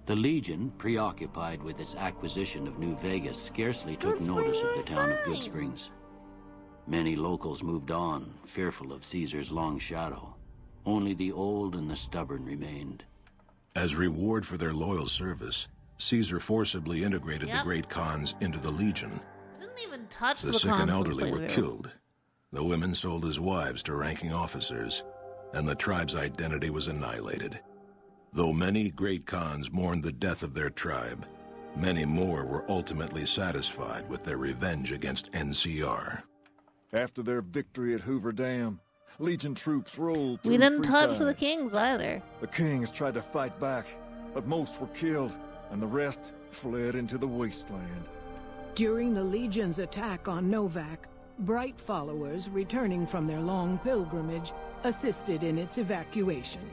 The Legion, preoccupied with its acquisition of New Vegas, scarcely took notice of the town of Good Springs. Many locals moved on, fearful of Caesar's long shadow. Only the old and the stubborn remained. As reward for their loyal service, Caesar forcibly integrated the great Khans into the Legion. Didn't even touch The sick and elderly were killed. The women sold as wives to ranking officers, and the tribe's identity was annihilated. Though many great Khans mourned the death of their tribe, many more were ultimately satisfied with their revenge against NCR. After their victory at Hoover Dam, Legion troops rolled through We didn't touch Freeside. the kings either. The kings tried to fight back, but most were killed, and the rest fled into the wasteland. During the Legion's attack on Novak, Bright followers returning from their long pilgrimage assisted in its evacuation.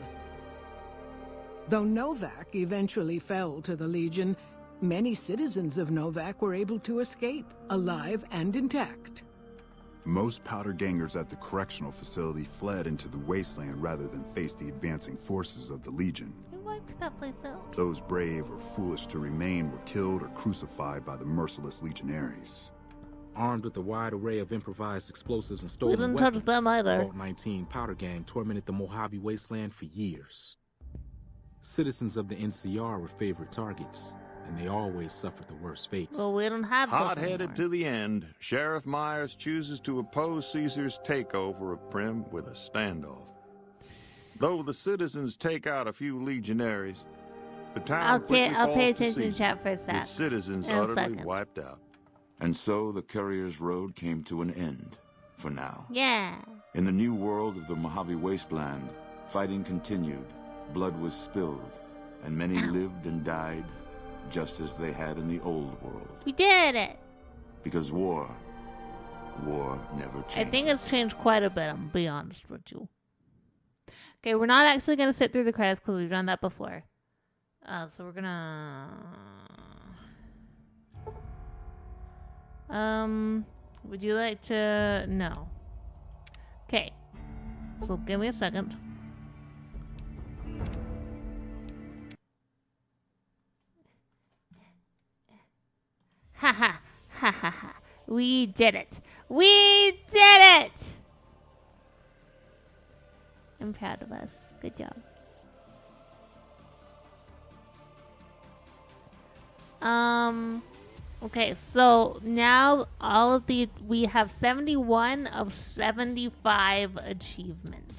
Though Novak eventually fell to the Legion, many citizens of Novak were able to escape, alive and intact. Most powder gangers at the correctional facility fled into the wasteland rather than face the advancing forces of the Legion. Who wiped that place out? Those brave or foolish to remain were killed or crucified by the merciless legionaries. Armed with a wide array of improvised explosives and stolen didn't weapons, touch them either. Vault 19 powder gang tormented the Mojave Wasteland for years. Citizens of the NCR were favorite targets, and they always suffered the worst fates. Well, we don't have those Hot-headed anymore. to the end, Sheriff Myers chooses to oppose Caesar's takeover of Prim with a standoff. Though the citizens take out a few legionaries, the town quickly I'll falls pay to attention to Caesar, chat for a sec. its citizens In a utterly second. wiped out. And so the courier's road came to an end, for now. Yeah. In the new world of the Mojave Wasteland, fighting continued, blood was spilled, and many lived and died just as they had in the old world. We did it. Because war never I changed. think it's changed quite a bit, I'm gonna be honest with you. Okay, we're not actually going to sit through the credits because we've done that before. So we're gonna... would you like to... No. Okay. So give me a second. Ha ha. Ha ha ha. We did it. We did it! I'm proud of us. Good job. Okay, so now we have 71 of 75 achievements.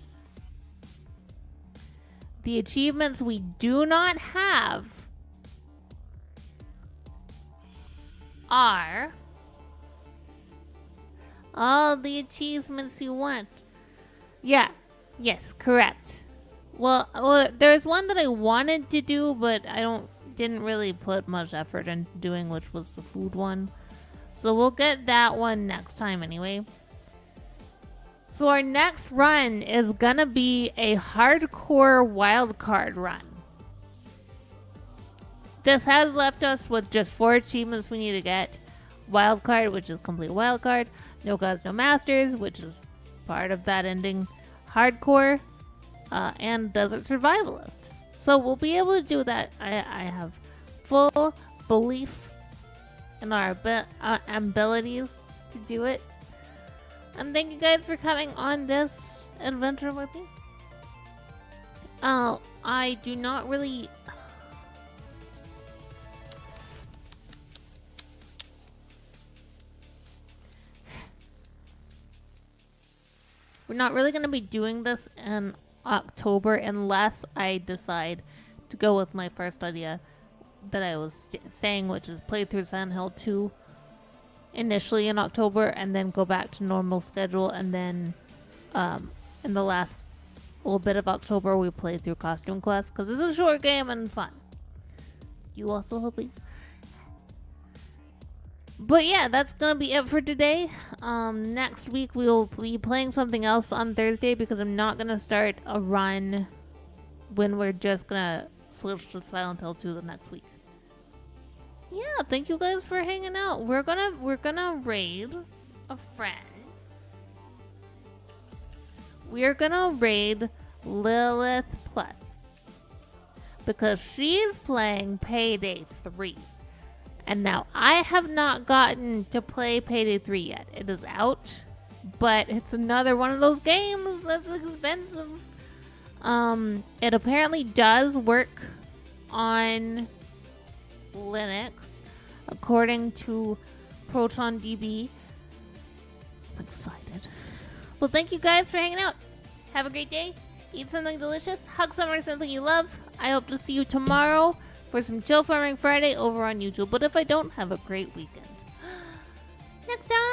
The achievements we do not have are all the achievements you want. Yeah. Yes, correct. Well, there's one that I wanted to do, but didn't really put much effort into doing, which was the food one. So we'll get that one next time anyway. So our next run is gonna be a hardcore wildcard run. This has left us with just 4 achievements we need to get. Wildcard, which is complete wildcard. No Gods, No Masters, which is part of that ending. Hardcore, and Desert Survivalist. So we'll be able to do that. I have full belief in our abilities to do it. And thank you guys for coming on this adventure with me. I do not really... We're not really going to be doing this in October unless I decide to go with my first idea that I was saying, which is play through Silent Hill 2 initially in October and then go back to normal schedule, and then in the last little bit of October we play through Costume Quest because it's a short game and fun. You also hoping? But yeah, that's gonna be it for today. Next week we'll be playing something else on Thursday because I'm not gonna start a run when we're just gonna switch to Silent Hill 2 the next week. Yeah, thank you guys for hanging out. We're gonna raid a friend. We're gonna raid Lilith Plus because she's playing Payday 3. And now, I have not gotten to play Payday 3 yet. It is out, but it's another one of those games that's expensive. It apparently does work on Linux, according to ProtonDB. I'm excited. Well, thank you guys for hanging out. Have a great day. Eat something delicious. Hug someone or something you love. I hope to see you tomorrow for some Chill Farming Friday over on YouTube. But if I don't, have a great weekend. Next time!